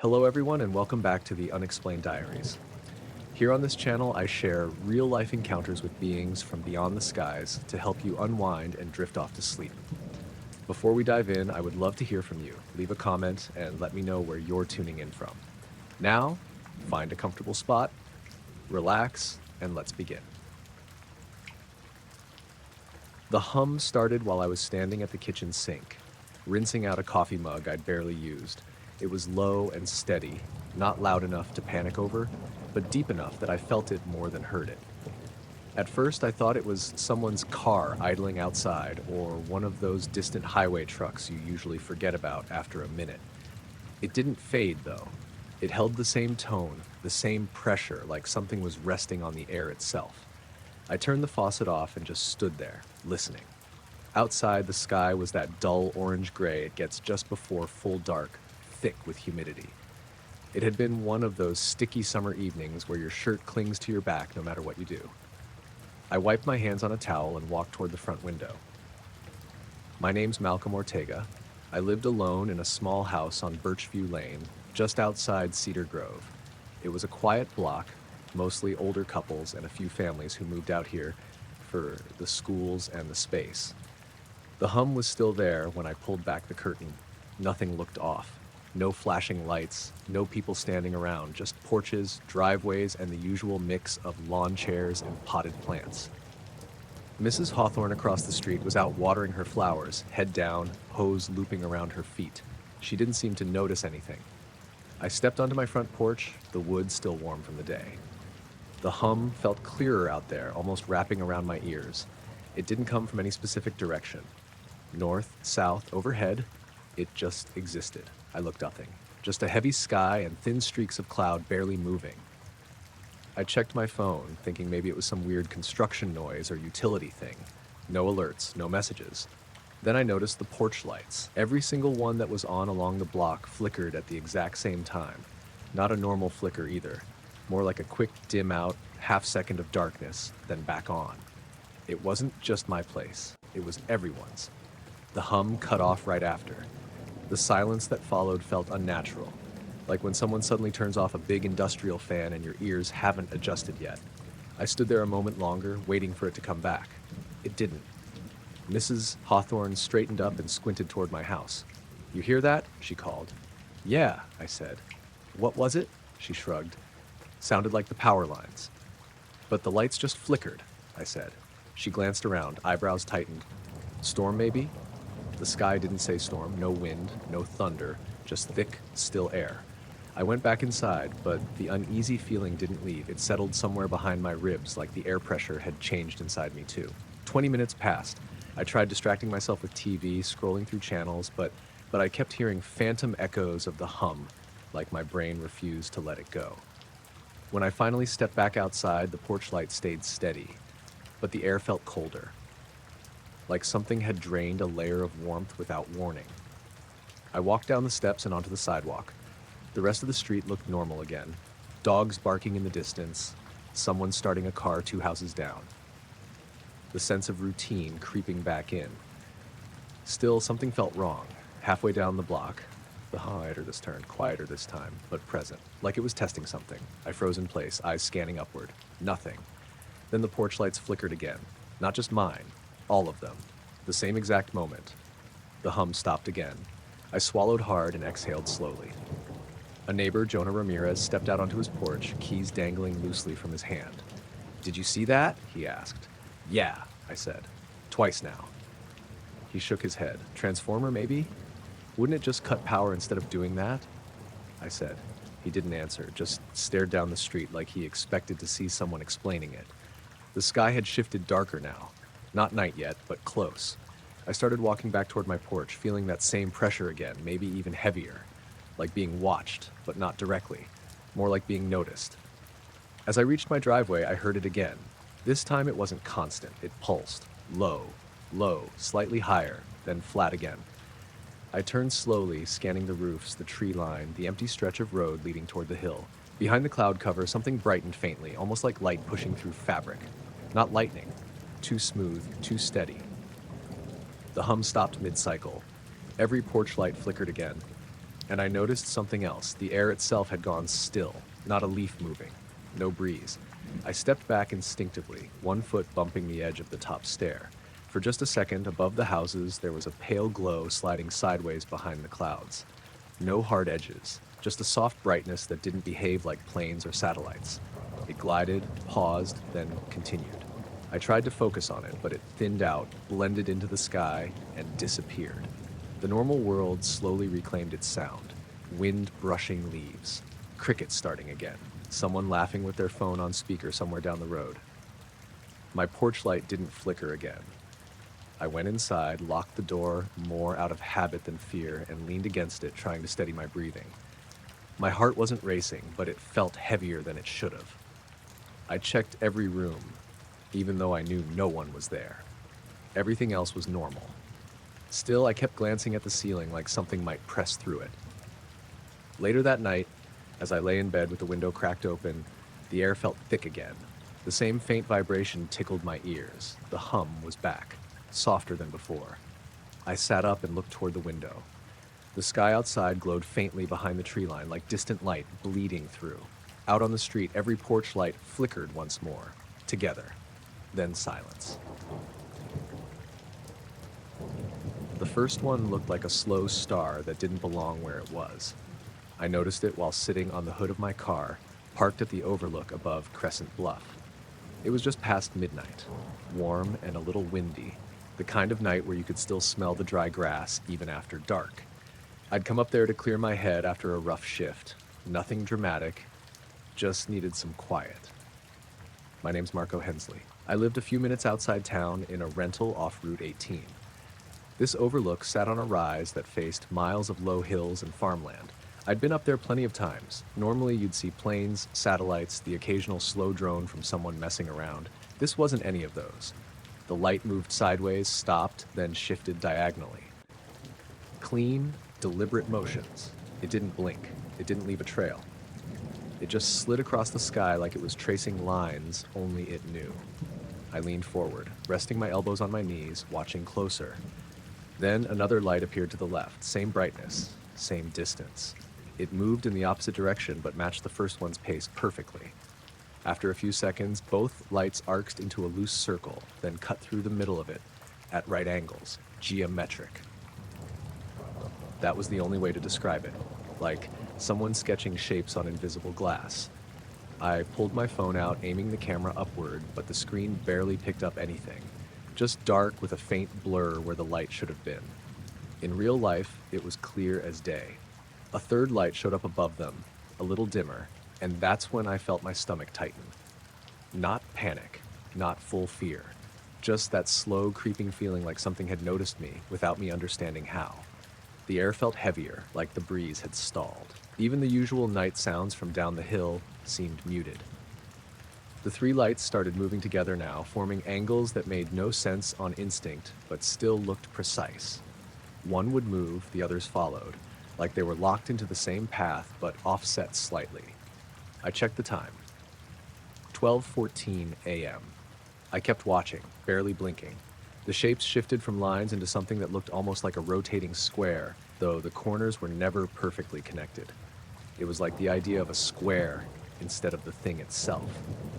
Hello, everyone, and welcome back to the Unexplained Diaries. Here on this channel, I share real life encounters with beings from beyond the skies to help you unwind and drift off to sleep. Before we dive in, I would love to hear from you. Leave a comment and let me know where you're tuning in from. Now, find a comfortable spot, relax, and let's begin. The hum started while I was standing at the kitchen sink, rinsing out a coffee mug I'd barely used. It was low and steady, not loud enough to panic over, but deep enough that I felt it more than heard it. At first, I thought it was someone's car idling outside or one of those distant highway trucks you usually forget about after a minute. It didn't fade, though. It held the same tone, the same pressure, like something was resting on the air itself. I turned the faucet off and just stood there, listening. Outside, the sky was that dull orange-gray it gets just before full dark, thick with humidity. It had been one of those sticky summer evenings where your shirt clings to your back no matter what you do. I wiped my hands on a towel and walked toward the front window. My name's Malcolm Ortega. I lived alone in a small house on Birchview Lane, just outside Cedar Grove. It was a quiet block, mostly older couples and a few families who moved out here for the schools and the space. The hum was still there when I pulled back the curtain. Nothing looked off. No flashing lights, no people standing around, just porches, driveways, and the usual mix of lawn chairs and potted plants. Mrs. Hawthorne across the street was out watering her flowers, head down, hose looping around her feet. She didn't seem to notice anything. I stepped onto my front porch, the wood still warm from the day. The hum felt clearer out there, almost wrapping around my ears. It didn't come from any specific direction. North, south, overhead, it just existed. I looked nothing. Just a heavy sky and thin streaks of cloud barely moving. I checked my phone, thinking maybe it was some weird construction noise or utility thing. No alerts, no messages. Then I noticed the porch lights. Every single one that was on along the block flickered at the exact same time. Not a normal flicker either. More like a quick dim out, half second of darkness, then back on. It wasn't just my place. It was everyone's. The hum cut off right after. The silence that followed felt unnatural, like when someone suddenly turns off a big industrial fan and your ears haven't adjusted yet. I stood there a moment longer, waiting for it to come back. It didn't. Mrs. Hawthorne straightened up and squinted toward my house. "You hear that?" she called. "Yeah," I said. "What was it?" She shrugged. "Sounded like the power lines." "But the lights just flickered," I said. She glanced around, eyebrows tightened. "Storm, maybe?" The sky didn't say storm, no wind, no thunder, just thick, still air. I went back inside, but the uneasy feeling didn't leave. It settled somewhere behind my ribs, like the air pressure had changed inside me too. 20 minutes passed. I tried distracting myself with TV, scrolling through channels, but I kept hearing phantom echoes of the hum, like my brain refused to let it go. When I finally stepped back outside, the porch light stayed steady, but the air felt colder. Like something had drained a layer of warmth without warning. I walked down the steps and onto the sidewalk. The rest of the street looked normal again. Dogs barking in the distance, someone starting a car 2 houses down. The sense of routine creeping back in. Still, something felt wrong. Halfway down the block, the quieter this time, but present, like it was testing something. I froze in place, eyes scanning upward. Nothing. Then the porch lights flickered again. Not just mine. All of them. The same exact moment. The hum stopped again. I swallowed hard and exhaled slowly. A neighbor, Jonah Ramirez, stepped out onto his porch, keys dangling loosely from his hand. "Did you see that?" he asked. "Yeah," I said. "Twice now." He shook his head. "Transformer, maybe? Wouldn't it just cut power instead of doing that?" I said. He didn't answer, just stared down the street like he expected to see someone explaining it. The sky had shifted darker now. Not night yet, but close. I started walking back toward my porch, feeling that same pressure again, maybe even heavier. Like being watched, but not directly. More like being noticed. As I reached my driveway, I heard it again. This time it wasn't constant. It pulsed. Low, low, slightly higher, then flat again. I turned slowly, scanning the roofs, the tree line, the empty stretch of road leading toward the hill. Behind the cloud cover, something brightened faintly, almost like light pushing through fabric. Not lightning. Too smooth, too steady. The hum stopped mid-cycle. Every porch light flickered again. And I noticed something else. The air itself had gone still, not a leaf moving, no breeze. I stepped back instinctively, one foot bumping the edge of the top stair. For just a second, above the houses, there was a pale glow sliding sideways behind the clouds. No hard edges, just a soft brightness that didn't behave like planes or satellites. It glided, paused, then continued. I tried to focus on it, but it thinned out, blended into the sky, and disappeared. The normal world slowly reclaimed its sound. Wind brushing leaves. Crickets starting again. Someone laughing with their phone on speaker somewhere down the road. My porch light didn't flicker again. I went inside, locked the door more out of habit than fear, and leaned against it, trying to steady my breathing. My heart wasn't racing, but it felt heavier than it should have. I checked every room, even though I knew no one was there. Everything else was normal. Still, I kept glancing at the ceiling like something might press through it. Later that night, as I lay in bed with the window cracked open, the air felt thick again. The same faint vibration tickled my ears. The hum was back, softer than before. I sat up and looked toward the window. The sky outside glowed faintly behind the tree line like distant light bleeding through. Out on the street, every porch light flickered once more, together, then silence. The first one looked like a slow star that didn't belong where it was. I noticed it while sitting on the hood of my car, parked at the overlook above Crescent Bluff. It was just past midnight, warm and a little windy, the kind of night where you could still smell the dry grass even after dark. I'd come up there to clear my head after a rough shift. Nothing dramatic, just needed some quiet. My name's Marco Hensley. I lived a few minutes outside town in a rental off Route 18. This overlook sat on a rise that faced miles of low hills and farmland. I'd been up there plenty of times. Normally you'd see planes, satellites, the occasional slow drone from someone messing around. This wasn't any of those. The light moved sideways, stopped, then shifted diagonally. Clean, deliberate motions. It didn't blink. It didn't leave a trail. It just slid across the sky like it was tracing lines only it knew. I leaned forward, resting my elbows on my knees, watching closer. Then another light appeared to the left, same brightness, same distance. It moved in the opposite direction but matched the first one's pace perfectly. After a few seconds, both lights arced into a loose circle, then cut through the middle of it, at right angles, geometric. That was the only way to describe it, like someone sketching shapes on invisible glass. I pulled my phone out, aiming the camera upward, but the screen barely picked up anything. Just dark with a faint blur where the light should have been. In real life, it was clear as day. A third light showed up above them, a little dimmer, and that's when I felt my stomach tighten. Not panic, not full fear, just that slow creeping feeling like something had noticed me without me understanding how. The air felt heavier, like the breeze had stalled. Even the usual night sounds from down the hill seemed muted. The three lights started moving together now, forming angles that made no sense on instinct, but still looked precise. One would move, the others followed, like they were locked into the same path, but offset slightly. I checked the time. 12:14 a.m. I kept watching, barely blinking. The shapes shifted from lines into something that looked almost like a rotating square, though the corners were never perfectly connected. It was like the idea of a square instead of the thing itself.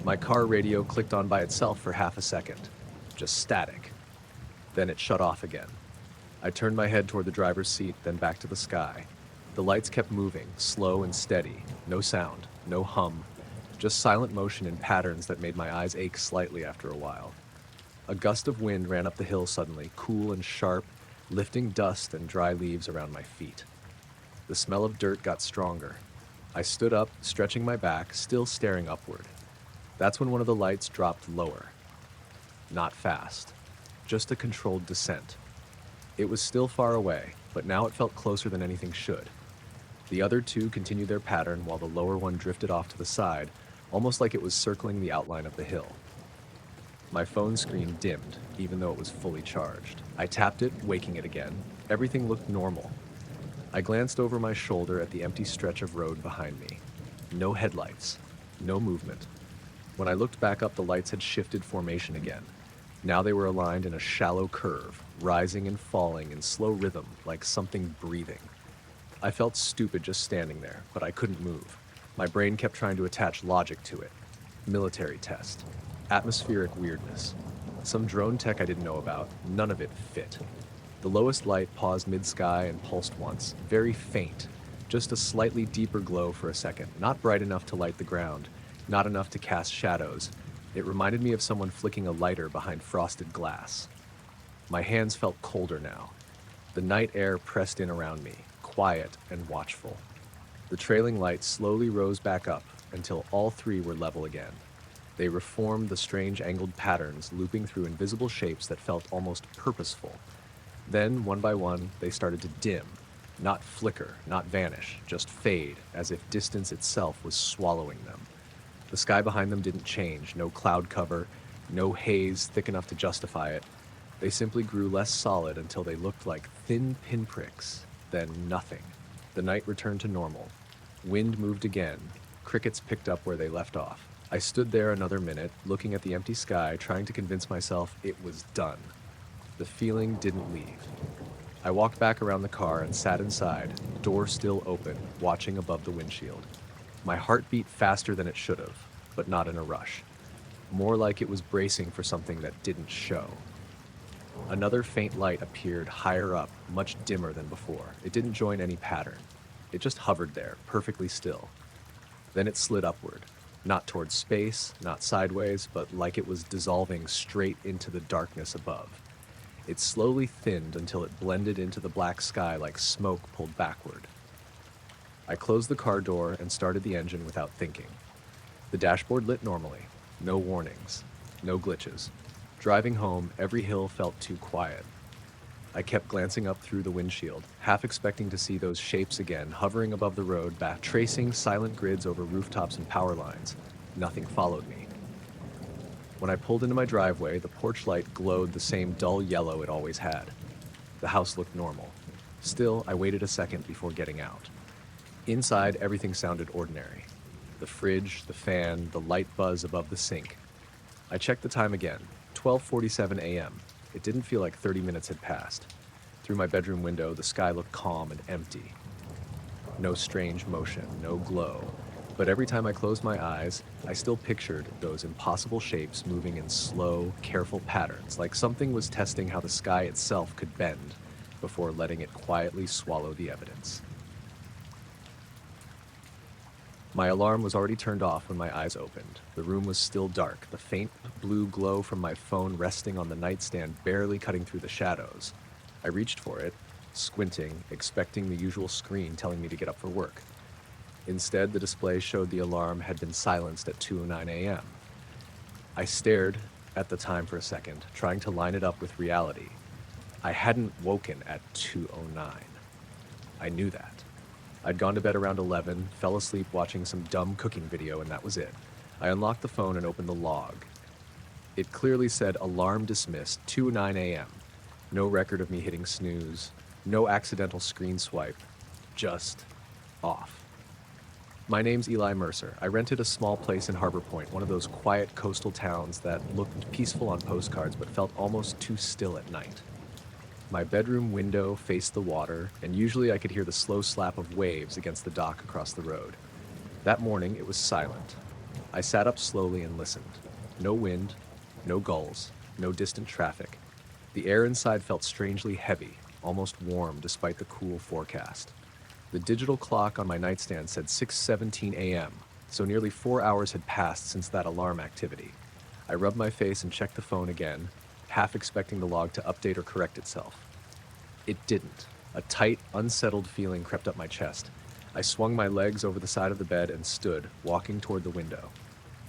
My car radio clicked on by itself for half a second, just static. Then it shut off again. I turned my head toward the driver's seat, then back to the sky. The lights kept moving, slow and steady. No sound, no hum, just silent motion in patterns that made my eyes ache slightly after a while. A gust of wind ran up the hill suddenly, cool and sharp, lifting dust and dry leaves around my feet. The smell of dirt got stronger. I stood up, stretching my back, still staring upward. That's when one of the lights dropped lower. Not fast, just a controlled descent. It was still far away, but now it felt closer than anything should. The other two continued their pattern while the lower one drifted off to the side, almost like it was circling the outline of the hill. My phone screen dimmed, even though it was fully charged. I tapped it, waking it again. Everything looked normal. I glanced over my shoulder at the empty stretch of road behind me. No headlights, no movement. When I looked back up, the lights had shifted formation again. Now they were aligned in a shallow curve, rising and falling in slow rhythm like something breathing. I felt stupid just standing there, but I couldn't move. My brain kept trying to attach logic to it. Military test. Atmospheric weirdness. Some drone tech I didn't know about. None of it fit. The lowest light paused mid-sky and pulsed once, very faint, just a slightly deeper glow for a second, not bright enough to light the ground, not enough to cast shadows. It reminded me of someone flicking a lighter behind frosted glass. My hands felt colder now. The night air pressed in around me, quiet and watchful. The trailing light slowly rose back up until all three were level again. They reformed the strange angled patterns, looping through invisible shapes that felt almost purposeful. Then, one by one, they started to dim, not flicker, not vanish, just fade, as if distance itself was swallowing them. The sky behind them didn't change, no cloud cover, no haze thick enough to justify it. They simply grew less solid until they looked like thin pinpricks, then nothing. The night returned to normal. Wind moved again. Crickets picked up where they left off. I stood there another minute, looking at the empty sky, trying to convince myself it was done. The feeling didn't leave. I walked back around the car and sat inside, door still open, watching above the windshield. My heart beat faster than it should have, but not in a rush. More like it was bracing for something that didn't show. Another faint light appeared higher up, much dimmer than before. It didn't join any pattern. It just hovered there, perfectly still. Then it slid upward, not towards space, not sideways, but like it was dissolving straight into the darkness above. It slowly thinned until it blended into the black sky like smoke pulled backward. I closed the car door and started the engine without thinking. The dashboard lit normally, no warnings, no glitches. Driving home, every hill felt too quiet. I kept glancing up through the windshield, half expecting to see those shapes again, hovering above the road, back tracing silent grids over rooftops and power lines. Nothing followed me. When I pulled into my driveway, the porch light glowed the same dull yellow it always had. The house looked normal. Still, I waited a second before getting out. Inside, everything sounded ordinary. The fridge, the fan, the light buzz above the sink. I checked the time again, 12:47 a.m. It didn't feel like 30 minutes had passed. Through my bedroom window, the sky looked calm and empty. No strange motion, no glow. But every time I closed my eyes, I still pictured those impossible shapes moving in slow, careful patterns, like something was testing how the sky itself could bend before letting it quietly swallow the evidence. My alarm was already turned off when my eyes opened. The room was still dark, the faint blue glow from my phone resting on the nightstand barely cutting through the shadows. I reached for it, squinting, expecting the usual screen telling me to get up for work. Instead, the display showed the alarm had been silenced at 2:09 a.m. I stared at the time for a second, trying to line it up with reality. I hadn't woken at 2:09. I knew that. I'd gone to bed around 11, fell asleep watching some dumb cooking video, and that was it. I unlocked the phone and opened the log. It clearly said alarm dismissed, 2:09 a.m. No record of me hitting snooze, no accidental screen swipe, just off. My name's Eli Mercer. I rented a small place in Harbor Point, one of those quiet coastal towns that looked peaceful on postcards but felt almost too still at night. My bedroom window faced the water, and usually I could hear the slow slap of waves against the dock across the road. That morning, it was silent. I sat up slowly and listened. No wind, no gulls, no distant traffic. The air inside felt strangely heavy, almost warm despite the cool forecast. The digital clock on my nightstand said 6:17 a.m., so nearly 4 hours had passed since that alarm activity. I rubbed my face and checked the phone again, half expecting the log to update or correct itself. It didn't. A tight, unsettled feeling crept up my chest. I swung my legs over the side of the bed and stood, walking toward the window.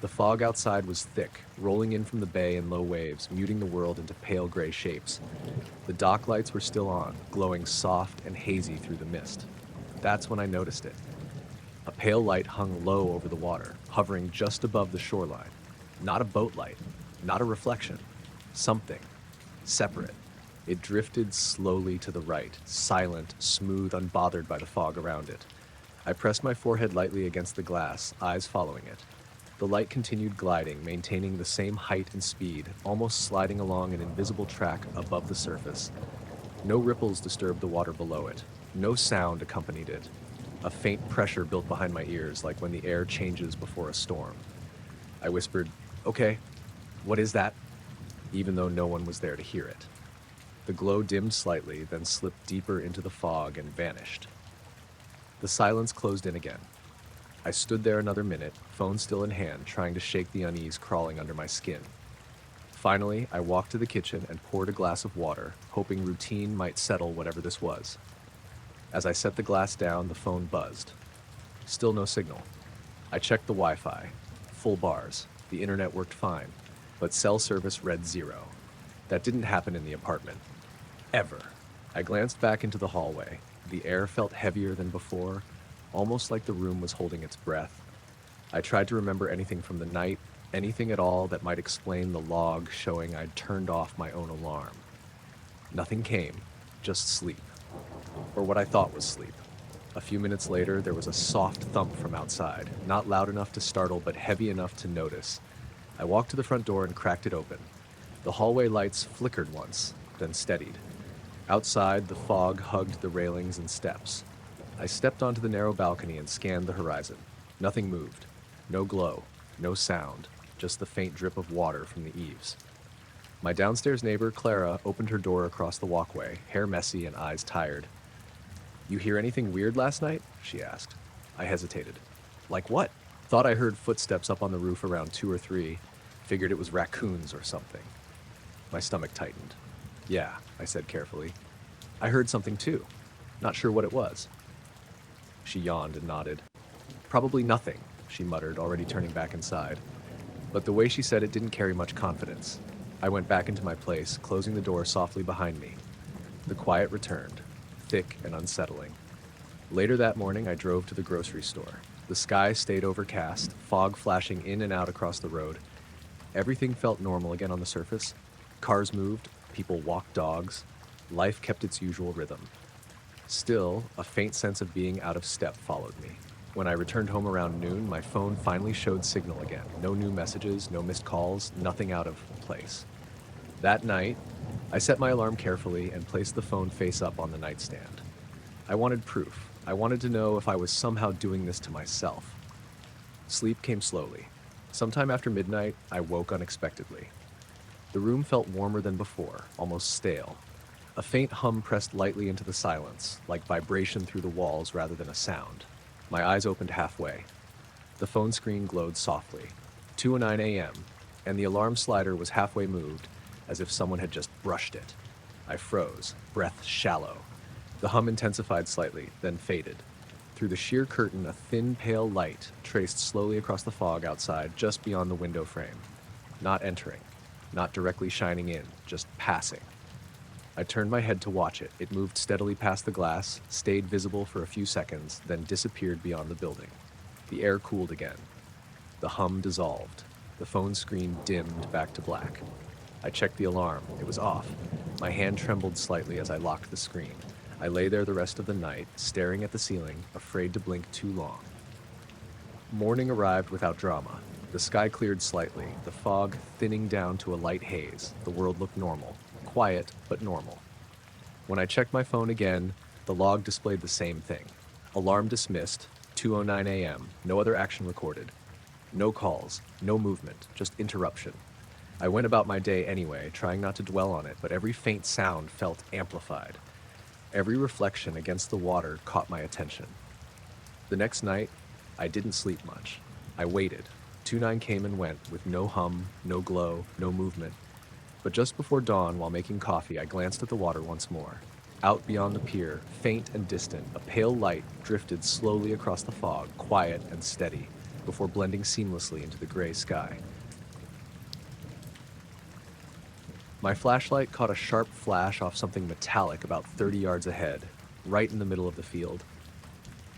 The fog outside was thick, rolling in from the bay in low waves, muting the world into pale gray shapes. The dock lights were still on, glowing soft and hazy through the mist. That's when I noticed it. A pale light hung low over the water, hovering just above the shoreline. Not a boat light, not a reflection. Something. Separate. It drifted slowly to the right, silent, smooth, unbothered by the fog around it. I pressed my forehead lightly against the glass, eyes following it. The light continued gliding, maintaining the same height and speed, almost sliding along an invisible track above the surface. No ripples disturbed the water below it. No sound accompanied it. A faint pressure built behind my ears, like when the air changes before a storm. I whispered, "Okay, what is that?" even though no one was there to hear it. The glow dimmed slightly, then slipped deeper into the fog and vanished. The silence closed in again. I stood there another minute, phone still in hand, trying to shake the unease crawling under my skin. Finally, I walked to the kitchen and poured a glass of water, hoping routine might settle whatever this was. As I set the glass down, the phone buzzed. Still no signal. I checked the Wi-Fi. Full bars. The internet worked fine, but cell service read 0. That didn't happen in the apartment. Ever. I glanced back into the hallway. The air felt heavier than before, almost like the room was holding its breath. I tried to remember anything from the night, anything at all that might explain the log showing I'd turned off my own alarm. Nothing came, just sleep. Or what I thought was sleep. A few minutes later, there was a soft thump from outside, not loud enough to startle, but heavy enough to notice. I walked to the front door and cracked it open. The hallway lights flickered once, then steadied. Outside, the fog hugged the railings and steps. I stepped onto the narrow balcony and scanned the horizon. Nothing moved. No glow, no sound, just the faint drip of water from the eaves. My downstairs neighbor, Clara, opened her door across the walkway, hair messy and eyes tired. "You hear anything weird last night?" she asked. I hesitated. "Like what?" Thought I heard footsteps up on the roof around 2 or 3. Figured it was raccoons or something. My stomach tightened. "Yeah," I said carefully. "I heard something too. Not sure what it was." She yawned and nodded. "Probably nothing," she muttered, already turning back inside. But the way she said it didn't carry much confidence. I went back into my place, closing the door softly behind me. The quiet returned, thick and unsettling. Later that morning, I drove to the grocery store. The sky stayed overcast, fog flashing in and out across the road. Everything felt normal again on the surface. Cars moved, people walked dogs. Life kept its usual rhythm. Still, a faint sense of being out of step followed me. When I returned home around noon, my phone finally showed signal again. No new messages, no missed calls, nothing out of place. That night, I set my alarm carefully and placed the phone face up on the nightstand. I wanted proof. I wanted to know if I was somehow doing this to myself. Sleep came slowly. Sometime after midnight, I woke unexpectedly. The room felt warmer than before, almost stale. A faint hum pressed lightly into the silence, like vibration through the walls rather than a sound. My eyes opened halfway. The phone screen glowed softly. 2:09 a.m., and the alarm slider was halfway moved, as if someone had just brushed it. I froze, breath shallow. The hum intensified slightly, then faded. Through the sheer curtain, a thin, pale light traced slowly across the fog outside, just beyond the window frame. Not entering, not directly shining in, just passing. I turned my head to watch it. It moved steadily past the glass, stayed visible for a few seconds, then disappeared beyond the building. The air cooled again. The hum dissolved. The phone screen dimmed back to black. I checked the alarm. It was off. My hand trembled slightly as I locked the screen. I lay there the rest of the night, staring at the ceiling, afraid to blink too long. Morning arrived without drama. The sky cleared slightly, the fog thinning down to a light haze. The world looked normal. Quiet, but normal. When I checked my phone again, the log displayed the same thing. Alarm dismissed, 2:09 a.m., no other action recorded. No calls, no movement, just interruption. I went about my day anyway, trying not to dwell on it, but every faint sound felt amplified. Every reflection against the water caught my attention. The next night, I didn't sleep much. I waited. 2:09 came and went, with no hum, no glow, no movement. But just before dawn, while making coffee, I glanced at the water once more. Out beyond the pier, faint and distant, a pale light drifted slowly across the fog, quiet and steady, before blending seamlessly into the gray sky. My flashlight caught a sharp flash off something metallic about 30 yards ahead, right in the middle of the field.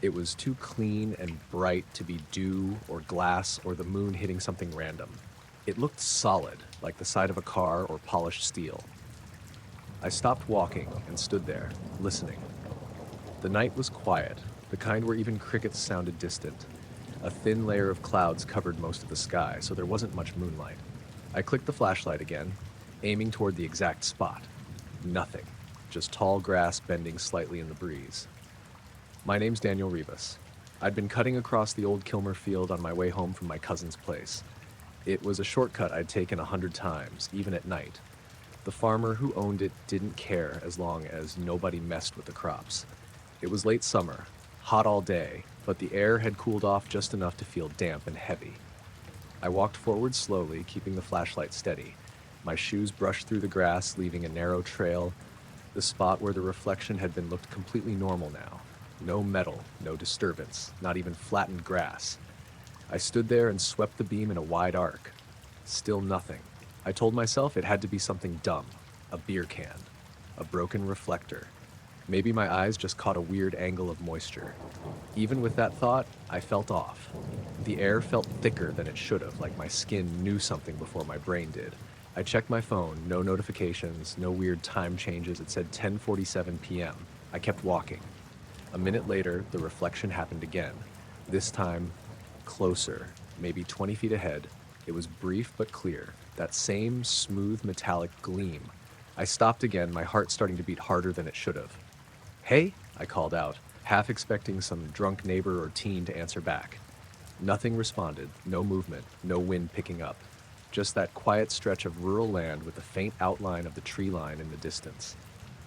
It was too clean and bright to be dew or glass or the moon hitting something random. It looked solid, like the side of a car or polished steel. I stopped walking and stood there, listening. The night was quiet, the kind where even crickets sounded distant. A thin layer of clouds covered most of the sky, so there wasn't much moonlight. I clicked the flashlight again, aiming toward the exact spot. Nothing, just tall grass bending slightly in the breeze. My name's Daniel Rivas. I'd been cutting across the old Kilmer field on my way home from my cousin's place. It was a shortcut I'd taken 100 times, even at night. The farmer who owned it didn't care as long as nobody messed with the crops. It was late summer, hot all day, but the air had cooled off just enough to feel damp and heavy. I walked forward slowly, keeping the flashlight steady. My shoes brushed through the grass, leaving a narrow trail. The spot where the reflection had been looked completely normal now. No metal, no disturbance, not even flattened grass. I stood there and swept the beam in a wide arc. Still nothing. I told myself it had to be something dumb. A beer can. A broken reflector. Maybe my eyes just caught a weird angle of moisture. Even with that thought, I felt off. The air felt thicker than it should have, like my skin knew something before my brain did. I checked my phone, no notifications, no weird time changes. It said 10:47 p.m. I kept walking. A minute later, the reflection happened again. This time, closer, maybe 20 feet ahead. It was brief but clear, that same smooth metallic gleam. I stopped again, my heart starting to beat harder than it should have. "Hey," I called out, half expecting some drunk neighbor or teen to answer back. Nothing responded, no movement, no wind picking up. Just that quiet stretch of rural land with the faint outline of the tree line in the distance.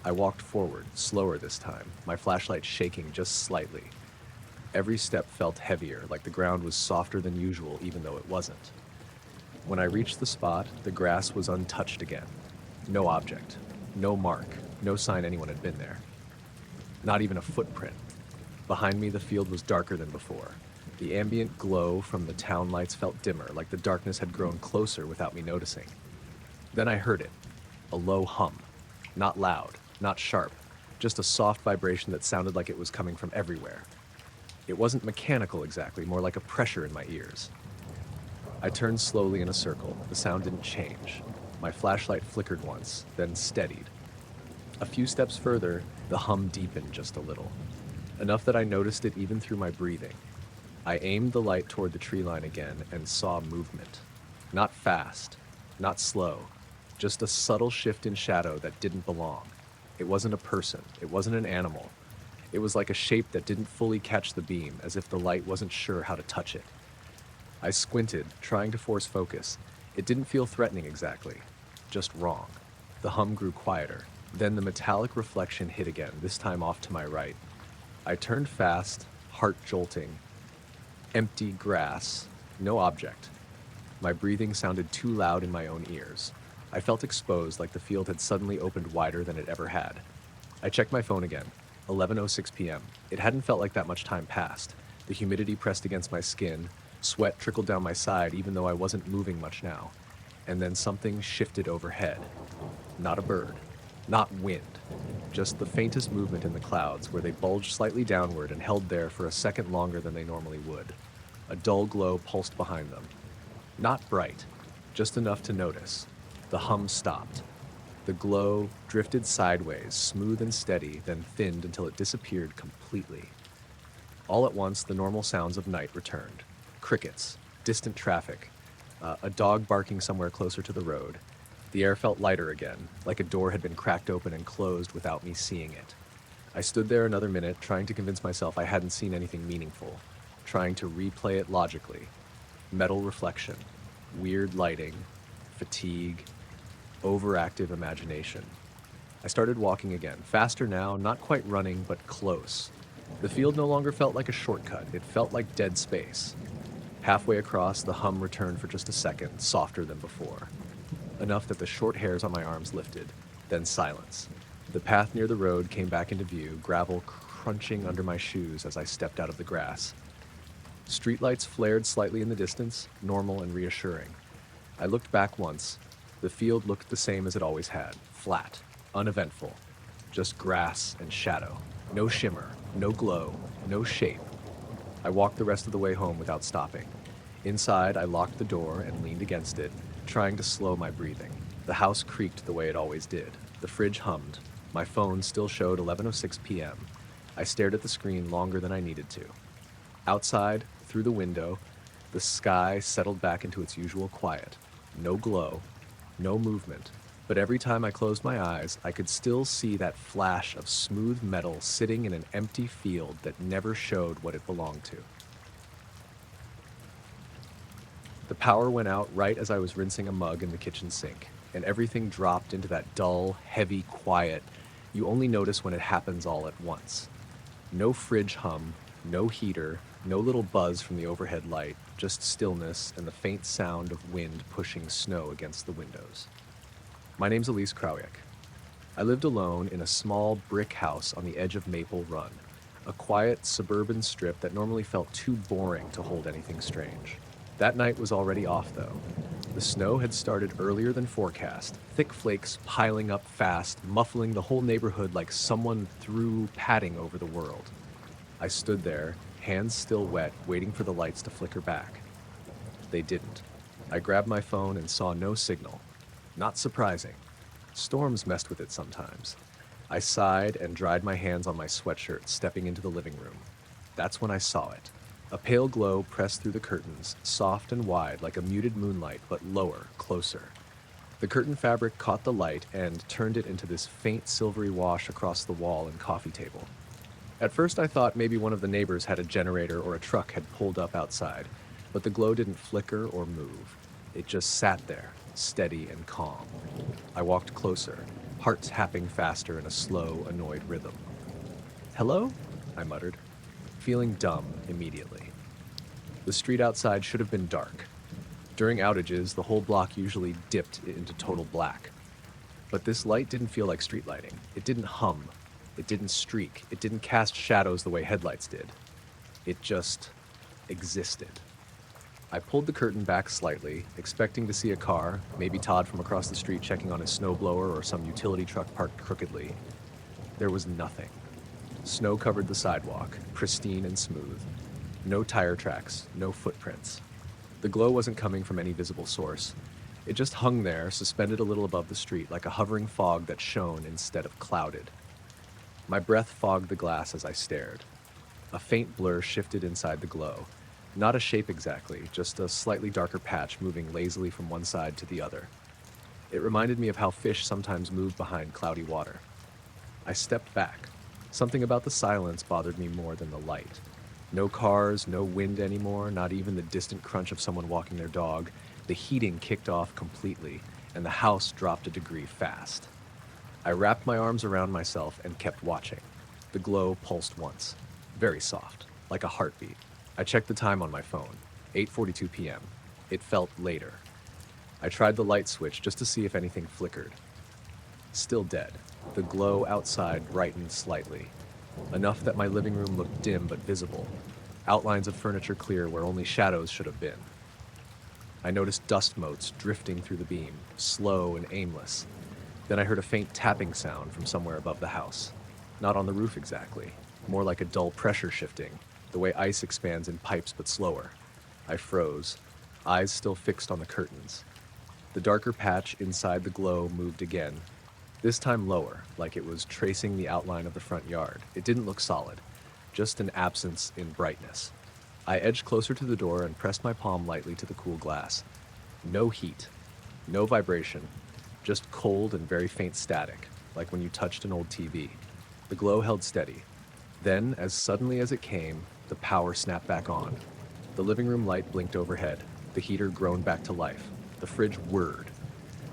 I walked forward, slower this time, my flashlight shaking just slightly. Every step felt heavier, like the ground was softer than usual, even though it wasn't. When I reached the spot, the grass was untouched again. No object, no mark, no sign anyone had been there. Not even a footprint. Behind me, the field was darker than before. The ambient glow from the town lights felt dimmer, like the darkness had grown closer without me noticing. Then I heard it, a low hum. Not loud, not sharp, just a soft vibration that sounded like it was coming from everywhere. It wasn't mechanical exactly, more like a pressure in my ears. I turned slowly in a circle. The sound didn't change. My flashlight flickered once, then steadied. A few steps further, the hum deepened just a little, enough that I noticed it even through my breathing. I aimed the light toward the tree line again and saw movement. Not fast, not slow, just a subtle shift in shadow that didn't belong. It wasn't a person, it wasn't an animal. It was like a shape that didn't fully catch the beam, as if the light wasn't sure how to touch it. I squinted, trying to force focus. It didn't feel threatening exactly, just wrong. The hum grew quieter. Then the metallic reflection hit again, this time off to my right. I turned fast, heart jolting. Empty grass, no object. My breathing sounded too loud in my own ears. I felt exposed, like the field had suddenly opened wider than it ever had. I checked my phone again, 11:06 p.m. It hadn't felt like that much time passed. The humidity pressed against my skin, sweat trickled down my side even though I wasn't moving much now. And then something shifted overhead. Not a bird. Not wind, just the faintest movement in the clouds where they bulged slightly downward and held there for a second longer than they normally would. A dull glow pulsed behind them. Not bright, just enough to notice. The hum stopped. The glow drifted sideways, smooth and steady, then thinned until it disappeared completely. All at once, the normal sounds of night returned. Crickets, distant traffic, a dog barking somewhere closer to the road. The air felt lighter again, like a door had been cracked open and closed without me seeing it. I stood there another minute, trying to convince myself I hadn't seen anything meaningful, trying to replay it logically. Metal reflection, weird lighting, fatigue, overactive imagination. I started walking again, faster now, not quite running, but close. The field no longer felt like a shortcut, it felt like dead space. Halfway across, the hum returned for just a second, softer than before. Enough that the short hairs on my arms lifted, then silence. The path near the road came back into view, gravel crunching under my shoes as I stepped out of the grass. Streetlights flared slightly in the distance, normal and reassuring. I looked back once. The field looked the same as it always had, flat, uneventful, just grass and shadow. No shimmer, no glow, no shape. I walked the rest of the way home without stopping. Inside, I locked the door and leaned against it, trying to slow my breathing. The house creaked the way it always did. The fridge hummed. My phone still showed 11:06 p.m. I stared at the screen longer than I needed to. Outside, through the window, the sky settled back into its usual quiet. No glow, no movement, But every time I closed my eyes, I could still see that flash of smooth metal sitting in an empty field that never showed what it belonged to. The power went out right as I was rinsing a mug in the kitchen sink, and everything dropped into that dull, heavy quiet you only notice when it happens all at once. No fridge hum, no heater, no little buzz from the overhead light, just stillness and the faint sound of wind pushing snow against the windows. My name's Elise Krawiec. I lived alone in a small brick house on the edge of Maple Run, a quiet suburban strip that normally felt too boring to hold anything strange. That night was already off, though. The snow had started earlier than forecast, thick flakes piling up fast, muffling the whole neighborhood like someone threw padding over the world. I stood there, hands still wet, waiting for the lights to flicker back. They didn't. I grabbed my phone and saw no signal. Not surprising. Storms messed with it sometimes. I sighed and dried my hands on my sweatshirt, stepping into the living room. That's when I saw it. A pale glow pressed through the curtains, soft and wide like a muted moonlight, but lower, closer. The curtain fabric caught the light and turned it into this faint silvery wash across the wall and coffee table. At first I thought maybe one of the neighbors had a generator or a truck had pulled up outside, but the glow didn't flicker or move. It just sat there, steady and calm. I walked closer, heart tapping faster in a slow, annoyed rhythm. "Hello?" I muttered, feeling dumb immediately. The street outside should have been dark. During outages, the whole block usually dipped into total black. But this light didn't feel like street lighting. It didn't hum. It didn't streak. It didn't cast shadows the way headlights did. It just existed. I pulled the curtain back slightly, expecting to see a car, maybe Todd from across the street checking on his snowblower or some utility truck parked crookedly. There was nothing. Snow covered the sidewalk, pristine and smooth. No tire tracks, no footprints. The glow wasn't coming from any visible source. It just hung there, suspended a little above the street, like a hovering fog that shone instead of clouded. My breath fogged the glass as I stared. A faint blur shifted inside the glow. Not a shape exactly, just a slightly darker patch moving lazily from one side to the other. It reminded me of how fish sometimes move behind cloudy water. I stepped back. Something about the silence bothered me more than the light. No cars, no wind anymore, not even the distant crunch of someone walking their dog. The heating kicked off completely, and the house dropped a degree fast. I wrapped my arms around myself and kept watching. The glow pulsed once, very soft, like a heartbeat. I checked the time on my phone, 8:42 p.m. It felt later. I tried the light switch just to see if anything flickered. Still dead. The glow outside brightened slightly, enough that my living room looked dim but visible, outlines of furniture clear where only shadows should have been. I noticed dust motes drifting through the beam, slow and aimless. Then I heard a faint tapping sound from somewhere above the house. Not on the roof exactly, more like a dull pressure shifting, the way ice expands in pipes but slower. I froze, eyes still fixed on the curtains. The darker patch inside the glow moved again, this time lower, like it was tracing the outline of the front yard. It didn't look solid, just an absence in brightness. I edged closer to the door and pressed my palm lightly to the cool glass. No heat, no vibration, just cold and very faint static, like when you touched an old TV. The glow held steady. Then, as suddenly as it came, the power snapped back on. The living room light blinked overhead. The heater groaned back to life. The fridge whirred.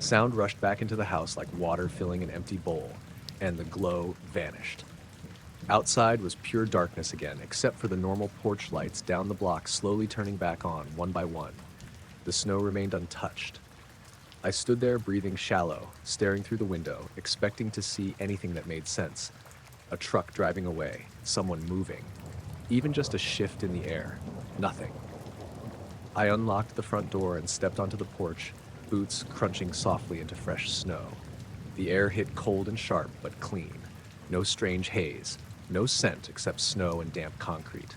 Sound rushed back into the house like water filling an empty bowl, and the glow vanished. Outside was pure darkness again, except for the normal porch lights down the block slowly turning back on, one by one. The snow remained untouched. I stood there breathing shallow, staring through the window, expecting to see anything that made sense. A truck driving away, someone moving. Even just a shift in the air. Nothing. I unlocked the front door and stepped onto the porch, boots crunching softly into fresh snow. The air hit cold and sharp, but clean. No strange haze. No scent except snow and damp concrete.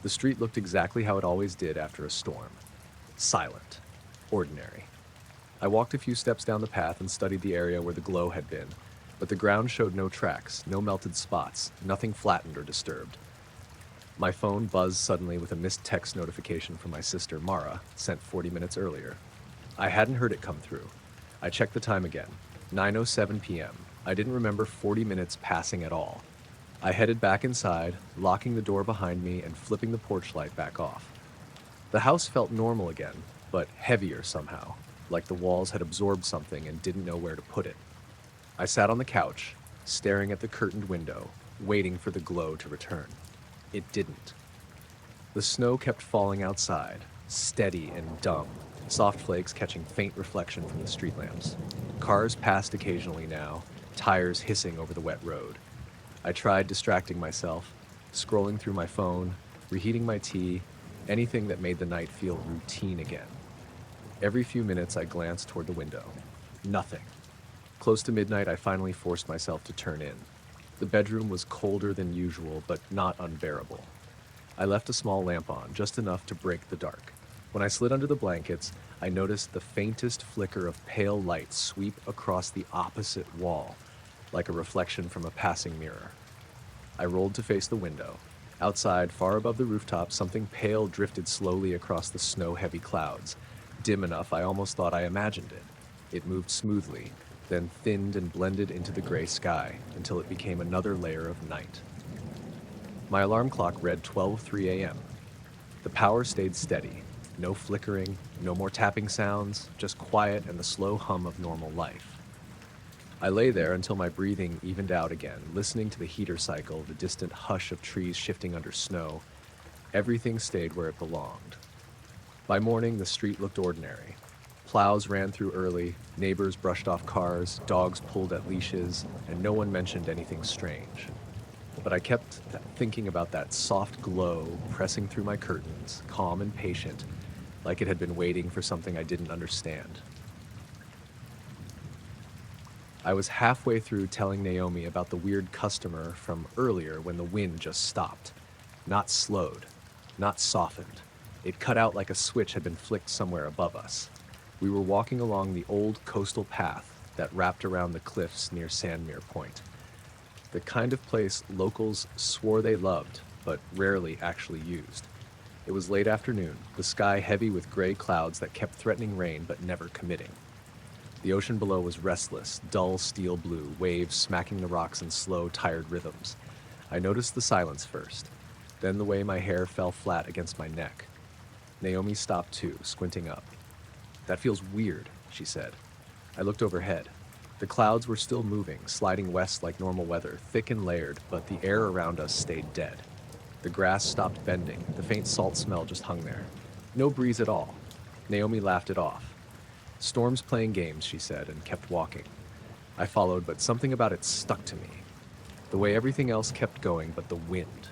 The street looked exactly how it always did after a storm. Silent. Ordinary. I walked a few steps down the path and studied the area where the glow had been, but the ground showed no tracks, no melted spots, nothing flattened or disturbed. My phone buzzed suddenly with a missed text notification from my sister, Mara, sent 40 minutes earlier. I hadn't heard it come through. I checked the time again. 9:07 p.m. I didn't remember 40 minutes passing at all. I headed back inside, locking the door behind me and flipping the porch light back off. The house felt normal again, but heavier somehow, like the walls had absorbed something and didn't know where to put it. I sat on the couch, staring at the curtained window, waiting for the glow to return. It didn't. The snow kept falling outside, steady and dumb, soft flakes catching faint reflection from the street lamps. Cars passed occasionally now, tires hissing over the wet road. I tried distracting myself, scrolling through my phone, reheating my tea, anything that made the night feel routine again. Every few minutes I glanced toward the window. Nothing. Close to midnight, I finally forced myself to turn in. The bedroom was colder than usual, but not unbearable. I left a small lamp on, just enough to break the dark. When I slid under the blankets, I noticed the faintest flicker of pale light sweep across the opposite wall, like a reflection from a passing mirror. I rolled to face the window. Outside, far above the rooftop, something pale drifted slowly across the snow-heavy clouds. Dim enough, I almost thought I imagined it. It moved smoothly, then thinned and blended into the gray sky until it became another layer of night. My alarm clock read 12:03 a.m. The power stayed steady. No flickering, no more tapping sounds, just quiet and the slow hum of normal life. I lay there until my breathing evened out again, listening to the heater cycle, the distant hush of trees shifting under snow. Everything stayed where it belonged. By morning, the street looked ordinary. Plows ran through early, neighbors brushed off cars, dogs pulled at leashes, and no one mentioned anything strange. But I kept thinking about that soft glow pressing through my curtains, calm and patient, like it had been waiting for something I didn't understand. I was halfway through telling Naomi about the weird customer from earlier when the wind just stopped. Not slowed, not softened. It cut out like a switch had been flicked somewhere above us. We were walking along the old coastal path that wrapped around the cliffs near Sandmere Point. The kind of place locals swore they loved, but rarely actually used. It was late afternoon, the sky heavy with gray clouds that kept threatening rain but never committing. The ocean below was restless, dull steel blue, waves smacking the rocks in slow, tired rhythms. I noticed the silence first, then the way my hair fell flat against my neck. Naomi stopped too, squinting up. "That feels weird," she said. I looked overhead. The clouds were still moving, sliding west like normal weather, thick and layered, but the air around us stayed dead. The grass stopped bending, the faint salt smell just hung there. No breeze at all. Naomi laughed it off. "Storm's playing games," she said, and kept walking. I followed, but something about it stuck to me. The way everything else kept going, but the wind.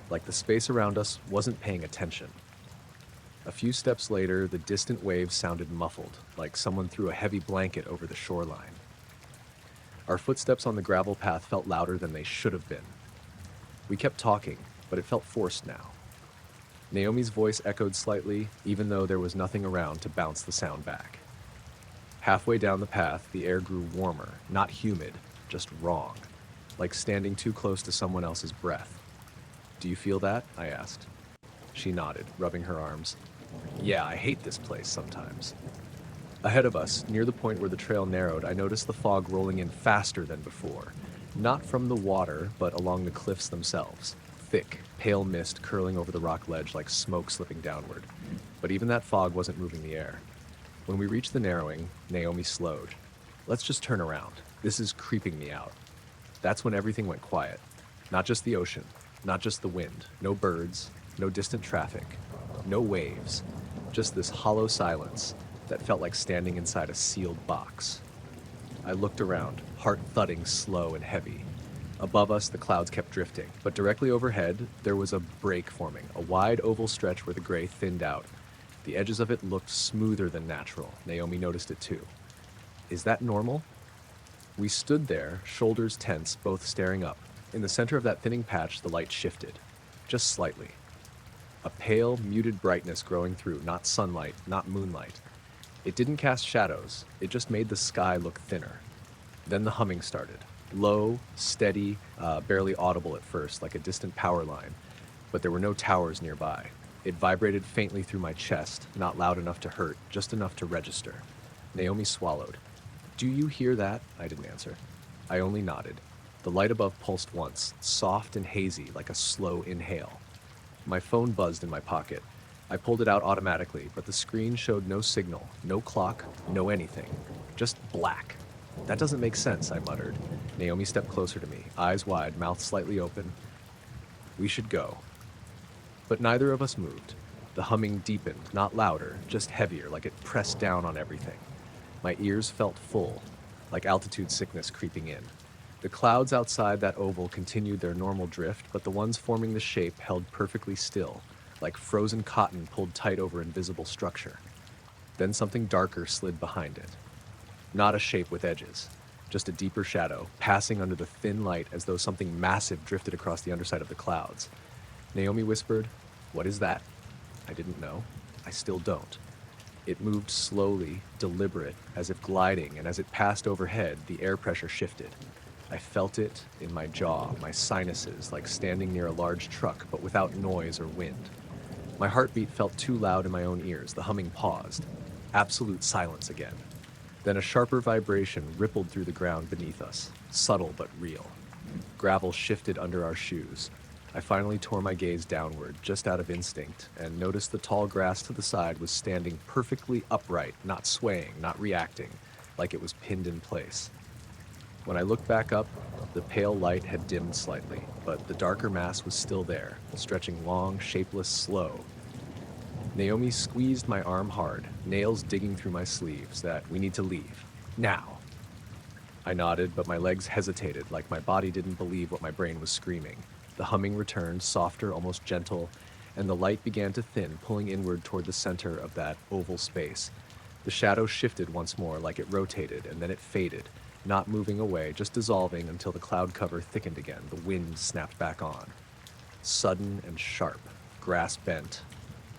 Like the space around us wasn't paying attention. A few steps later, the distant waves sounded muffled, like someone threw a heavy blanket over the shoreline. Our footsteps on the gravel path felt louder than they should have been. We kept talking, but it felt forced now. Naomi's voice echoed slightly, even though there was nothing around to bounce the sound back. Halfway down the path, the air grew warmer, not humid, just wrong, like standing too close to someone else's breath. "Do you feel that?" I asked. She nodded, rubbing her arms. "Yeah, I hate this place sometimes." Ahead of us, near the point where the trail narrowed, I noticed the fog rolling in faster than before. Not from the water, but along the cliffs themselves. Thick, pale mist curling over the rock ledge like smoke slipping downward. But even that fog wasn't moving the air. When we reached the narrowing, Naomi slowed. "Let's just turn around. This is creeping me out." That's when everything went quiet. Not just the ocean, not just the wind, no birds, no distant traffic, no waves, just this hollow silence that felt like standing inside a sealed box. I looked around, heart thudding slow and heavy. Above us, the clouds kept drifting, but directly overhead, there was a break forming, a wide oval stretch where the gray thinned out. The edges of it looked smoother than natural. Naomi noticed it too. "Is that normal?" We stood there, shoulders tense, both staring up. In the center of that thinning patch, the light shifted, just slightly. A pale, muted brightness growing through, not sunlight, not moonlight. It didn't cast shadows, it just made the sky look thinner. Then the humming started. Low, steady, barely audible at first, like a distant power line, but there were no towers nearby. It vibrated faintly through my chest, not loud enough to hurt, just enough to register. Naomi swallowed. Do you hear that? I didn't answer. I only nodded. The light above pulsed once, soft and hazy like a slow inhale. My phone buzzed in my pocket. I pulled it out automatically, but the screen showed no signal, no clock, no anything. Just black. That doesn't make sense, I muttered. Naomi stepped closer to me, eyes wide, mouth slightly open. We should go. But neither of us moved. The humming deepened, not louder, just heavier, like it pressed down on everything. My ears felt full, like altitude sickness creeping in. The clouds outside that oval continued their normal drift, but the ones forming the shape held perfectly still, like frozen cotton pulled tight over invisible structure. Then something darker slid behind it. Not a shape with edges, just a deeper shadow, passing under the thin light as though something massive drifted across the underside of the clouds. Naomi whispered, "What is that?" I didn't know. I still don't. It moved slowly, deliberate, as if gliding, and as it passed overhead, the air pressure shifted. I felt it in my jaw, my sinuses, like standing near a large truck, but without noise or wind. My heartbeat felt too loud in my own ears. The humming paused. Absolute silence again. Then a sharper vibration rippled through the ground beneath us, subtle but real. Gravel shifted under our shoes. I finally tore my gaze downward, just out of instinct, and noticed the tall grass to the side was standing perfectly upright, not swaying, not reacting, like it was pinned in place. When I looked back up, the pale light had dimmed slightly, but the darker mass was still there, stretching long, shapeless, slow. Naomi squeezed my arm hard, nails digging through my sleeves. That "We need to leave. Now." I nodded, but my legs hesitated, like my body didn't believe what my brain was screaming. The humming returned, softer, almost gentle, and the light began to thin, pulling inward toward the center of that oval space. The shadow shifted once more, like it rotated, and then it faded, not moving away, just dissolving until the cloud cover thickened again. The wind snapped back on. Sudden and sharp, grass bent,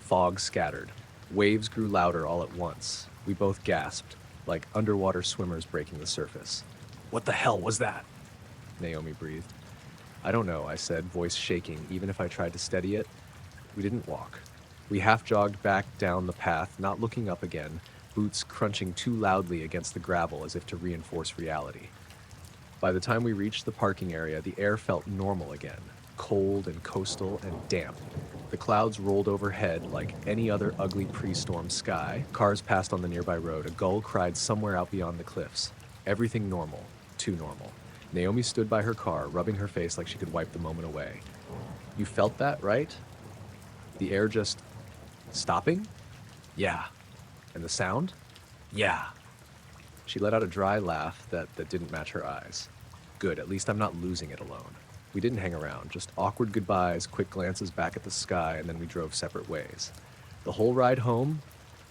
fog scattered. Waves grew louder all at once. We both gasped, like underwater swimmers breaking the surface. "What the hell was that?" Naomi breathed. "I don't know," I said, voice shaking, even if I tried to steady it. We didn't walk. We half-jogged back down the path, not looking up again, boots crunching too loudly against the gravel as if to reinforce reality. By the time we reached the parking area, the air felt normal again, cold and coastal and damp. The clouds rolled overhead like any other ugly pre-storm sky. Cars passed on the nearby road. A gull cried somewhere out beyond the cliffs. Everything normal. Too normal. Naomi stood by her car, rubbing her face like she could wipe the moment away. "You felt that, right? The air just stopping?" "Yeah." "And the sound?" "Yeah." She let out a dry laugh that didn't match her eyes. "Good, at least I'm not losing it alone." We didn't hang around, just awkward goodbyes, quick glances back at the sky, and then we drove separate ways. The whole ride home,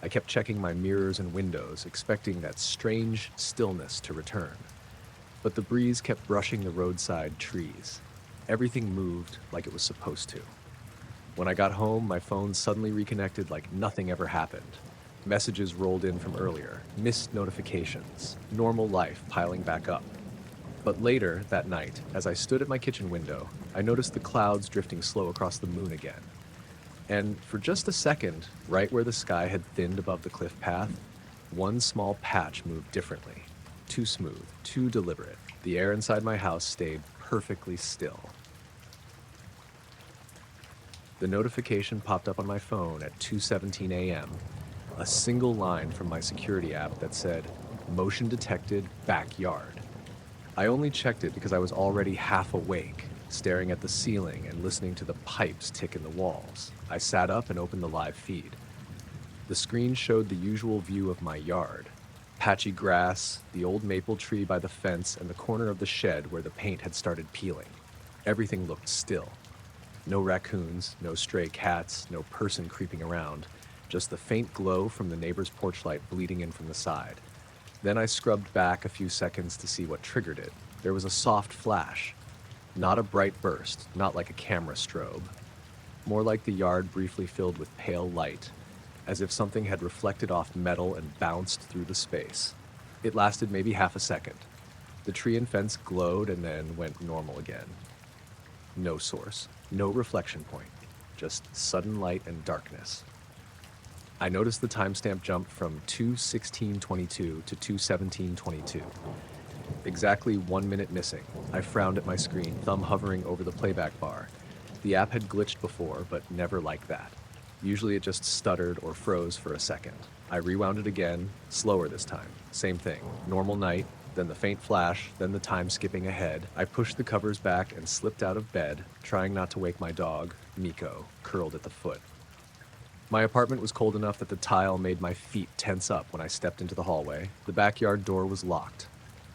I kept checking my mirrors and windows, expecting that strange stillness to return. But the breeze kept brushing the roadside trees. Everything moved like it was supposed to. When I got home, my phone suddenly reconnected like nothing ever happened. Messages rolled in from earlier, missed notifications, normal life piling back up. But later, that night, as I stood at my kitchen window, I noticed the clouds drifting slow across the moon again. And for just a second, right where the sky had thinned above the cliff path, one small patch moved differently. Too smooth, too deliberate. The air inside my house stayed perfectly still. The notification popped up on my phone at 2:17 a.m. A single line from my security app that said, "Motion detected, backyard." I only checked it because I was already half awake, staring at the ceiling and listening to the pipes tick in the walls. I sat up and opened the live feed. The screen showed the usual view of my yard. Patchy grass, the old maple tree by the fence, and the corner of the shed where the paint had started peeling. Everything looked still. No raccoons, no stray cats, no person creeping around, just the faint glow from the neighbor's porch light bleeding in from the side. Then I scrubbed back a few seconds to see what triggered it. There was a soft flash. Not a bright burst, not like a camera strobe. More like the yard briefly filled with pale light, as if something had reflected off metal and bounced through the space. It lasted maybe half a second. The tree and fence glowed and then went normal again. No source, no reflection point, just sudden light and darkness. I noticed the timestamp jumped from 2:16:22 to 2:17:22. Exactly 1 minute missing. I frowned at my screen, thumb hovering over the playback bar. The app had glitched before, but never like that. Usually it just stuttered or froze for a second. I rewound it again, slower this time. Same thing. Normal night, then the faint flash, then the time skipping ahead. I pushed the covers back and slipped out of bed, trying not to wake my dog, Miko, curled at the foot. My apartment was cold enough that the tile made my feet tense up when I stepped into the hallway. The backyard door was locked.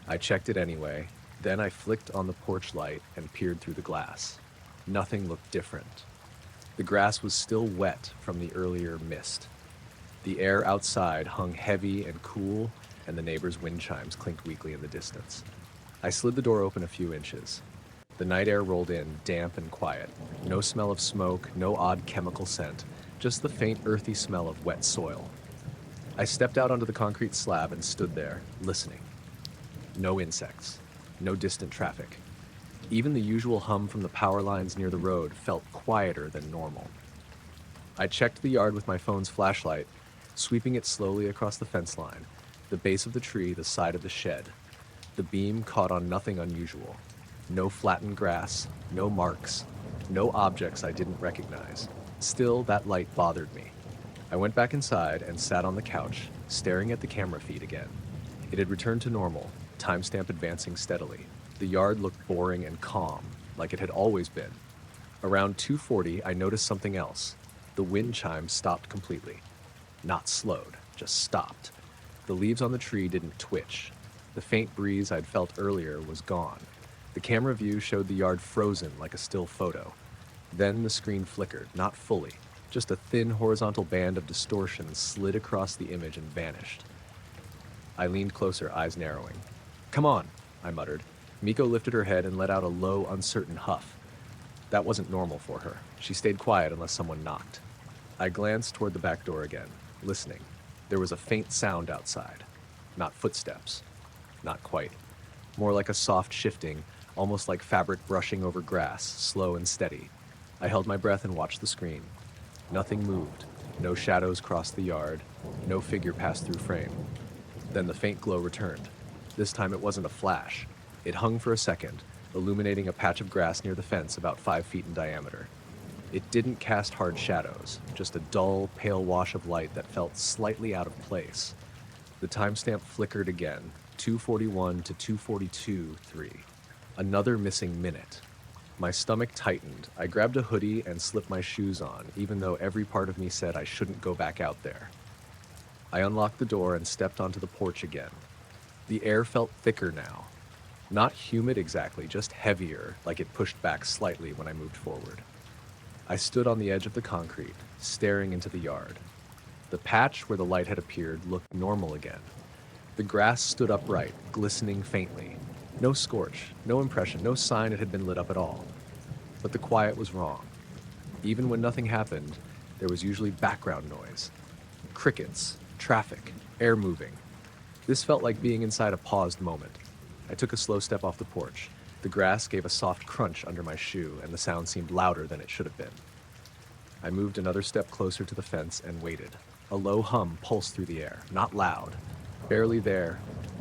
I checked it anyway, then I flicked on the porch light and peered through the glass. Nothing looked different. The grass was still wet from the earlier mist. The air outside hung heavy and cool, and the neighbors' wind chimes clinked weakly in the distance. I slid the door open a few inches. The night air rolled in, damp and quiet. No smell of smoke, no odd chemical scent, just the faint earthy smell of wet soil. I stepped out onto the concrete slab and stood there, listening. No insects, no distant traffic. Even the usual hum from the power lines near the road felt quieter than normal. I checked the yard with my phone's flashlight, sweeping it slowly across the fence line, the base of the tree, the side of the shed. The beam caught on nothing unusual. No flattened grass, no marks, no objects I didn't recognize. Still, that light bothered me. I went back inside and sat on the couch, staring at the camera feed again. It had returned to normal, timestamp advancing steadily. The yard looked boring and calm, like it had always been. Around 2:40, I noticed something else. The wind chime stopped completely. Not slowed, just stopped. The leaves on the tree didn't twitch. The faint breeze I'd felt earlier was gone. The camera view showed the yard frozen like a still photo. Then the screen flickered, not fully. Just a thin horizontal band of distortion slid across the image and vanished. I leaned closer, eyes narrowing. "Come on," I muttered. Miko lifted her head and let out a low, uncertain huff. That wasn't normal for her. She stayed quiet unless someone knocked. I glanced toward the back door again, listening. There was a faint sound outside. Not footsteps. Not quite. More like a soft shifting, almost like fabric brushing over grass, slow and steady. I held my breath and watched the screen. Nothing moved. No shadows crossed the yard. No figure passed through frame. Then the faint glow returned. This time it wasn't a flash. It hung for a second, illuminating a patch of grass near the fence about 5 feet in diameter. It didn't cast hard shadows, just a dull, pale wash of light that felt slightly out of place. The timestamp flickered again, 2:41 to 2:42:3. Another missing minute. My stomach tightened. I grabbed a hoodie and slipped my shoes on, even though every part of me said I shouldn't go back out there. I unlocked the door and stepped onto the porch again. The air felt thicker now. Not humid exactly, just heavier, like it pushed back slightly when I moved forward. I stood on the edge of the concrete, staring into the yard. The patch where the light had appeared looked normal again. The grass stood upright, glistening faintly. No scorch, no impression, no sign it had been lit up at all. But the quiet was wrong. Even when nothing happened, there was usually background noise. Crickets, traffic, air moving. This felt like being inside a paused moment. I took a slow step off the porch. The grass gave a soft crunch under my shoe, and the sound seemed louder than it should have been. I moved another step closer to the fence and waited. A low hum pulsed through the air, not loud, barely there,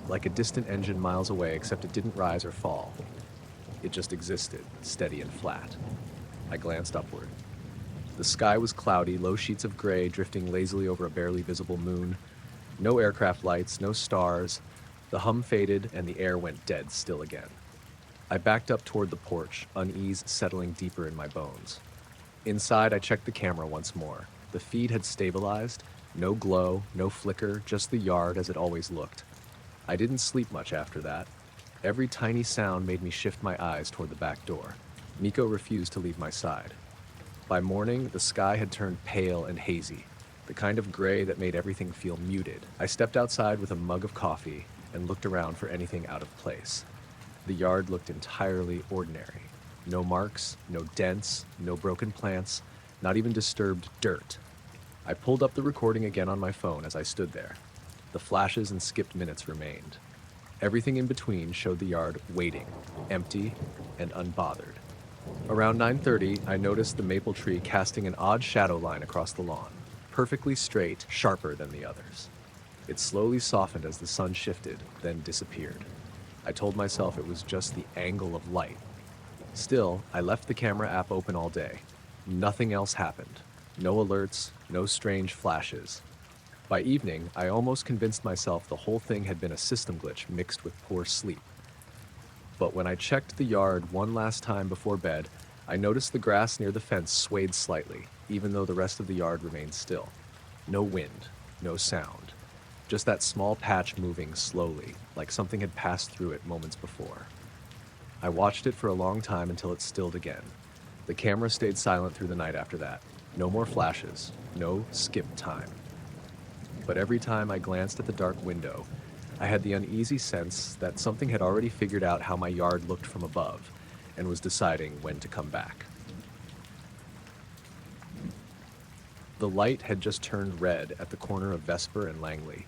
like a distant engine miles away, except it didn't rise or fall. It just existed, steady and flat. I glanced upward. The sky was cloudy, low sheets of gray drifting lazily over a barely visible moon. No aircraft lights, no stars. The hum faded, and the air went dead still again. I backed up toward the porch, unease settling deeper in my bones. Inside, I checked the camera once more. The feed had stabilized. No glow, no flicker, just the yard as it always looked. I didn't sleep much after that. Every tiny sound made me shift my eyes toward the back door. Miko refused to leave my side. By morning, the sky had turned pale and hazy, the kind of gray that made everything feel muted. I stepped outside with a mug of coffee and looked around for anything out of place. The yard looked entirely ordinary. No marks, no dents, no broken plants, not even disturbed dirt. I pulled up the recording again on my phone as I stood there. The flashes and skipped minutes remained. Everything in between showed the yard waiting, empty and unbothered. Around 9:30, I noticed the maple tree casting an odd shadow line across the lawn. perfectly straight, sharper than the others. It slowly softened as the sun shifted, then disappeared. I told myself it was just the angle of light. Still, I left the camera app open all day. Nothing else happened. No alerts, no strange flashes. By evening, I almost convinced myself the whole thing had been a system glitch mixed with poor sleep. But when I checked the yard one last time before bed, I noticed the grass near the fence swayed slightly, even though the rest of the yard remained still. No wind, no sound. Just that small patch moving slowly, like something had passed through it moments before. I watched it for a long time until it stilled again. The camera stayed silent through the night after that. No more flashes, no skip time. But every time I glanced at the dark window, I had the uneasy sense that something had already figured out how my yard looked from above and was deciding when to come back. The light had just turned red at the corner of Vesper and Langley,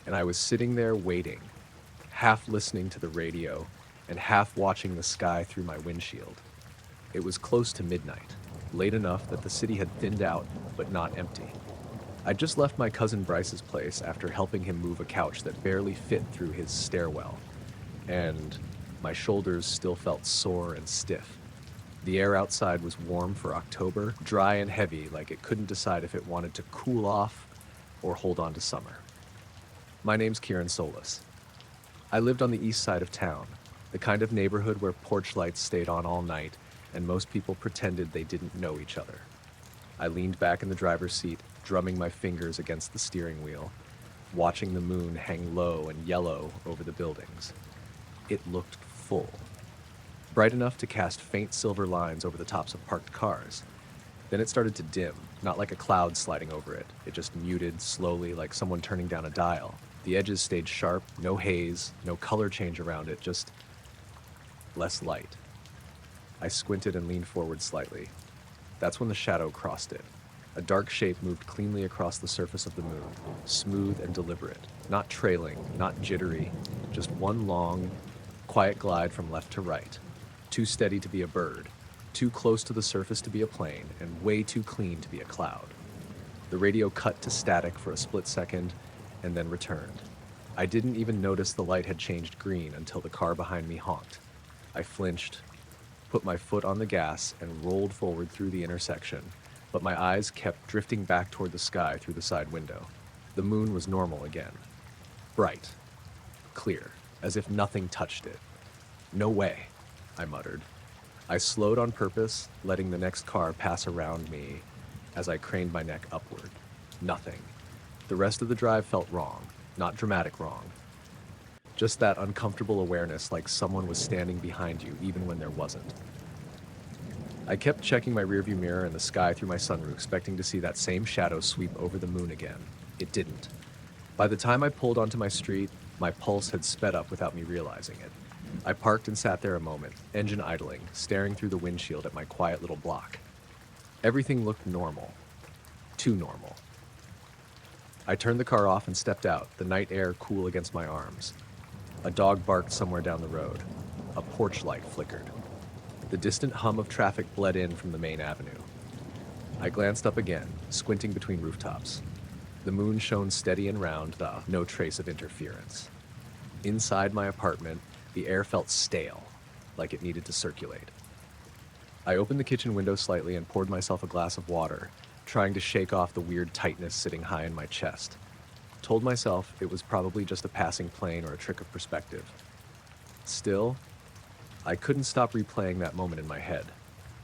and I was sitting there waiting, half listening to the radio and half watching the sky through my windshield. It was close to midnight, late enough that the city had thinned out, but not empty. I'd just left my cousin Bryce's place after helping him move a couch that barely fit through his stairwell, and my shoulders still felt sore and stiff. The air outside was warm for October, dry and heavy, like it couldn't decide if it wanted to cool off or hold on to summer. My name's Kieran Solis. I lived on the east side of town, the kind of neighborhood where porch lights stayed on all night and most people pretended they didn't know each other. I leaned back in the driver's seat, drumming my fingers against the steering wheel, watching the moon hang low and yellow over the buildings. It looked full, bright enough to cast faint silver lines over the tops of parked cars. Then it started to dim, not like a cloud sliding over it. It just muted slowly, like someone turning down a dial. The edges stayed sharp, no haze, no color change around it, just less light. I squinted and leaned forward slightly. That's when the shadow crossed it. A dark shape moved cleanly across the surface of the moon, smooth and deliberate, not trailing, not jittery, just one long, quiet glide from left to right. Too steady to be a bird, too close to the surface to be a plane, and way too clean to be a cloud. The radio cut to static for a split second, and then returned. I didn't even notice the light had changed green until the car behind me honked. I flinched, put my foot on the gas, and rolled forward through the intersection, but my eyes kept drifting back toward the sky through the side window. The moon was normal again. Bright. Clear, as if nothing touched it. No way, I muttered. I slowed on purpose, letting the next car pass around me as I craned my neck upward. Nothing. The rest of the drive felt wrong, not dramatic wrong. Just that uncomfortable awareness like someone was standing behind you even when there wasn't. I kept checking my rearview mirror and the sky through my sunroof, expecting to see that same shadow sweep over the moon again. It didn't. By the time I pulled onto my street, my pulse had sped up without me realizing it. I parked and sat there a moment, engine idling, staring through the windshield at my quiet little block. Everything looked normal. Too normal. I turned the car off and stepped out, the night air cool against my arms. A dog barked somewhere down the road. A porch light flickered. The distant hum of traffic bled in from the main avenue. I glanced up again, squinting between rooftops. The moon shone steady and round, no trace of interference. Inside my apartment, the air felt stale, like it needed to circulate. I opened the kitchen window slightly and poured myself a glass of water, trying to shake off the weird tightness sitting high in my chest. Told myself it was probably just a passing plane or a trick of perspective. Still, I couldn't stop replaying that moment in my head.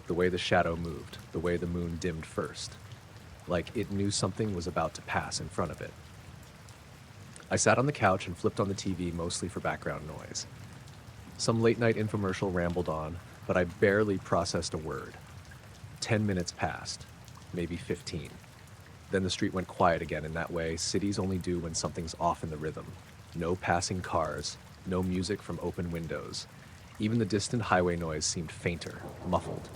The way the shadow moved, the way the moon dimmed first. Like it knew something was about to pass in front of it. I sat on the couch and flipped on the TV mostly for background noise. Some late-night infomercial rambled on, but I barely processed a word. 10 minutes passed, maybe 15. Then the street went quiet again in that way cities only do when something's off in the rhythm. No passing cars, no music from open windows. Even the distant highway noise seemed fainter, muffled.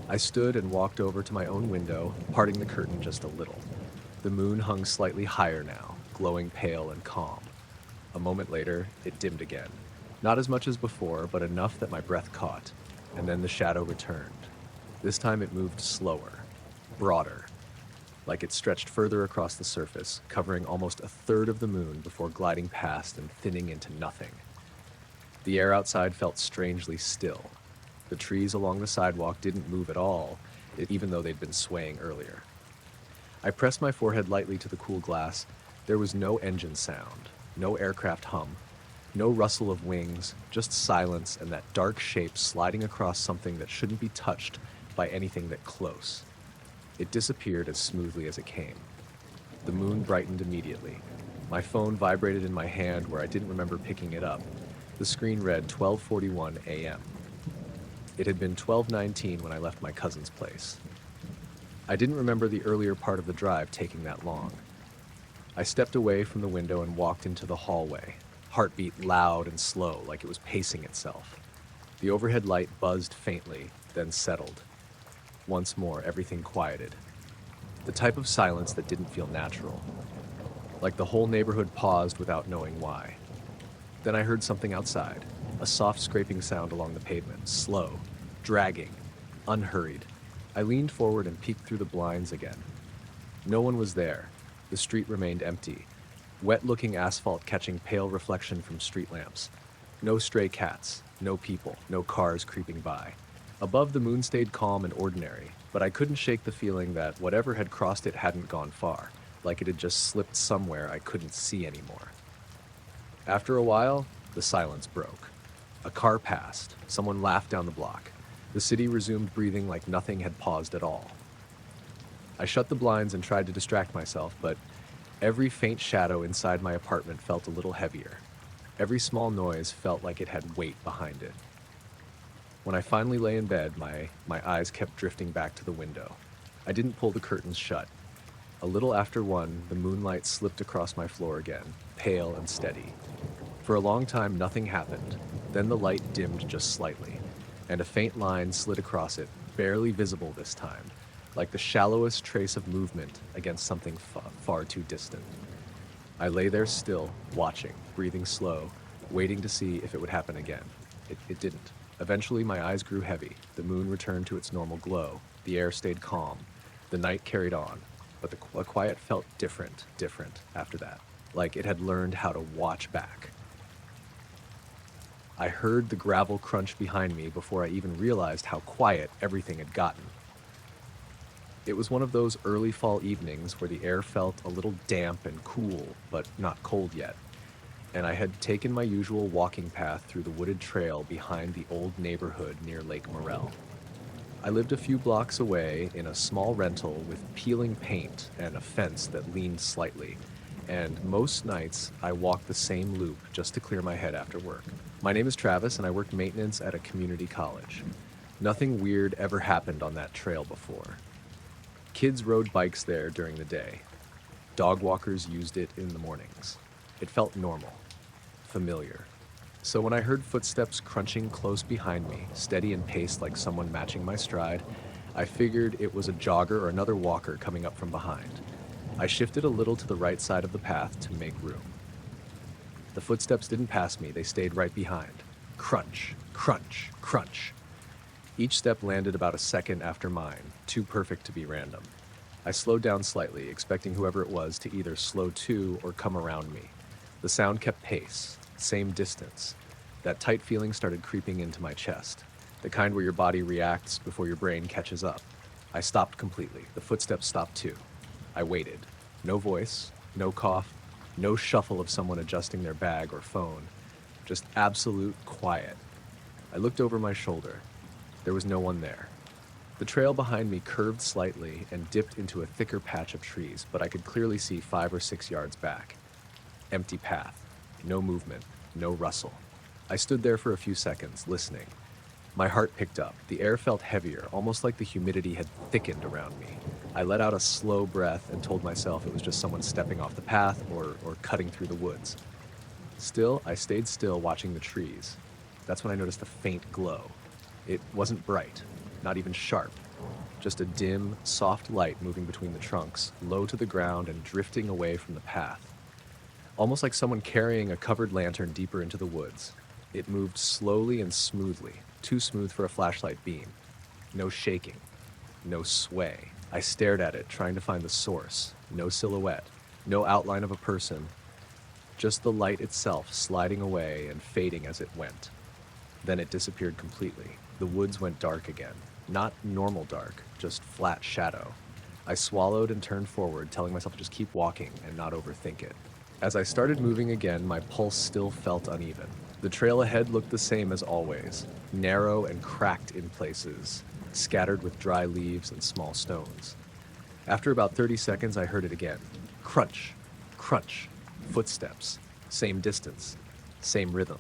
I stood and walked over to my own window, parting the curtain just a little. The moon hung slightly higher now, glowing pale and calm. A moment later, it dimmed again. Not as much as before, but enough that my breath caught, and then the shadow returned. This time it moved slower, broader. like it stretched further across the surface, covering almost a third of the moon before gliding past and thinning into nothing. The air outside felt strangely still. The trees along the sidewalk didn't move at all, even though they'd been swaying earlier. I pressed my forehead lightly to the cool glass. There was no engine sound, no aircraft hum, no rustle of wings, just silence and that dark shape sliding across something that shouldn't be touched by anything that close. It disappeared as smoothly as it came. The moon brightened immediately. My phone vibrated in my hand where I didn't remember picking it up. The screen read 12:41 a.m. It had been 12:19 when I left my cousin's place. I didn't remember the earlier part of the drive taking that long. I stepped away from the window and walked into the hallway, heartbeat loud and slow like it was pacing itself. The overhead light buzzed faintly, then settled. Once more, everything quieted. The type of silence that didn't feel natural. Like the whole neighborhood paused without knowing why. Then I heard something outside, a soft scraping sound along the pavement, slow, dragging, unhurried. I leaned forward and peeked through the blinds again. No one was there. The street remained empty, wet-looking asphalt catching pale reflection from street lamps. No stray cats, no people, no cars creeping by. Above, the moon stayed calm and ordinary, but I couldn't shake the feeling that whatever had crossed it hadn't gone far, like it had just slipped somewhere I couldn't see anymore. After a while, the silence broke. A car passed. Someone laughed down the block. The city resumed breathing like nothing had paused at all. I shut the blinds and tried to distract myself, but every faint shadow inside my apartment felt a little heavier. Every small noise felt like it had weight behind it. When I finally lay in bed, my eyes kept drifting back to the window. I didn't pull the curtains shut. A little after 1, the moonlight slipped across my floor again, pale and steady. For a long time, nothing happened. Then the light dimmed just slightly, and a faint line slid across it, barely visible this time, like the shallowest trace of movement against something far too distant. I lay there still, watching, breathing slow, waiting to see if it would happen again. It didn't. Eventually, my eyes grew heavy. The moon returned to its normal glow. The air stayed calm. The night carried on, but the quiet felt different after that, like it had learned how to watch back. I heard the gravel crunch behind me before I even realized how quiet everything had gotten. It was one of those early fall evenings where the air felt a little damp and cool, but not cold yet, and I had taken my usual walking path through the wooded trail behind the old neighborhood near Lake Morel. I lived a few blocks away in a small rental with peeling paint and a fence that leaned slightly, and most nights I walked the same loop just to clear my head after work. My name is Travis, and I worked maintenance at a community college. Nothing weird ever happened on that trail before. Kids rode bikes there during the day. Dog walkers used it in the mornings. It felt normal, familiar. So when I heard footsteps crunching close behind me, steady and paced like someone matching my stride, I figured it was a jogger or another walker coming up from behind. I shifted a little to the right side of the path to make room. The footsteps didn't pass me, they stayed right behind. Crunch, crunch, crunch. Each step landed about a second after mine, too perfect to be random. I slowed down slightly, expecting whoever it was to either slow to or come around me. The sound kept pace, same distance. That tight feeling started creeping into my chest, the kind where your body reacts before your brain catches up. I stopped completely. The footsteps stopped too. I waited. No voice, no cough, no shuffle of someone adjusting their bag or phone. Just absolute quiet. I looked over my shoulder. There was no one there. The trail behind me curved slightly and dipped into a thicker patch of trees, but I could clearly see 5 or 6 yards back. Empty path. No movement. No rustle. I stood there for a few seconds, listening. My heart picked up. The air felt heavier, almost like the humidity had thickened around me. I let out a slow breath and told myself it was just someone stepping off the path or cutting through the woods. Still, I stayed still, watching the trees. That's when I noticed a faint glow. It wasn't bright, not even sharp. Just a dim, soft light moving between the trunks, low to the ground and drifting away from the path. Almost like someone carrying a covered lantern deeper into the woods. It moved slowly and smoothly, too smooth for a flashlight beam. No shaking, no sway. I stared at it, trying to find the source. No silhouette, no outline of a person, just the light itself sliding away and fading as it went. Then it disappeared completely. The woods went dark again. Not normal dark, just flat shadow. I swallowed and turned forward, telling myself to just keep walking and not overthink it. As I started moving again, my pulse still felt uneven. The trail ahead looked the same as always, narrow and cracked in places, scattered with dry leaves and small stones. After about 30 seconds, I heard it again. Crunch, crunch, footsteps, same distance, same rhythm.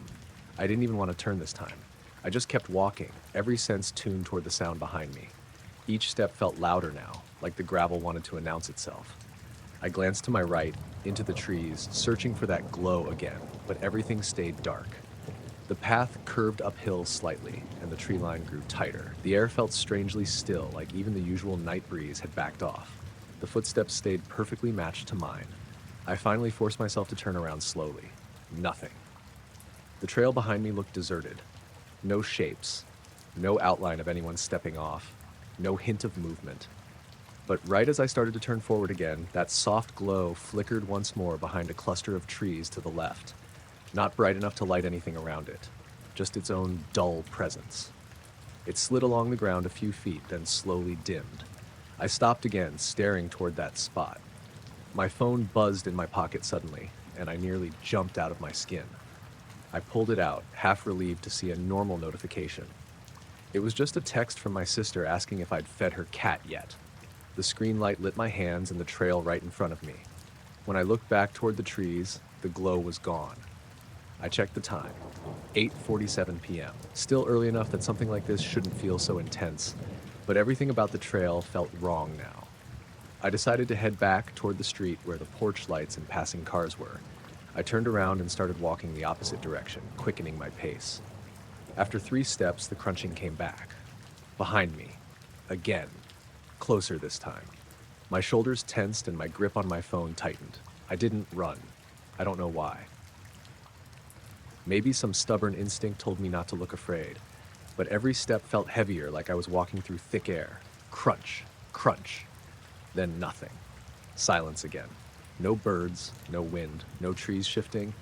I didn't even want to turn this time. I just kept walking, every sense tuned toward the sound behind me. Each step felt louder now, like the gravel wanted to announce itself. I glanced to my right, into the trees, searching for that glow again, but everything stayed dark. The path curved uphill slightly, and the tree line grew tighter. The air felt strangely still, like even the usual night breeze had backed off. The footsteps stayed perfectly matched to mine. I finally forced myself to turn around slowly. Nothing. The trail behind me looked deserted. No shapes, no outline of anyone stepping off, no hint of movement. But right as I started to turn forward again, that soft glow flickered once more behind a cluster of trees to the left. Not bright enough to light anything around it, just its own dull presence. It slid along the ground a few feet, then slowly dimmed. I stopped again, staring toward that spot. My phone buzzed in my pocket suddenly, and I nearly jumped out of my skin. I pulled it out, half relieved to see a normal notification. It was just a text from my sister asking if I'd fed her cat yet. The screen light lit my hands and the trail right in front of me. When I looked back toward the trees, the glow was gone. I checked the time, 8:47 p.m. Still early enough that something like this shouldn't feel so intense, but everything about the trail felt wrong now. I decided to head back toward the street where the porch lights and passing cars were. I turned around and started walking the opposite direction, quickening my pace. After 3 steps, the crunching came back. Behind me. Again. Closer this time. My shoulders tensed and my grip on my phone tightened. I didn't run. I don't know why. Maybe some stubborn instinct told me not to look afraid, but every step felt heavier, like I was walking through thick air. Crunch, crunch. Then nothing. Silence again. No birds, no wind, no trees shifting,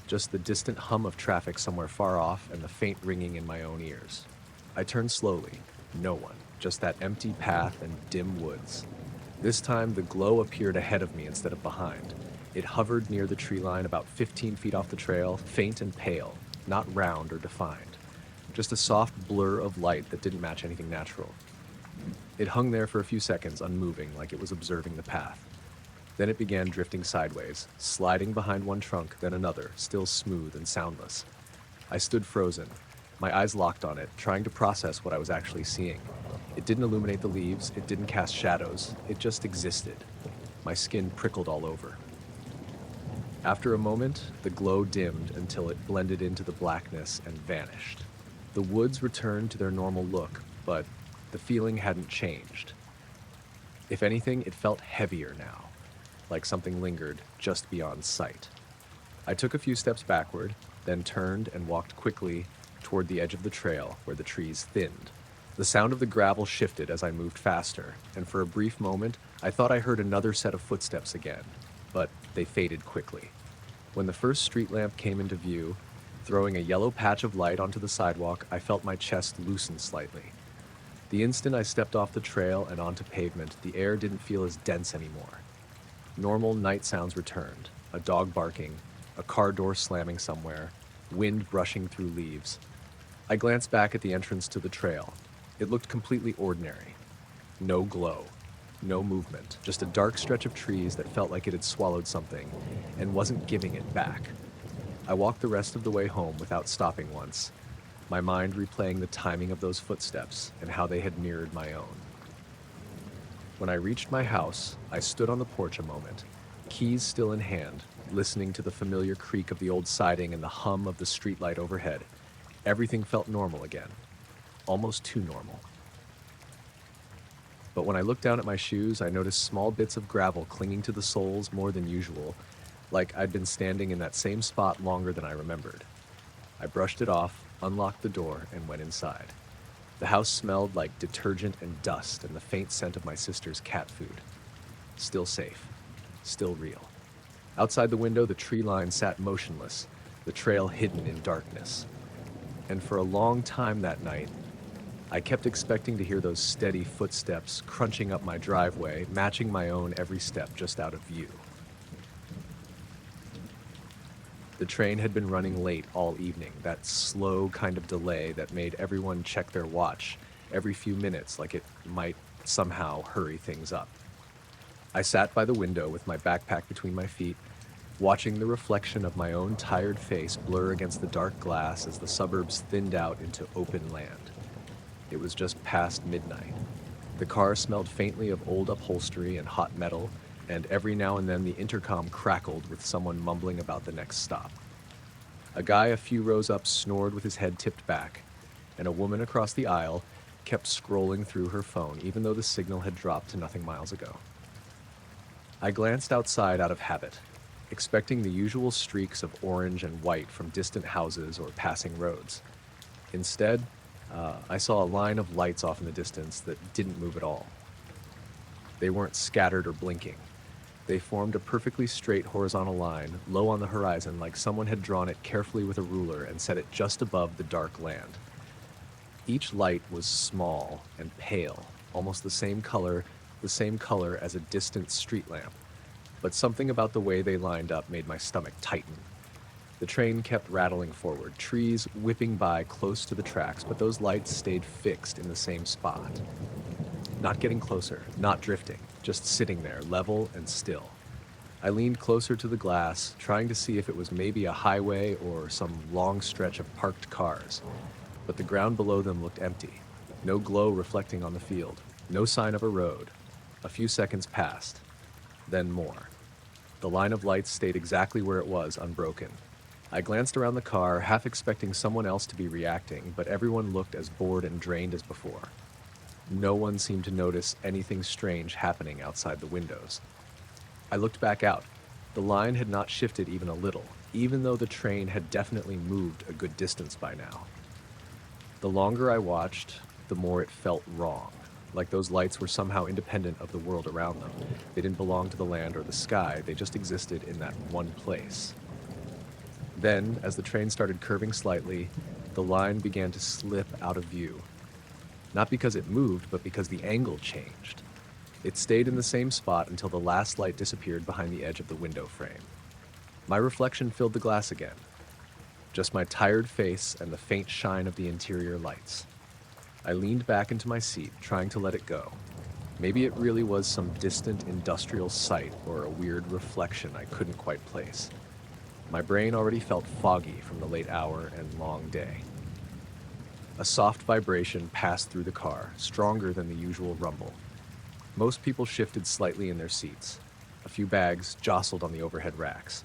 just the distant hum of traffic somewhere far off and the faint ringing in my own ears. I turned slowly. No one, just that empty path and dim woods. This time, the glow appeared ahead of me instead of behind. It hovered near the tree line about 15 feet off the trail, faint and pale, not round or defined. Just a soft blur of light that didn't match anything natural. It hung there for a few seconds, unmoving, like it was observing the path. Then it began drifting sideways, sliding behind one trunk, then another, still smooth and soundless. I stood frozen, my eyes locked on it, trying to process what I was actually seeing. It didn't illuminate the leaves, it didn't cast shadows, it just existed. My skin prickled all over. After a moment, the glow dimmed until it blended into the blackness and vanished. The woods returned to their normal look, but the feeling hadn't changed. If anything, it felt heavier now, like something lingered just beyond sight. I took a few steps backward, then turned and walked quickly toward the edge of the trail where the trees thinned. The sound of the gravel shifted as I moved faster, and for a brief moment, I thought I heard another set of footsteps again, but they faded quickly. When the first street lamp came into view, throwing a yellow patch of light onto the sidewalk, I felt my chest loosen slightly. The instant I stepped off the trail and onto pavement, the air didn't feel as dense anymore. Normal night sounds returned, a dog barking, a car door slamming somewhere, wind brushing through leaves. I glanced back at the entrance to the trail. It looked completely ordinary. No glow, no movement, just a dark stretch of trees that felt like it had swallowed something and wasn't giving it back. I walked the rest of the way home without stopping once, my mind replaying the timing of those footsteps and how they had mirrored my own. When I reached my house, I stood on the porch a moment, keys still in hand, listening to the familiar creak of the old siding and the hum of the streetlight overhead. Everything felt normal again, almost too normal. But when I looked down at my shoes, I noticed small bits of gravel clinging to the soles more than usual, like I'd been standing in that same spot longer than I remembered. I brushed it off, unlocked the door, and went inside. The house smelled like detergent and dust and the faint scent of my sister's cat food. Still safe. Still real. Outside the window, the tree line sat motionless, the trail hidden in darkness. And for a long time that night, I kept expecting to hear those steady footsteps crunching up my driveway, matching my own every step just out of view. The train had been running late all evening, that slow kind of delay that made everyone check their watch every few minutes like it might somehow hurry things up. I sat by the window with my backpack between my feet, watching the reflection of my own tired face blur against the dark glass as the suburbs thinned out into open land. It was just past midnight. The car smelled faintly of old upholstery and hot metal, and every now and then the intercom crackled with someone mumbling about the next stop. A guy a few rows up snored with his head tipped back, and a woman across the aisle kept scrolling through her phone even though the signal had dropped to nothing miles ago. I glanced outside out of habit, expecting the usual streaks of orange and white from distant houses or passing roads. Instead, I saw a line of lights off in the distance that didn't move at all. They weren't scattered or blinking. They formed a perfectly straight horizontal line, low on the horizon, like someone had drawn it carefully with a ruler and set it just above the dark land. Each light was small and pale, almost the same color as a distant street lamp, but something about the way they lined up made my stomach tighten. The train kept rattling forward, trees whipping by close to the tracks, but those lights stayed fixed in the same spot. Not getting closer, not drifting, just sitting there, level and still. I leaned closer to the glass, trying to see if it was maybe a highway or some long stretch of parked cars, but the ground below them looked empty. No glow reflecting on the field, no sign of a road. A few seconds passed, then more. The line of lights stayed exactly where it was, unbroken. I glanced around the car, half expecting someone else to be reacting, but everyone looked as bored and drained as before. No one seemed to notice anything strange happening outside the windows. I looked back out. The line had not shifted even a little, even though the train had definitely moved a good distance by now. The longer I watched, the more it felt wrong, like those lights were somehow independent of the world around them. They didn't belong to the land or the sky, they just existed in that one place. Then, as the train started curving slightly, the line began to slip out of view. Not because it moved, but because the angle changed. It stayed in the same spot until the last light disappeared behind the edge of the window frame. My reflection filled the glass again. Just my tired face and the faint shine of the interior lights. I leaned back into my seat, trying to let it go. Maybe it really was some distant industrial site or a weird reflection I couldn't quite place. My brain already felt foggy from the late hour and long day. A soft vibration passed through the car, stronger than the usual rumble. Most people shifted slightly in their seats. A few bags jostled on the overhead racks.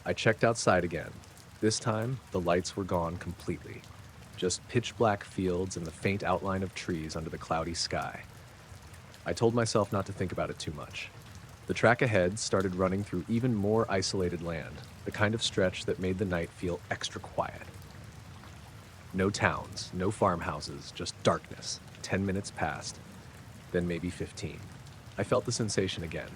I checked outside again. This time, the lights were gone completely. Just pitch-black fields and the faint outline of trees under the cloudy sky. I told myself not to think about it too much. The track ahead started running through even more isolated land, the kind of stretch that made the night feel extra quiet. No towns, no farmhouses, just darkness. 10 minutes passed, then maybe 15. I felt the sensation again.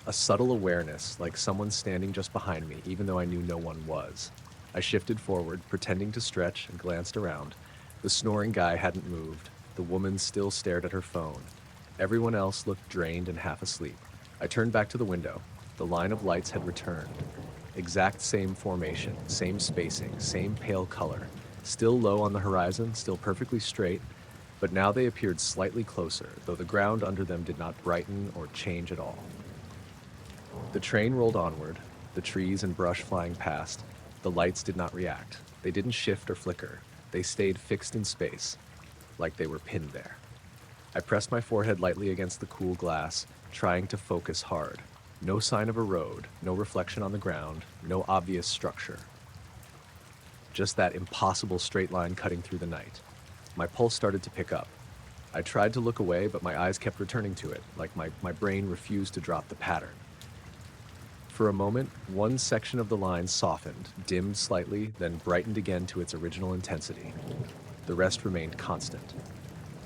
A subtle awareness, like someone standing just behind me, even though I knew no one was. I shifted forward, pretending to stretch, and glanced around. The snoring guy hadn't moved. The woman still stared at her phone. Everyone else looked drained and half asleep. I turned back to the window. The line of lights had returned. Exact same formation, same spacing, same pale color. Still low on the horizon, still perfectly straight, but now they appeared slightly closer, though the ground under them did not brighten or change at all. The train rolled onward, the trees and brush flying past. The lights did not react. They didn't shift or flicker. They stayed fixed in space, like they were pinned there. I pressed my forehead lightly against the cool glass, trying to focus hard. No sign of a road, no reflection on the ground, no obvious structure. Just that impossible straight line cutting through the night. My pulse started to pick up. I tried to look away, but my eyes kept returning to it, like my brain refused to drop the pattern. For a moment, one section of the line softened, dimmed slightly, then brightened again to its original intensity. The rest remained constant.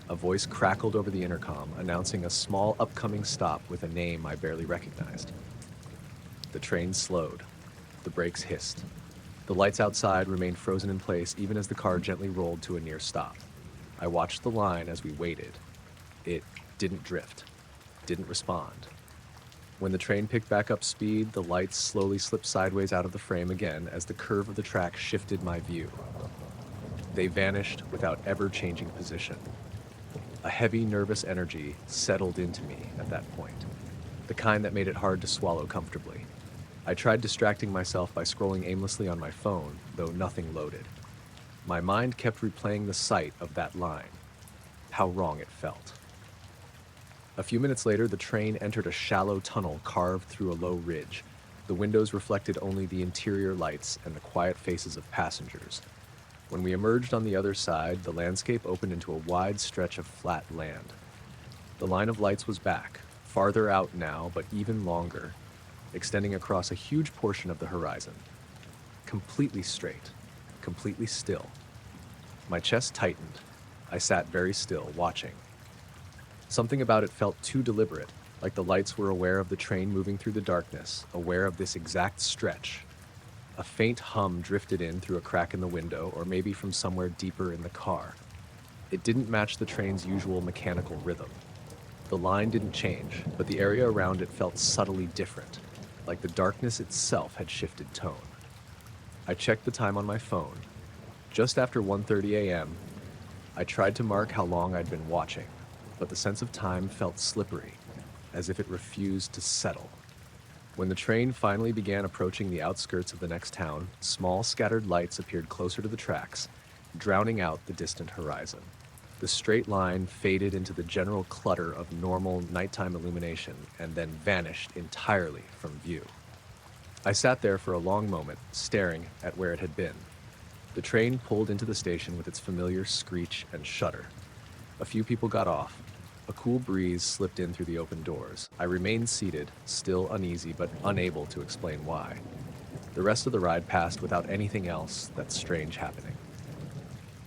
A voice crackled over the intercom, announcing a small upcoming stop with a name I barely recognized. The train slowed. The brakes hissed. The lights outside remained frozen in place even as the car gently rolled to a near stop. I watched the line as we waited. It didn't drift, didn't respond. When the train picked back up speed, the lights slowly slipped sideways out of the frame again as the curve of the track shifted my view. They vanished without ever changing position. A heavy, nervous energy settled into me at that point, the kind that made it hard to swallow comfortably. I tried distracting myself by scrolling aimlessly on my phone, though nothing loaded. My mind kept replaying the sight of that line. How wrong it felt. A few minutes later, the train entered a shallow tunnel carved through a low ridge. The windows reflected only the interior lights and the quiet faces of passengers. When we emerged on the other side, the landscape opened into a wide stretch of flat land. The line of lights was back, farther out now, but even longer, extending across a huge portion of the horizon. Completely straight, completely still. My chest tightened. I sat very still, watching. Something about it felt too deliberate, like the lights were aware of the train moving through the darkness, aware of this exact stretch. A faint hum drifted in through a crack in the window, or maybe from somewhere deeper in the car. It didn't match the train's usual mechanical rhythm. The line didn't change, but the area around it felt subtly different, like the darkness itself had shifted tone. I checked the time on my phone. Just after 1:30 a.m., I tried to mark how long I'd been watching, but the sense of time felt slippery, as if it refused to settle. When the train finally began approaching the outskirts of the next town, small scattered lights appeared closer to the tracks, drowning out the distant horizon. The straight line faded into the general clutter of normal nighttime illumination and then vanished entirely from view. I sat there for a long moment, staring at where it had been. The train pulled into the station with its familiar screech and shudder. A few people got off. A cool breeze slipped in through the open doors. I remained seated, still uneasy but unable to explain why. The rest of the ride passed without anything else that's strange happening.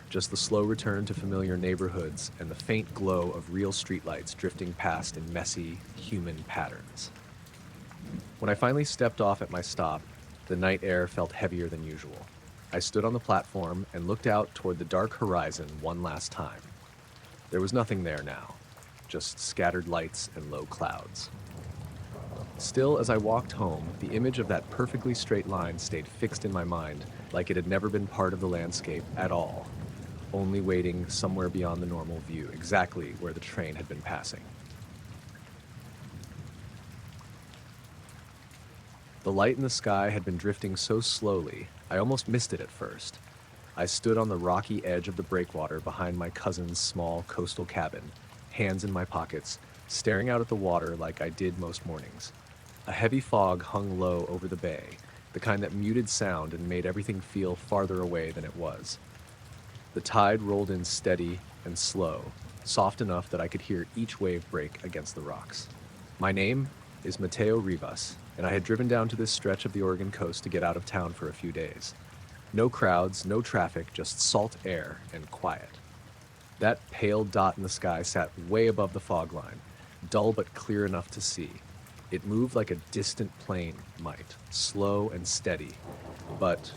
Just the slow return to familiar neighborhoods and the faint glow of real streetlights drifting past in messy, human patterns. When I finally stepped off at my stop, the night air felt heavier than usual. I stood on the platform and looked out toward the dark horizon one last time. There was nothing there now, just scattered lights and low clouds. Still, as I walked home, the image of that perfectly straight line stayed fixed in my mind, like it had never been part of the landscape at all, only waiting somewhere beyond the normal view, exactly where the train had been passing. The light in the sky had been drifting so slowly, I almost missed it at first. I stood on the rocky edge of the breakwater behind my cousin's small coastal cabin, hands in my pockets, staring out at the water like I did most mornings. A heavy fog hung low over the bay, the kind that muted sound and made everything feel farther away than it was. The tide rolled in steady and slow, soft enough that I could hear each wave break against the rocks. My name is Mateo Rivas, and I had driven down to this stretch of the Oregon coast to get out of town for a few days. No crowds, no traffic, just salt air and quiet. That pale dot in the sky sat way above the fog line, dull but clear enough to see. It moved like a distant plane might, slow and steady, but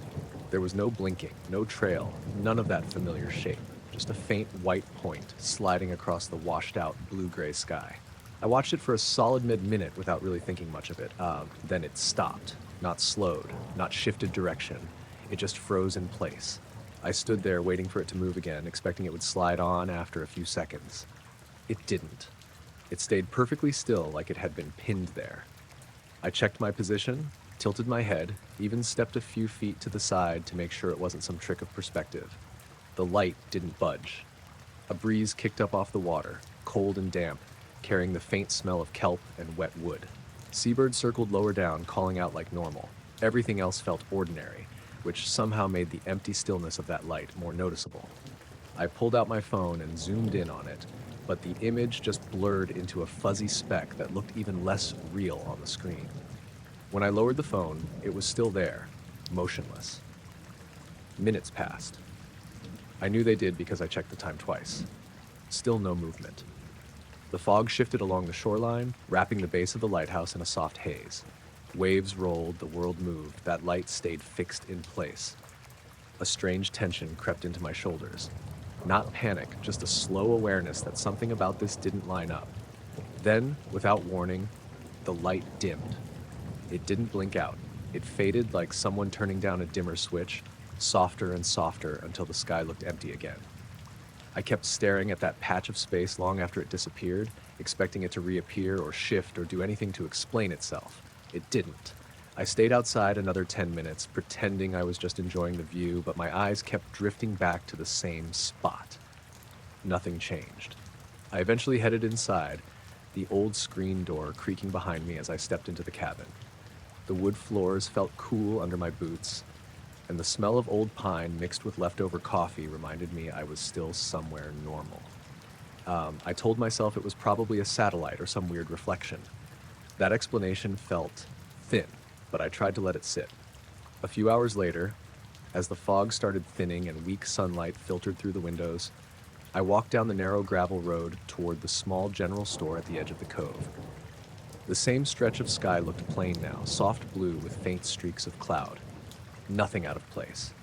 there was no blinking, no trail, none of that familiar shape, just a faint white point sliding across the washed-out blue-gray sky. I watched it for a solid mid-minute without really thinking much of it. Then it stopped, not slowed, not shifted direction. It just froze in place. I stood there waiting for it to move again, expecting it would slide on after a few seconds. It didn't. It stayed perfectly still, like it had been pinned there. I checked my position, tilted my head, even stepped a few feet to the side to make sure it wasn't some trick of perspective. The light didn't budge. A breeze kicked up off the water, cold and damp, carrying the faint smell of kelp and wet wood. Seabirds circled lower down, calling out like normal. Everything else felt ordinary, which somehow made the empty stillness of that light more noticeable. I pulled out my phone and zoomed in on it, but the image just blurred into a fuzzy speck that looked even less real on the screen. When I lowered the phone, it was still there, motionless. Minutes passed. I knew they did because I checked the time twice. Still no movement. The fog shifted along the shoreline, wrapping the base of the lighthouse in a soft haze. Waves rolled, the world moved, that light stayed fixed in place. A strange tension crept into my shoulders. Not panic, just a slow awareness that something about this didn't line up. Then, without warning, the light dimmed. It didn't blink out. It faded like someone turning down a dimmer switch, softer and softer until the sky looked empty again. I kept staring at that patch of space long after it disappeared, expecting it to reappear or shift or do anything to explain itself. It didn't. I stayed outside another 10 minutes, pretending I was just enjoying the view, but my eyes kept drifting back to the same spot. Nothing changed. I eventually headed inside, the old screen door creaking behind me as I stepped into the cabin. The wood floors felt cool under my boots, and the smell of old pine mixed with leftover coffee reminded me I was still somewhere normal. I told myself it was probably a satellite or some weird reflection. That explanation felt thin, but I tried to let it sit. A few hours later, as the fog started thinning and weak sunlight filtered through the windows, I walked down the narrow gravel road toward the small general store at the edge of the cove. The same stretch of sky looked plain now, soft blue with faint streaks of cloud. Nothing out of place.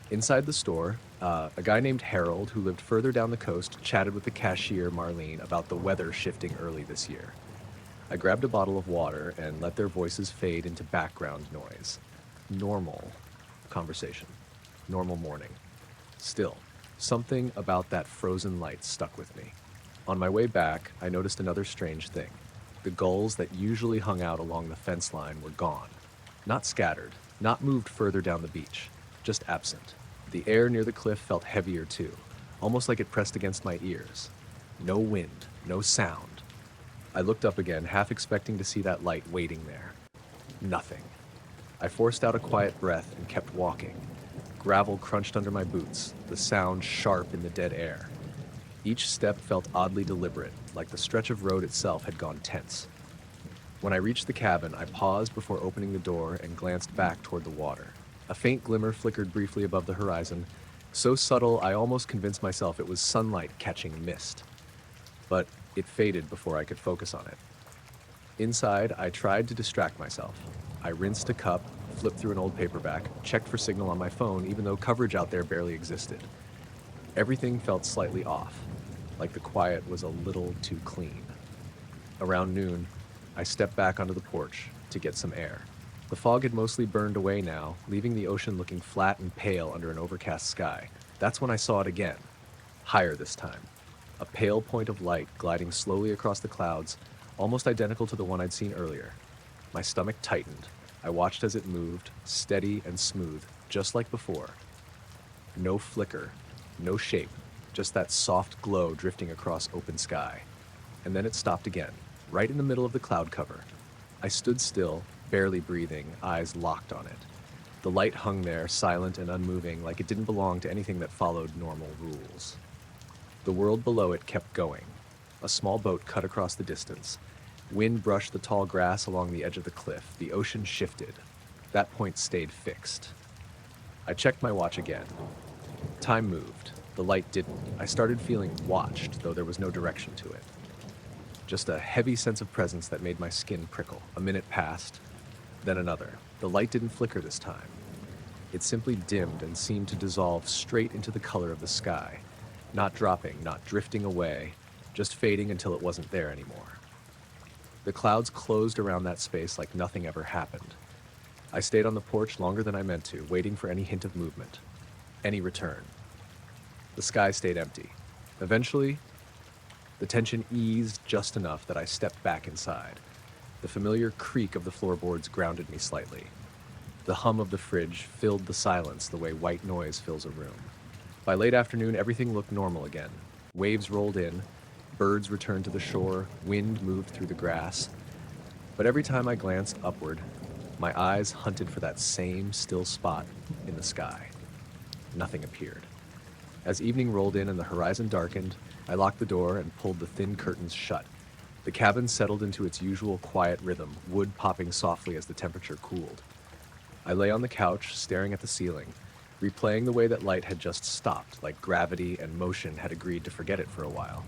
Inside the store, a guy named Harold, who lived further down the coast, chatted with the cashier, Marlene, about the weather shifting early this year. I grabbed a bottle of water and let their voices fade into background noise. Normal conversation. Normal morning. Still, something about that frozen light stuck with me. On my way back, I noticed another strange thing. The gulls that usually hung out along the fence line were gone. Not scattered, not moved further down the beach, just absent. The air near the cliff felt heavier too, almost like it pressed against my ears. No wind, no sound. I looked up again, half expecting to see that light waiting there. Nothing. I forced out a quiet breath and kept walking. Gravel crunched under my boots, the sound sharp in the dead air. Each step felt oddly deliberate, like the stretch of road itself had gone tense. When I reached the cabin, I paused before opening the door and glanced back toward the water. A faint glimmer flickered briefly above the horizon, so subtle I almost convinced myself it was sunlight catching mist. But it faded before I could focus on it. Inside, I tried to distract myself. I rinsed a cup, flipped through an old paperback, checked for signal on my phone, even though coverage out there barely existed. Everything felt slightly off, like the quiet was a little too clean. Around noon, I stepped back onto the porch to get some air. The fog had mostly burned away now, leaving the ocean looking flat and pale under an overcast sky. That's when I saw it again, higher this time. A pale point of light gliding slowly across the clouds, almost identical to the one I'd seen earlier. My stomach tightened. I watched as it moved, steady and smooth, just like before. No flicker, no shape, just that soft glow drifting across open sky. And then it stopped again, right in the middle of the cloud cover. I stood still, barely breathing, eyes locked on it. The light hung there, silent and unmoving, like it didn't belong to anything that followed normal rules. The world below it kept going. A small boat cut across the distance. Wind brushed the tall grass along the edge of the cliff. The ocean shifted. That point stayed fixed. I checked my watch again. Time moved. The light didn't. I started feeling watched, though there was no direction to it. Just a heavy sense of presence that made my skin prickle. A minute passed, then another. The light didn't flicker this time. It simply dimmed and seemed to dissolve straight into the color of the sky. Not dropping, not drifting away, just fading until it wasn't there anymore. The clouds closed around that space like nothing ever happened. I stayed on the porch longer than I meant to, waiting for any hint of movement, any return. The sky stayed empty. Eventually, the tension eased just enough that I stepped back inside. The familiar creak of the floorboards grounded me slightly. The hum of the fridge filled the silence the way white noise fills a room. By late afternoon, everything looked normal again. Waves rolled in, birds returned to the shore, wind moved through the grass. But every time I glanced upward, my eyes hunted for that same still spot in the sky. Nothing appeared. As evening rolled in and the horizon darkened, I locked the door and pulled the thin curtains shut. The cabin settled into its usual quiet rhythm, wood popping softly as the temperature cooled. I lay on the couch, staring at the ceiling, replaying the way that light had just stopped, like gravity and motion had agreed to forget it for a while.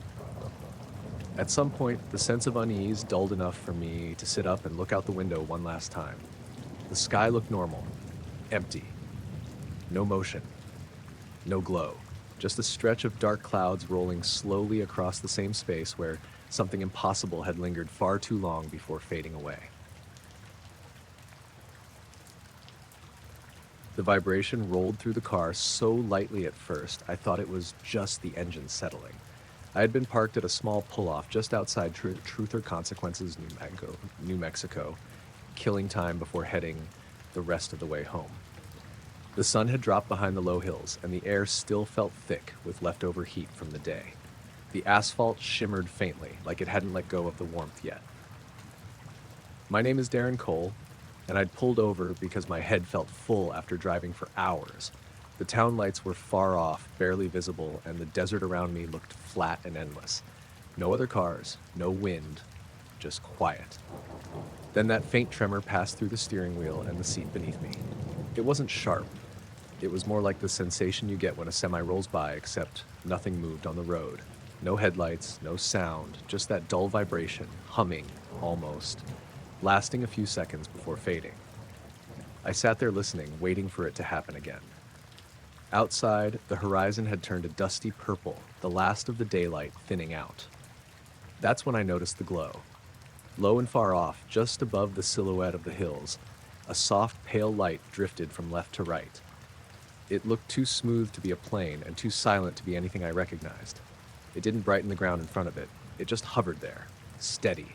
At some point, the sense of unease dulled enough for me to sit up and look out the window one last time. The sky looked normal, empty, no motion, no glow, just a stretch of dark clouds rolling slowly across the same space where something impossible had lingered far too long before fading away. The vibration rolled through the car so lightly at first, I thought it was just the engine settling. I had been parked at a small pull-off just outside Truth or Consequences, New Mexico, killing time before heading the rest of the way home. The sun had dropped behind the low hills, and the air still felt thick with leftover heat from the day. The asphalt shimmered faintly, like it hadn't let go of the warmth yet. My name is Darren Cole, and I'd pulled over because my head felt full after driving for hours. The town lights were far off, barely visible, and the desert around me looked flat and endless. No other cars, no wind, just quiet. Then that faint tremor passed through the steering wheel and the seat beneath me. It wasn't sharp. It was more like the sensation you get when a semi rolls by, except nothing moved on the road. No headlights, no sound, just that dull vibration, humming, almost, lasting a few seconds before fading. I sat there listening, waiting for it to happen again. Outside, the horizon had turned a dusty purple, the last of the daylight thinning out. That's when I noticed the glow. Low and far off, just above the silhouette of the hills, a soft, pale light drifted from left to right. It looked too smooth to be a plane and too silent to be anything I recognized. It didn't brighten the ground in front of it. It just hovered there, steady.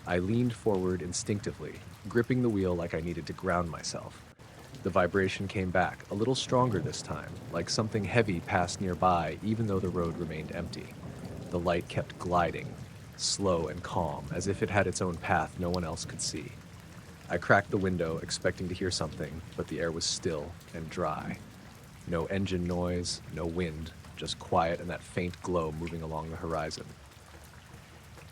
I leaned forward instinctively, gripping the wheel like I needed to ground myself. The vibration came back, a little stronger this time, like something heavy passed nearby even though the road remained empty. The light kept gliding, slow and calm, as if it had its own path no one else could see. I cracked the window, expecting to hear something, but the air was still and dry. No engine noise, no wind, just quiet and that faint glow moving along the horizon.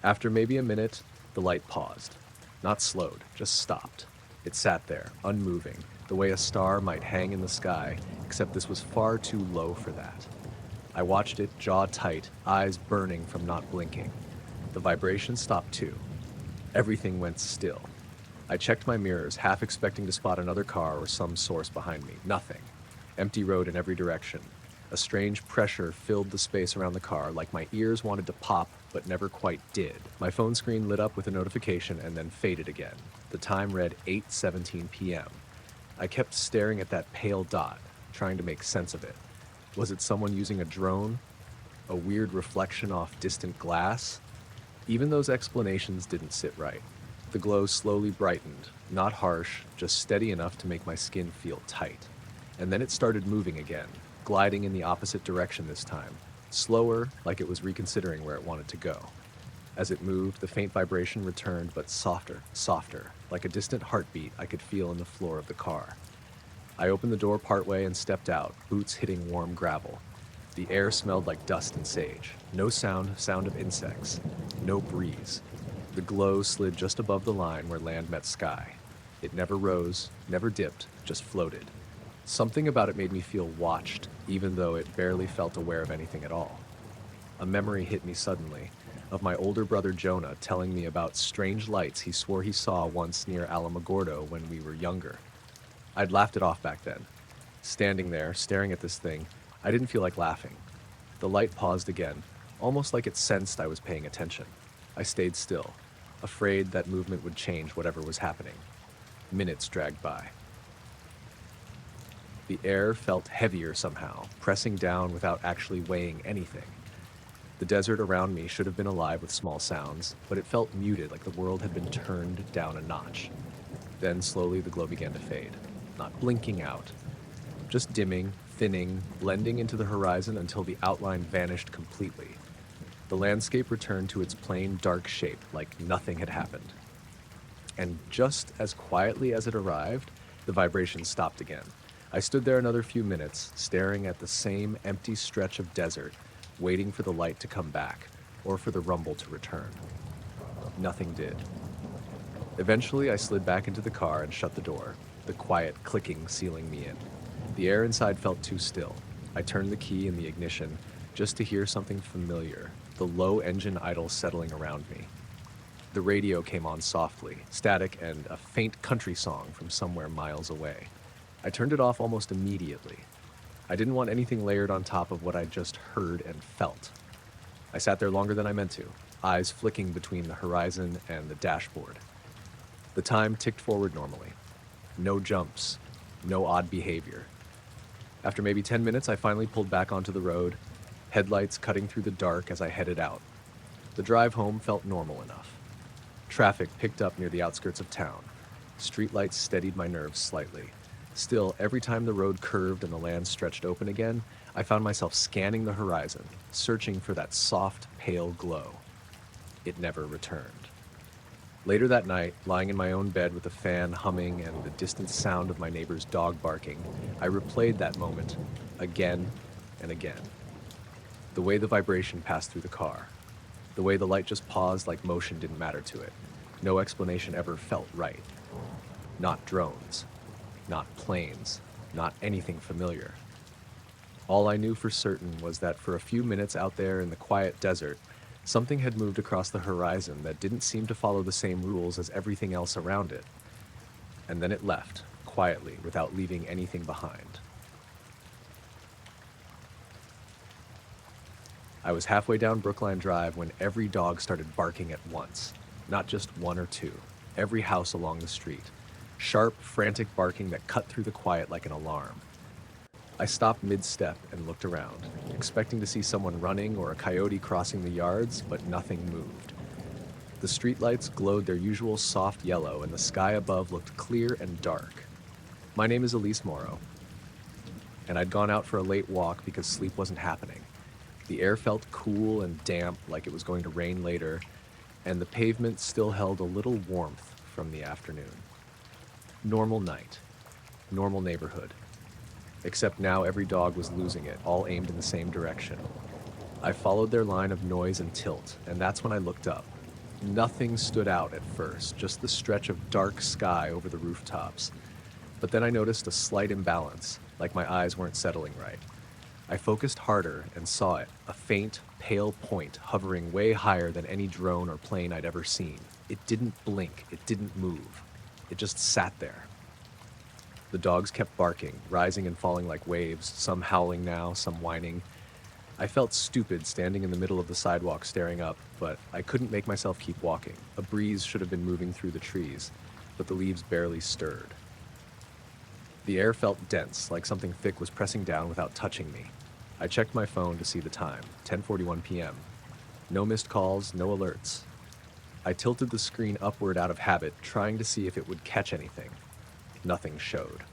After maybe a minute, the light paused. Not slowed, just stopped. It sat there, unmoving, the way a star might hang in the sky, except this was far too low for that. I watched it, jaw tight, eyes burning from not blinking. The vibration stopped too. Everything went still. I checked my mirrors, half expecting to spot another car or some source behind me. Nothing. Empty road in every direction. A strange pressure filled the space around the car, like my ears wanted to pop, but never quite did. My phone screen lit up with a notification and then faded again. The time read 8:17 p.m. I kept staring at that pale dot, trying to make sense of it. Was it someone using a drone? A weird reflection off distant glass? Even those explanations didn't sit right. The glow slowly brightened, not harsh, just steady enough to make my skin feel tight. And then it started moving again, gliding in the opposite direction this time, slower, like it was reconsidering where it wanted to go. As it moved, the faint vibration returned, but softer, softer, like a distant heartbeat I could feel in the floor of the car. I opened the door partway and stepped out, boots hitting warm gravel. The air smelled like dust and sage. No sound of insects. No breeze. The glow slid just above the line where land met sky. It never rose, never dipped, just floated. Something about it made me feel watched, even though it barely felt aware of anything at all. A memory hit me suddenly, of my older brother Jonah telling me about strange lights he swore he saw once near Alamogordo when we were younger. I'd laughed it off back then. Standing there, staring at this thing, I didn't feel like laughing. The light paused again, almost like it sensed I was paying attention. I stayed still, afraid that movement would change whatever was happening. Minutes dragged by. The air felt heavier somehow, pressing down without actually weighing anything. The desert around me should have been alive with small sounds, but it felt muted, like the world had been turned down a notch. Then slowly the glow began to fade, not blinking out, just dimming, thinning, blending into the horizon until the outline vanished completely. The landscape returned to its plain, dark shape, like nothing had happened. And just as quietly as it arrived, the vibration stopped again. I stood there another few minutes, staring at the same empty stretch of desert, waiting for the light to come back, or for the rumble to return. Nothing did. Eventually, I slid back into the car and shut the door, the quiet clicking sealing me in. The air inside felt too still. I turned the key in the ignition just to hear something familiar, the low engine idle settling around me. The radio came on softly, static and a faint country song from somewhere miles away. I turned it off almost immediately. I didn't want anything layered on top of what I'd just heard and felt. I sat there longer than I meant to, eyes flicking between the horizon and the dashboard. The time ticked forward normally. No jumps, no odd behavior. After maybe 10 minutes, I finally pulled back onto the road, headlights cutting through the dark as I headed out. The drive home felt normal enough. Traffic picked up near the outskirts of town. Streetlights steadied my nerves slightly. Still, every time the road curved and the land stretched open again, I found myself scanning the horizon, searching for that soft, pale glow. It never returned. Later that night, lying in my own bed with the fan humming and the distant sound of my neighbor's dog barking, I replayed that moment again and again. The way the vibration passed through the car. The way the light just paused like motion didn't matter to it. No explanation ever felt right. Not drones. Not planes. Not anything familiar. All I knew for certain was that for a few minutes out there in the quiet desert, something had moved across the horizon that didn't seem to follow the same rules as everything else around it. And then it left, quietly, without leaving anything behind. I was halfway down Brookline Drive when every dog started barking at once. Not just one or two. Every house along the street. Sharp, frantic barking that cut through the quiet like an alarm. I stopped mid-step and looked around, expecting to see someone running or a coyote crossing the yards, but nothing moved. The streetlights glowed their usual soft yellow, and the sky above looked clear and dark. My name is Elise Morrow, and I'd gone out for a late walk because sleep wasn't happening. The air felt cool and damp, like it was going to rain later, and the pavement still held a little warmth from the afternoon. Normal night. Normal neighborhood. Except now every dog was losing it, all aimed in the same direction. I followed their line of noise and tilt, and that's when I looked up. Nothing stood out at first, just the stretch of dark sky over the rooftops. But then I noticed a slight imbalance, like my eyes weren't settling right. I focused harder and saw it, a faint, pale point hovering way higher than any drone or plane I'd ever seen. It didn't blink, it didn't move. It just sat there. The dogs kept barking, rising and falling like waves, some howling now, some whining. I felt stupid standing in the middle of the sidewalk staring up, but I couldn't make myself keep walking. A breeze should have been moving through the trees, but the leaves barely stirred. The air felt dense, like something thick was pressing down without touching me. I checked my phone to see the time, 10:41 p.m. No missed calls, no alerts. I tilted the screen upward out of habit, trying to see if it would catch anything. Nothing showed.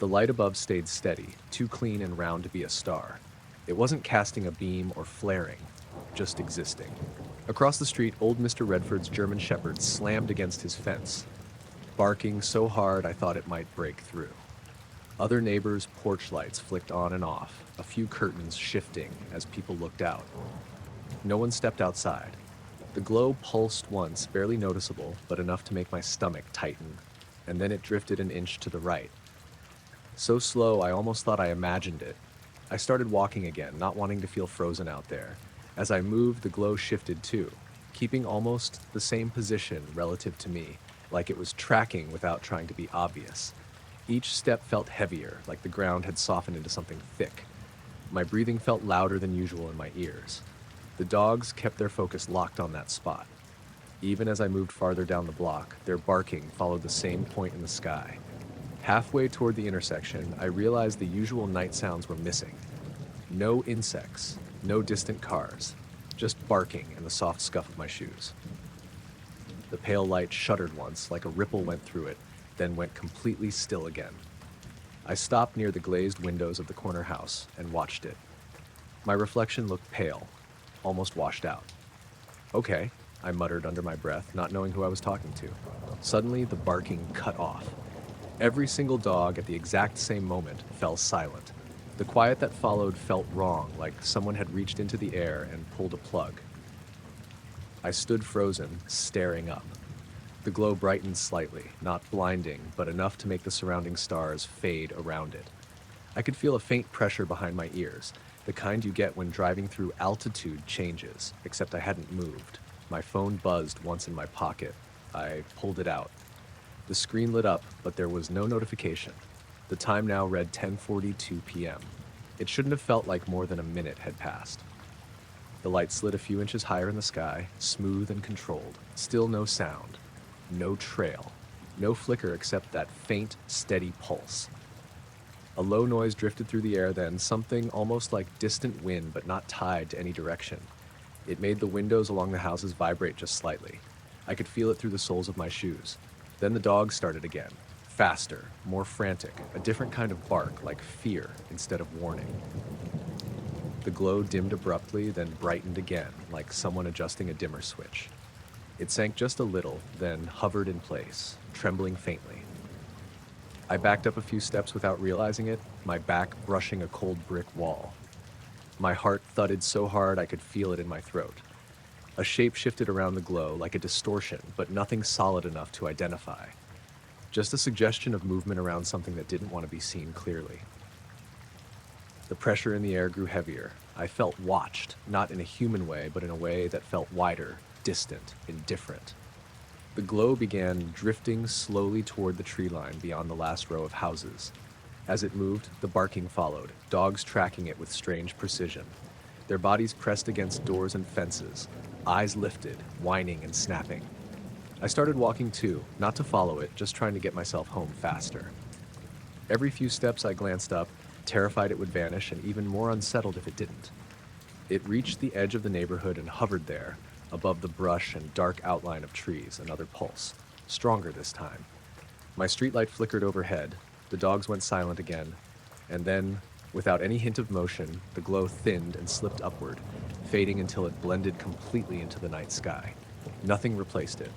The light above stayed steady, too clean and round to be a star. It wasn't casting a beam or flaring, just existing. Across the street, old Mr. Redford's German Shepherd slammed against his fence, barking so hard I thought it might break through. Other neighbors' porch lights flicked on and off, a few curtains shifting as people looked out. No one stepped outside. The glow pulsed once, barely noticeable, but enough to make my stomach tighten, and then it drifted an inch to the right. So slow, I almost thought I imagined it. I started walking again, not wanting to feel frozen out there. As I moved, the glow shifted too, keeping almost the same position relative to me, like it was tracking without trying to be obvious. Each step felt heavier, like the ground had softened into something thick. My breathing felt louder than usual in my ears. The dogs kept their focus locked on that spot. Even as I moved farther down the block, their barking followed the same point in the sky. Halfway toward the intersection, I realized the usual night sounds were missing. No insects, no distant cars, just barking and the soft scuff of my shoes. The pale light shuddered once, like a ripple went through it, then went completely still again. I stopped near the glazed windows of the corner house and watched it. My reflection looked pale, almost washed out. Okay, I muttered under my breath, not knowing who I was talking to. Suddenly, the barking cut off. Every single dog at the exact same moment fell silent. The quiet that followed felt wrong, like someone had reached into the air and pulled a plug. I stood frozen, staring up. The glow brightened slightly, not blinding, but enough to make the surrounding stars fade around it. I could feel a faint pressure behind my ears, the kind you get when driving through altitude changes, except I hadn't moved. My phone buzzed once in my pocket. I pulled it out. The screen lit up, but there was no notification. The time now read 10:42 p.m. It shouldn't have felt like more than a minute had passed. The light slid a few inches higher in the sky, smooth and controlled. Still no sound. No trail. No flicker except that faint, steady pulse. A low noise drifted through the air then, something almost like distant wind but not tied to any direction. It made the windows along the houses vibrate just slightly. I could feel it through the soles of my shoes. Then the dogs started again. Faster, more frantic, a different kind of bark, like fear instead of warning. The glow dimmed abruptly, then brightened again, like someone adjusting a dimmer switch. It sank just a little, then hovered in place, trembling faintly. I backed up a few steps without realizing it, my back brushing a cold brick wall. My heart thudded so hard I could feel it in my throat. A shape shifted around the glow, like a distortion, but nothing solid enough to identify. Just a suggestion of movement around something that didn't want to be seen clearly. The pressure in the air grew heavier. I felt watched, not in a human way, but in a way that felt wider, distant, indifferent. The glow began drifting slowly toward the tree line beyond the last row of houses. As it moved, the barking followed, dogs tracking it with strange precision. Their bodies pressed against doors and fences, eyes lifted, whining and snapping. I started walking too, not to follow it, just trying to get myself home faster. Every few steps I glanced up, terrified it would vanish and even more unsettled if it didn't. It reached the edge of the neighborhood and hovered there, above the brush and dark outline of trees, another pulse, stronger this time. My streetlight flickered overhead, the dogs went silent again, and then, without any hint of motion, the glow thinned and slipped upward, fading until it blended completely into the night sky. Nothing replaced it.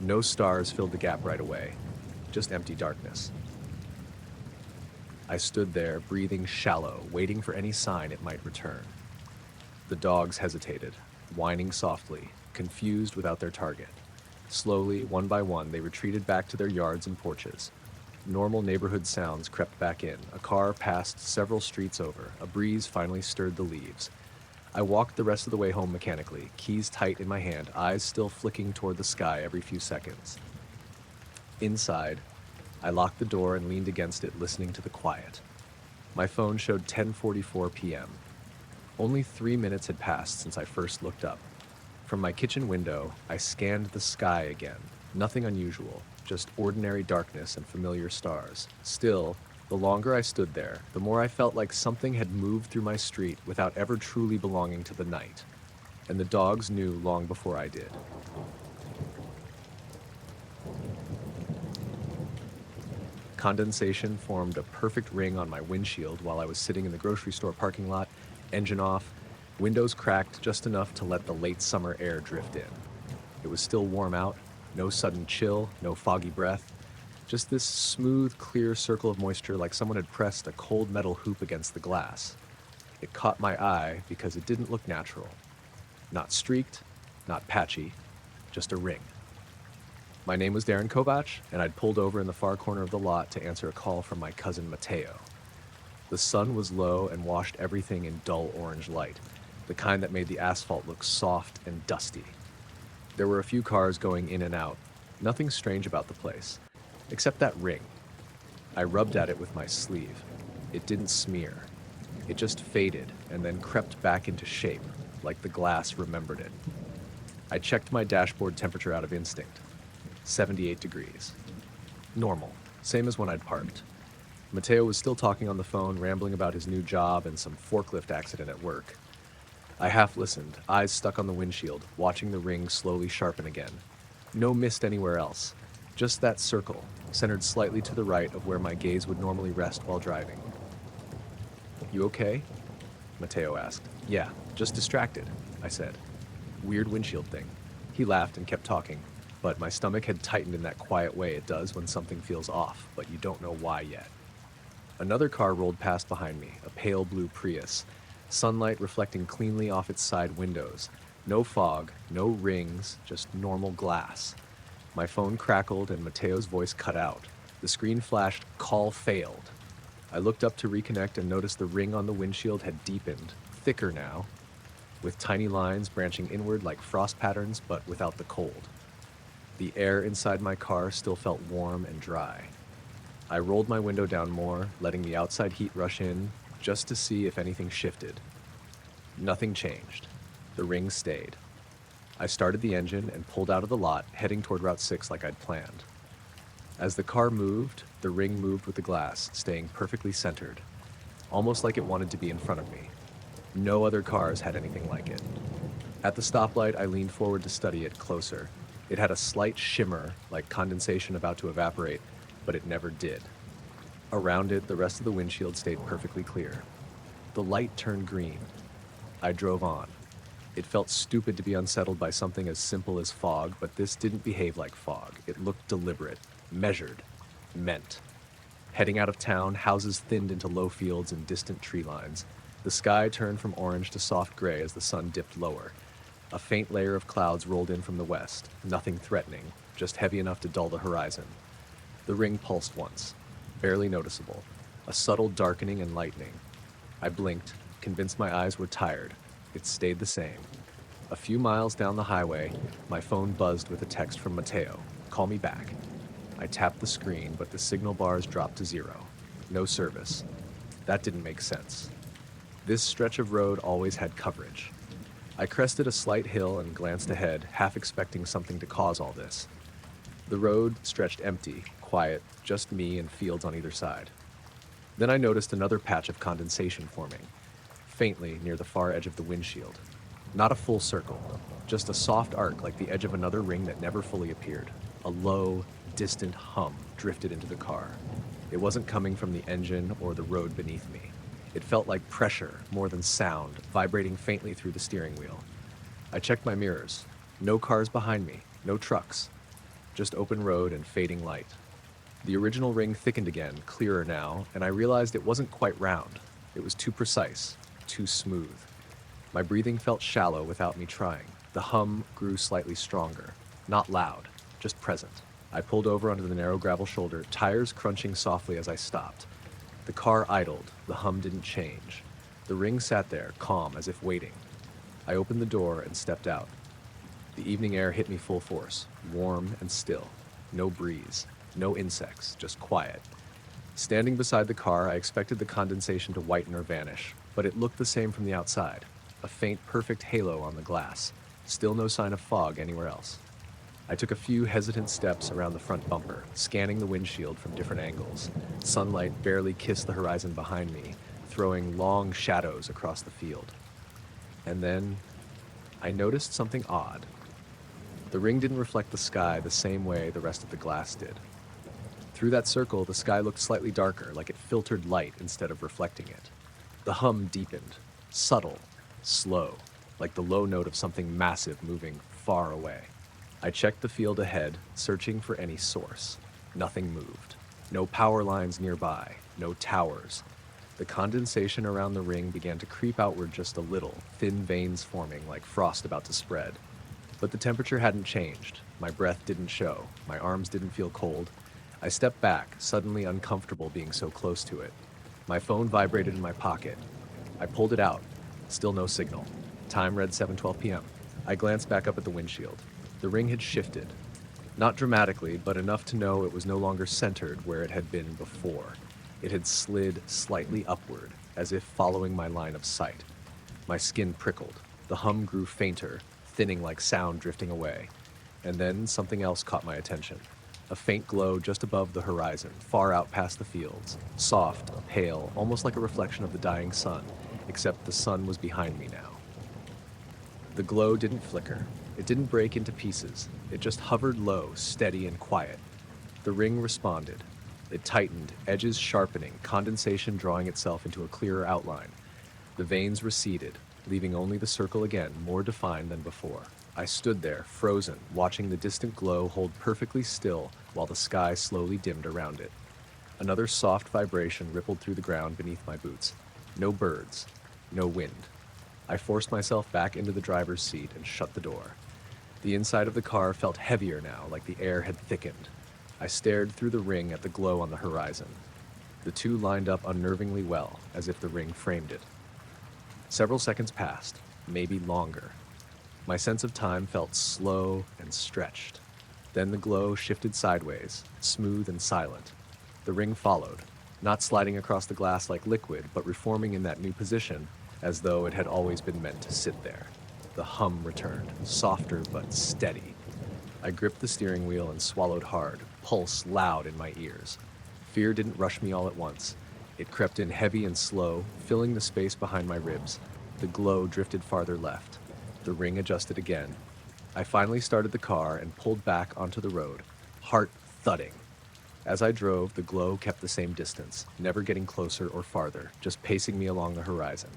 No stars filled the gap right away, just empty darkness. I stood there, breathing shallow, waiting for any sign it might return. The dogs hesitated, whining softly, confused without their target. Slowly, one by one, they retreated back to their yards and porches. Normal neighborhood sounds crept back in. A car passed several streets over. A breeze finally stirred the leaves. I walked the rest of the way home mechanically, keys tight in my hand, eyes still flicking toward the sky every few seconds. Inside, I locked the door and leaned against it, listening to the quiet. My phone showed 10:44 p.m. Only 3 minutes had passed since I first looked up. From my kitchen window, I scanned the sky again. Nothing unusual, just ordinary darkness and familiar stars. Still, the longer I stood there, the more I felt like something had moved through my street without ever truly belonging to the night. And the dogs knew long before I did. Condensation formed a perfect ring on my windshield while I was sitting in the grocery store parking lot, engine off, windows cracked just enough to let the late summer air drift in. It was still warm out, no sudden chill, no foggy breath, just this smooth, clear circle of moisture like someone had pressed a cold metal hoop against the glass. It caught my eye because it didn't look natural. Not streaked, not patchy, just a ring. My name was Darren Kovach, and I'd pulled over in the far corner of the lot to answer a call from my cousin Mateo. The sun was low and washed everything in dull orange light, the kind that made the asphalt look soft and dusty. There were a few cars going in and out, nothing strange about the place, except that ring. I rubbed at it with my sleeve. It didn't smear. It just faded and then crept back into shape, like the glass remembered it. I checked my dashboard temperature out of instinct. 78 degrees. Normal, same as when I'd parked. Mateo was still talking on the phone, rambling about his new job and some forklift accident at work. I half listened, eyes stuck on the windshield, watching the ring slowly sharpen again. No mist anywhere else, just that circle, centered slightly to the right of where my gaze would normally rest while driving. "You okay?" Mateo asked. "Yeah, just distracted," I said. "Weird windshield thing." He laughed and kept talking, but my stomach had tightened in that quiet way it does when something feels off, but you don't know why yet. Another car rolled past behind me, a pale blue Prius, sunlight reflecting cleanly off its side windows. No fog, no rings, just normal glass. My phone crackled and Mateo's voice cut out. The screen flashed, "Call failed." I looked up to reconnect and noticed the ring on the windshield had deepened, thicker now, with tiny lines branching inward like frost patterns, but without the cold. The air inside my car still felt warm and dry. I rolled my window down more, letting the outside heat rush in, just to see if anything shifted. Nothing changed. The ring stayed. I started the engine and pulled out of the lot, heading toward Route 6 like I'd planned. As the car moved, the ring moved with the glass, staying perfectly centered, almost like it wanted to be in front of me. No other cars had anything like it. At the stoplight, I leaned forward to study it closer. It had a slight shimmer, like condensation about to evaporate, but it never did. Around it, the rest of the windshield stayed perfectly clear. The light turned green. I drove on. It felt stupid to be unsettled by something as simple as fog, but this didn't behave like fog. It looked deliberate, measured, meant. Heading out of town, houses thinned into low fields and distant tree lines. The sky turned from orange to soft gray as the sun dipped lower. A faint layer of clouds rolled in from the west, nothing threatening, just heavy enough to dull the horizon. The ring pulsed once, barely noticeable, a subtle darkening and lightening. I blinked, convinced my eyes were tired. It stayed the same. A few miles down the highway, my phone buzzed with a text from Mateo. Call me back. I tapped the screen, but the signal bars dropped to 0. No service. That didn't make sense. This stretch of road always had coverage. I crested a slight hill and glanced ahead, half expecting something to cause all this. The road stretched empty, quiet, just me and fields on either side. Then I noticed another patch of condensation forming, faintly near the far edge of the windshield. Not a full circle, just a soft arc like the edge of another ring that never fully appeared. A low, distant hum drifted into the car. It wasn't coming from the engine or the road beneath me. It felt like pressure, more than sound, vibrating faintly through the steering wheel. I checked my mirrors. No cars behind me, no trucks. Just open road and fading light. The original ring thickened again, clearer now, and I realized it wasn't quite round. It was too precise, too smooth. My breathing felt shallow without me trying. The hum grew slightly stronger. Not loud, just present. I pulled over onto the narrow gravel shoulder, tires crunching softly as I stopped. The car idled. The hum didn't change. The ring sat there, calm, as if waiting. I opened the door and stepped out. The evening air hit me full force, warm and still. No breeze, no insects, just quiet. Standing beside the car, I expected the condensation to whiten or vanish, but it looked the same from the outside. A faint, perfect halo on the glass. Still no sign of fog anywhere else. I took a few hesitant steps around the front bumper, scanning the windshield from different angles. Sunlight barely kissed the horizon behind me, throwing long shadows across the field. And then I noticed something odd. The ring didn't reflect the sky the same way the rest of the glass did. Through that circle, the sky looked slightly darker, like it filtered light instead of reflecting it. The hum deepened, subtle, slow, like the low note of something massive moving far away. I checked the field ahead, searching for any source. Nothing moved. No power lines nearby, no towers. The condensation around the ring began to creep outward just a little, thin veins forming like frost about to spread. But the temperature hadn't changed. My breath didn't show. My arms didn't feel cold. I stepped back, suddenly uncomfortable being so close to it. My phone vibrated in my pocket. I pulled it out. Still no signal. Time read 7:12 p.m. I glanced back up at the windshield. The ring had shifted. Not dramatically, but enough to know it was no longer centered where it had been before. It had slid slightly upward, as if following my line of sight. My skin prickled. The hum grew fainter, thinning like sound drifting away. And then something else caught my attention. A faint glow just above the horizon, far out past the fields. Soft, pale, almost like a reflection of the dying sun, except the sun was behind me now. The glow didn't flicker. It didn't break into pieces. It just hovered low, steady and quiet. The ring responded. It tightened, edges sharpening, condensation drawing itself into a clearer outline. The veins receded, leaving only the circle again, more defined than before. I stood there, frozen, watching the distant glow hold perfectly still while the sky slowly dimmed around it. Another soft vibration rippled through the ground beneath my boots. No birds, no wind. I forced myself back into the driver's seat and shut the door. The inside of the car felt heavier now, like the air had thickened. I stared through the ring at the glow on the horizon. The two lined up unnervingly well, as if the ring framed it. Several seconds passed, maybe longer. My sense of time felt slow and stretched. Then the glow shifted sideways, smooth and silent. The ring followed, not sliding across the glass like liquid, but reforming in that new position, as though it had always been meant to sit there. The hum returned, softer but steady. I gripped the steering wheel and swallowed hard, pulse loud in my ears. Fear didn't rush me all at once. It crept in heavy and slow, filling the space behind my ribs. The glow drifted farther left. The ring adjusted again. I finally started the car and pulled back onto the road, heart thudding. As I drove, the glow kept the same distance, never getting closer or farther, just pacing me along the horizon.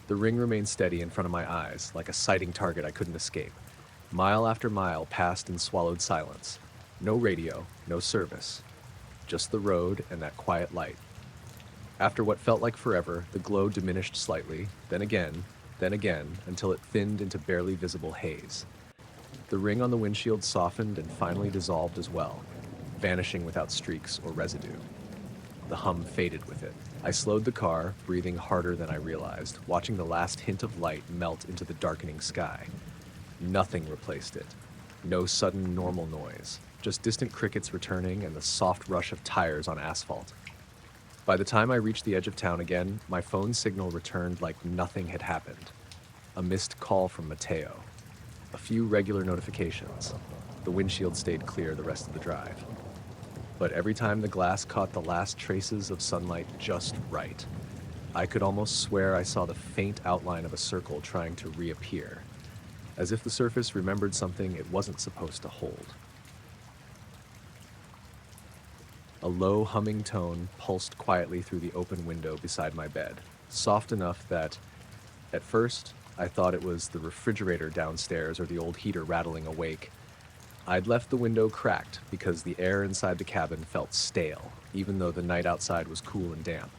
The ring remained steady in front of my eyes, like a sighting target I couldn't escape. Mile after mile passed in swallowed silence. No radio, no service. Just the road and that quiet light. After what felt like forever, the glow diminished slightly, then again, until it thinned into barely visible haze. The ring on the windshield softened and finally dissolved as well, vanishing without streaks or residue. The hum faded with it. I slowed the car, breathing harder than I realized, watching the last hint of light melt into the darkening sky. Nothing replaced it. No sudden normal noise, just distant crickets returning and the soft rush of tires on asphalt. By the time I reached the edge of town again, my phone signal returned like nothing had happened. A missed call from Mateo. A few regular notifications. The windshield stayed clear the rest of the drive. But every time the glass caught the last traces of sunlight just right, I could almost swear I saw the faint outline of a circle trying to reappear, as if the surface remembered something it wasn't supposed to hold. A low humming tone pulsed quietly through the open window beside my bed, soft enough that, at first, I thought it was the refrigerator downstairs or the old heater rattling awake. I'd left the window cracked because the air inside the cabin felt stale, even though the night outside was cool and damp.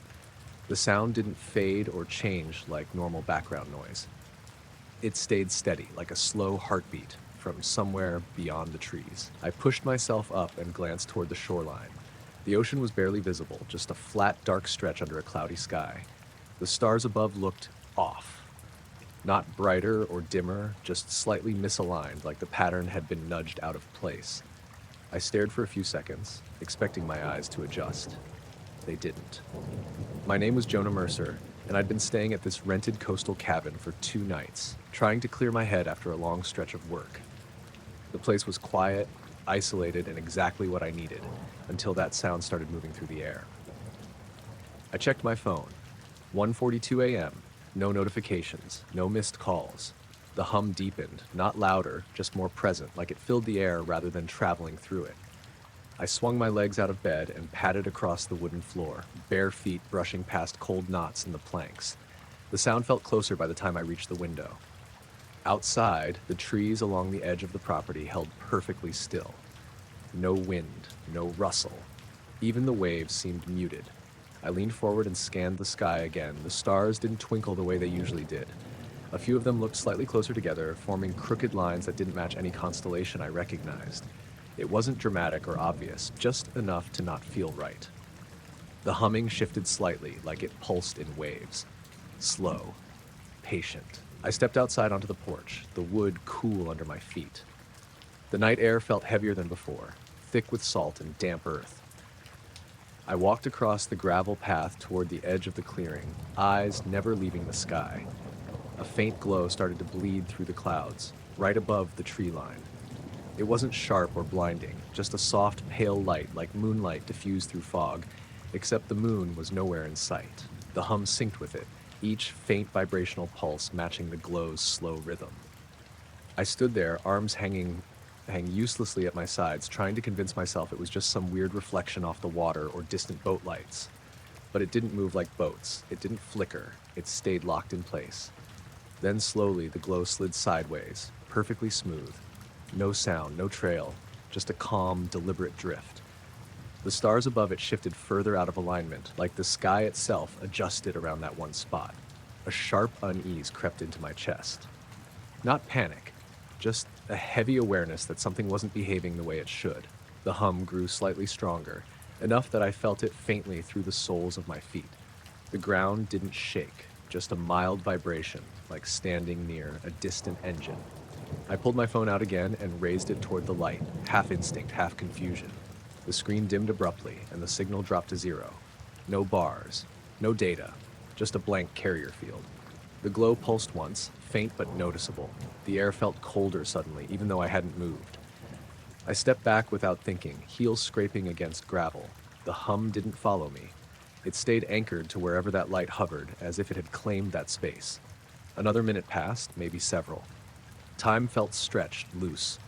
The sound didn't fade or change like normal background noise. It stayed steady, like a slow heartbeat, from somewhere beyond the trees. I pushed myself up and glanced toward the shoreline. The ocean was barely visible, just a flat, dark stretch under a cloudy sky. The stars above looked off. Not brighter or dimmer, just slightly misaligned, like the pattern had been nudged out of place. I stared for a few seconds, expecting my eyes to adjust. They didn't. My name was Jonah Mercer, and I'd been staying at this rented coastal cabin for 2 nights, trying to clear my head after a long stretch of work. The place was quiet, isolated, and exactly what I needed, until that sound started moving through the air. I checked my phone. 1:42 a.m., no notifications, no missed calls. The hum deepened, not louder, just more present, like it filled the air rather than traveling through it. I swung my legs out of bed and padded across the wooden floor, bare feet brushing past cold knots in the planks. The sound felt closer by the time I reached the window. Outside, the trees along the edge of the property held perfectly still. No wind, no rustle. Even the waves seemed muted. I leaned forward and scanned the sky again. The stars didn't twinkle the way they usually did. A few of them looked slightly closer together, forming crooked lines that didn't match any constellation I recognized. It wasn't dramatic or obvious, just enough to not feel right. The humming shifted slightly, like it pulsed in waves. Slow, patient. I stepped outside onto the porch, the wood cool under my feet. The night air felt heavier than before, thick with salt and damp earth. I walked across the gravel path toward the edge of the clearing, eyes never leaving the sky. A faint glow started to bleed through the clouds, right above the tree line. It wasn't sharp or blinding, just a soft, pale light like moonlight diffused through fog, except the moon was nowhere in sight. The hum synced with it, each faint vibrational pulse matching the glow's slow rhythm. I stood there, arms hang uselessly at my sides, trying to convince myself it was just some weird reflection off the water or distant boat lights. But it didn't move like boats. It didn't flicker. It stayed locked in place. Then slowly the glow slid sideways, perfectly smooth. No sound, no trail, just a calm, deliberate drift. The stars above it shifted further out of alignment, like the sky itself adjusted around that one spot. A sharp unease crept into my chest. Not panic, just a heavy awareness that something wasn't behaving the way it should. The hum grew slightly stronger. enough that I felt it faintly through the soles of my feet. The ground didn't shake, just a mild vibration, like standing near a distant engine. I pulled my phone out again and raised it toward the light, half instinct, half confusion. The screen dimmed abruptly, and the signal dropped to zero. No bars, no data, just a blank carrier field. The glow pulsed once, faint but noticeable. The air felt colder suddenly, even though I hadn't moved. I stepped back without thinking, heels scraping against gravel. The hum didn't follow me. It stayed anchored to wherever that light hovered, as if it had claimed that space. Another minute passed, maybe several. Time felt stretched, loose.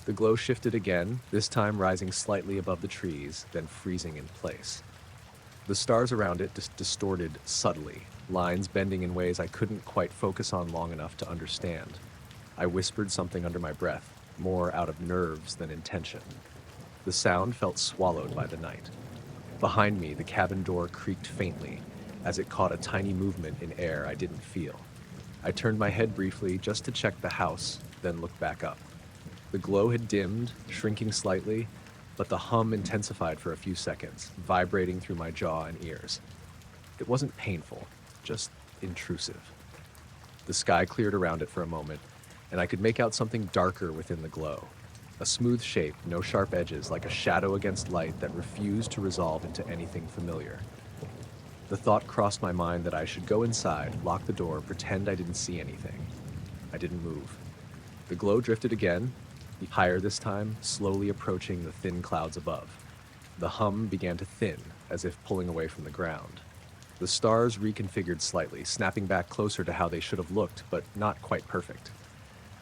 The glow shifted again, this time rising slightly above the trees, then freezing in place. The stars around it distorted subtly, lines bending in ways I couldn't quite focus on long enough to understand. I whispered something under my breath, more out of nerves than intention. The sound felt swallowed by the night. Behind me, the cabin door creaked faintly, as it caught a tiny movement in air I didn't feel. I turned my head briefly just to check the house, then looked back up. The glow had dimmed, shrinking slightly, but the hum intensified for a few seconds, vibrating through my jaw and ears. It wasn't painful, just intrusive. The sky cleared around it for a moment, and I could make out something darker within the glow. A smooth shape, no sharp edges, like a shadow against light that refused to resolve into anything familiar. The thought crossed my mind that I should go inside, lock the door, pretend I didn't see anything. I didn't move. The glow drifted again, higher this time, slowly approaching the thin clouds above. The hum began to thin, as if pulling away from the ground. The stars reconfigured slightly, snapping back closer to how they should have looked, but not quite perfect.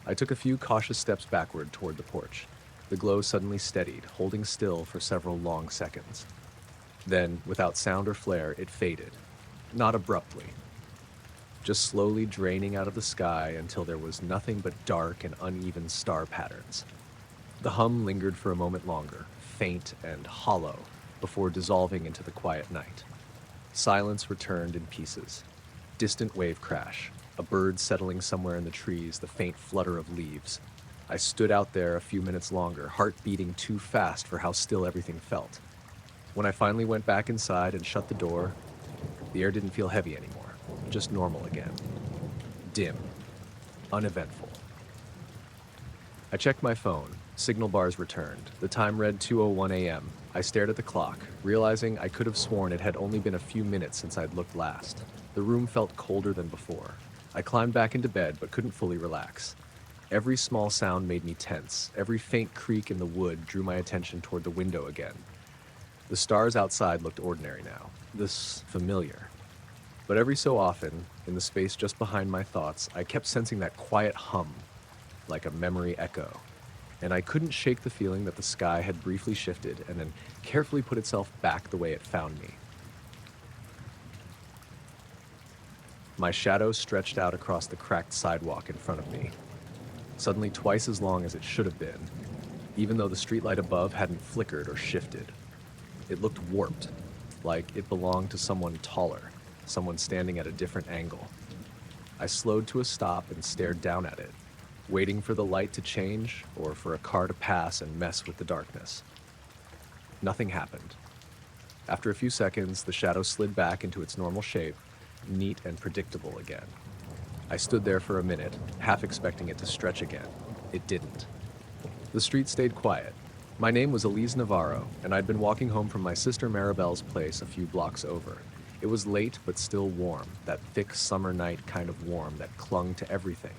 I took a few cautious steps backward toward the porch. The glow suddenly steadied, holding still for several long seconds. Then, without sound or flare, it faded. Not abruptly, just slowly draining out of the sky until there was nothing but dark and uneven star patterns. The hum lingered for a moment longer, faint and hollow, before dissolving into the quiet night. Silence returned in pieces. Distant wave crash, a bird settling somewhere in the trees, the faint flutter of leaves. I stood out there a few minutes longer, heart beating too fast for how still everything felt. When I finally went back inside and shut the door, the air didn't feel heavy anymore, just normal again. Dim, uneventful. I checked my phone. Signal bars returned. The time read 2:01 a.m. I stared at the clock, realizing I could have sworn it had only been a few minutes since I'd looked last. The room felt colder than before. I climbed back into bed but couldn't fully relax. Every small sound made me tense. Every faint creak in the wood drew my attention toward the window again. The stars outside looked ordinary now, this familiar. But every so often, in the space just behind my thoughts, I kept sensing that quiet hum, like a memory echo. And I couldn't shake the feeling that the sky had briefly shifted and then carefully put itself back the way it found me. My shadow stretched out across the cracked sidewalk in front of me, suddenly twice as long as it should have been, even though the streetlight above hadn't flickered or shifted. It looked warped, like it belonged to someone taller, someone standing at a different angle. I slowed to a stop and stared down at it, waiting for the light to change or for a car to pass and mess with the darkness. Nothing happened. After a few seconds, the shadow slid back into its normal shape, neat and predictable again. I stood there for a minute, half expecting it to stretch again. It didn't. The street stayed quiet. My name was Elise Navarro, and I'd been walking home from my sister Maribel's place a few blocks over. It was late but still warm, that thick summer night kind of warm that clung to everything.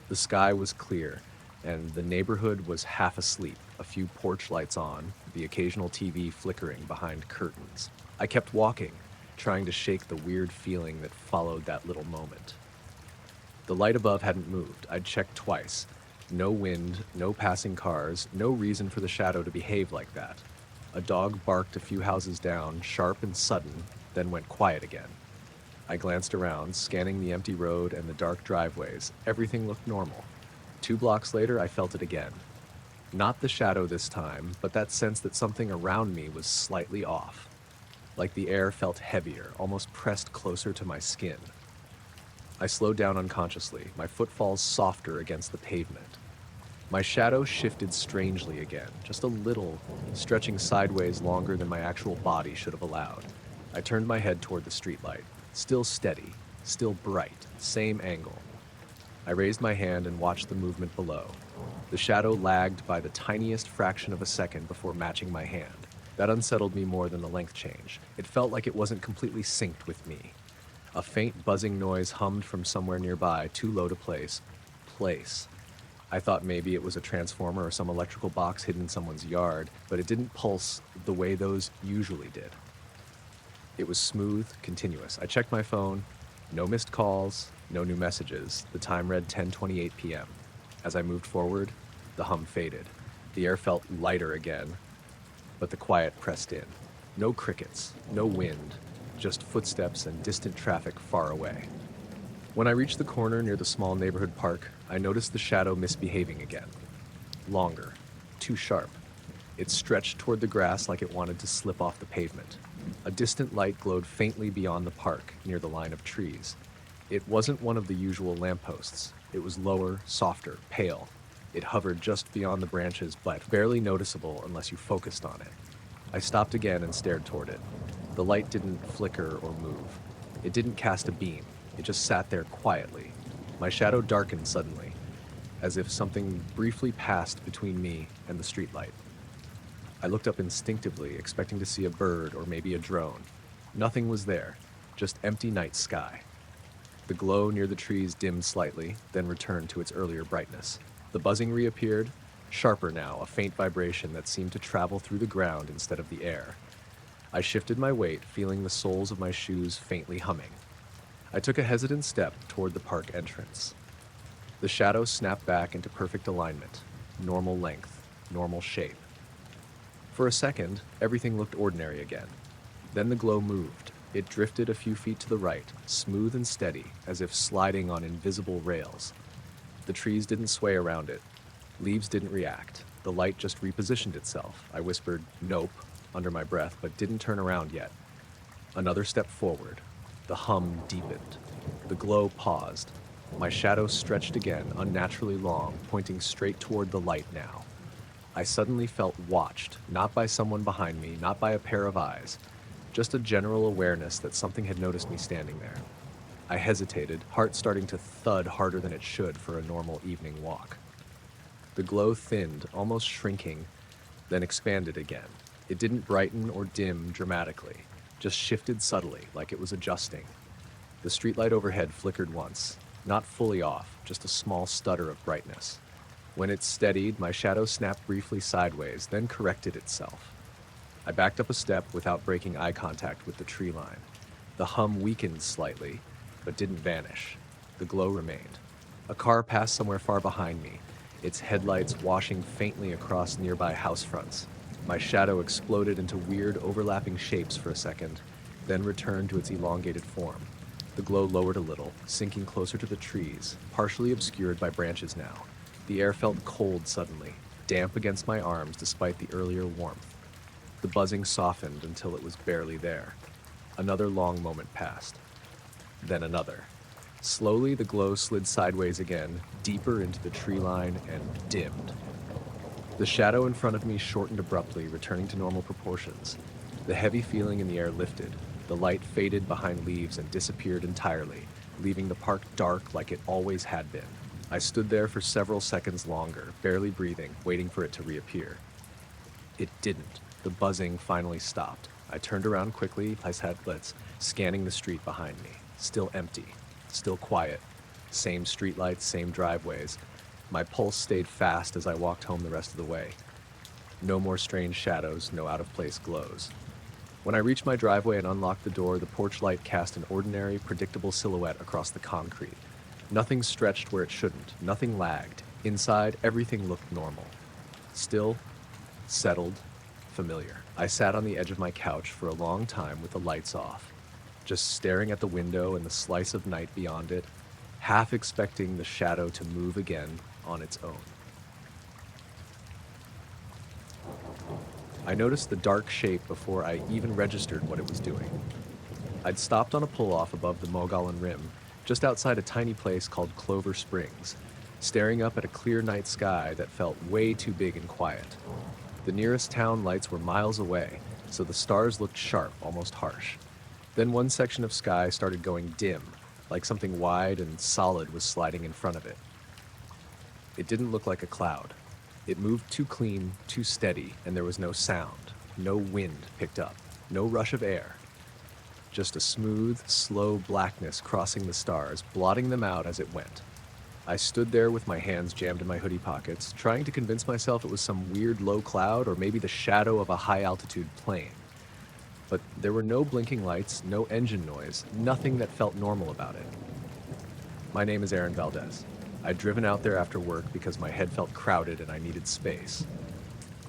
The sky was clear, and the neighborhood was half asleep, a few porch lights on, the occasional TV flickering behind curtains. I kept walking, trying to shake the weird feeling that followed that little moment. The light above hadn't moved. I'd checked twice. No wind, no passing cars, no reason for the shadow to behave like that. A dog barked a few houses down, sharp and sudden, then went quiet again. I glanced around, scanning the empty road and the dark driveways. Everything looked normal. 2 blocks later, I felt it again. Not the shadow this time, but that sense that something around me was slightly off. Like the air felt heavier, almost pressed closer to my skin. I slowed down unconsciously, my footfalls softer against the pavement. My shadow shifted strangely again, just a little, stretching sideways longer than my actual body should have allowed. I turned my head toward the streetlight. Still steady, still bright, same angle. I raised my hand and watched the movement below. The shadow lagged by the tiniest fraction of a second before matching my hand. That unsettled me more than the length change. It felt like it wasn't completely synced with me. A faint buzzing noise hummed from somewhere nearby, too low to place. I thought maybe it was a transformer or some electrical box hidden in someone's yard, but it didn't pulse the way those usually did. It was smooth, continuous. I checked my phone. No missed calls, no new messages. The time read 10:28 p.m. As I moved forward, the hum faded. The air felt lighter again, but the quiet pressed in. No crickets, no wind, just footsteps and distant traffic far away. When I reached the corner near the small neighborhood park, I noticed the shadow misbehaving again. Longer, too sharp. It stretched toward the grass like it wanted to slip off the pavement. A distant light glowed faintly beyond the park, near the line of trees. It wasn't one of the usual lampposts. It was lower, softer, pale. It hovered just beyond the branches, but barely noticeable unless you focused on it. I stopped again and stared toward it. The light didn't flicker or move. It didn't cast a beam. It just sat there quietly. My shadow darkened suddenly, as if something briefly passed between me and the streetlight. I looked up instinctively, expecting to see a bird or maybe a drone. Nothing was there, just empty night sky. The glow near the trees dimmed slightly, then returned to its earlier brightness. The buzzing reappeared, sharper now, a faint vibration that seemed to travel through the ground instead of the air. I shifted my weight, feeling the soles of my shoes faintly humming. I took a hesitant step toward the park entrance. The shadow snapped back into perfect alignment, normal length, normal shape. For a second, everything looked ordinary again. Then the glow moved. It drifted a few feet to the right, smooth and steady, as if sliding on invisible rails. The trees didn't sway around it. Leaves didn't react. The light just repositioned itself. I whispered, "Nope," under my breath, but didn't turn around yet. Another step forward. The hum deepened. The glow paused. My shadow stretched again, unnaturally long, pointing straight toward the light now. I suddenly felt watched, not by someone behind me, not by a pair of eyes, just a general awareness that something had noticed me standing there. I hesitated, heart starting to thud harder than it should for a normal evening walk. The glow thinned, almost shrinking, then expanded again. It didn't brighten or dim dramatically, just shifted subtly, like it was adjusting. The streetlight overhead flickered once, not fully off, just a small stutter of brightness. When it steadied, my shadow snapped briefly sideways, then corrected itself. I backed up a step without breaking eye contact with the tree line. The hum weakened slightly, but didn't vanish. The glow remained. A car passed somewhere far behind me, its headlights washing faintly across nearby house fronts. My shadow exploded into weird overlapping shapes for a second, then returned to its elongated form. The glow lowered a little, sinking closer to the trees, partially obscured by branches now. The air felt cold suddenly, damp against my arms despite the earlier warmth. The buzzing softened until it was barely there. Another long moment passed. Then another. Slowly, the glow slid sideways again, deeper into the tree line, and dimmed. The shadow in front of me shortened abruptly, returning to normal proportions. The heavy feeling in the air lifted. The light faded behind leaves and disappeared entirely, leaving the park dark like it always had been. I stood there for several seconds longer, barely breathing, waiting for it to reappear. It didn't. The buzzing finally stopped. I turned around quickly, eyes headlights, scanning the street behind me. Still empty, still quiet. Same streetlights, same driveways. My pulse stayed fast as I walked home the rest of the way. No more strange shadows, no out-of-place glows. When I reached my driveway and unlocked the door, the porch light cast an ordinary, predictable silhouette across the concrete. Nothing stretched where it shouldn't, nothing lagged. Inside, everything looked normal. Still, settled, familiar. I sat on the edge of my couch for a long time with the lights off, just staring at the window and the slice of night beyond it, half expecting the shadow to move again on its own. I noticed the dark shape before I even registered what it was doing. I'd stopped on a pull-off above the Mogollon Rim, just outside a tiny place called Clover Springs. staring up at a clear night sky that felt way too big and quiet. The nearest town lights were miles away, so the stars looked sharp, almost harsh. Then one section of sky started going dim, like something wide and solid was sliding in front of it. It didn't look like a cloud. It moved too clean, too steady, and there was no sound, no wind picked up, no rush of air. Just a smooth, slow blackness crossing the stars, blotting them out as it went. I stood there with my hands jammed in my hoodie pockets, trying to convince myself it was some weird low cloud or maybe the shadow of a high-altitude plane. But there were no blinking lights, no engine noise, nothing that felt normal about it. My name is Aaron Valdez. I'd driven out there after work because my head felt crowded and I needed space.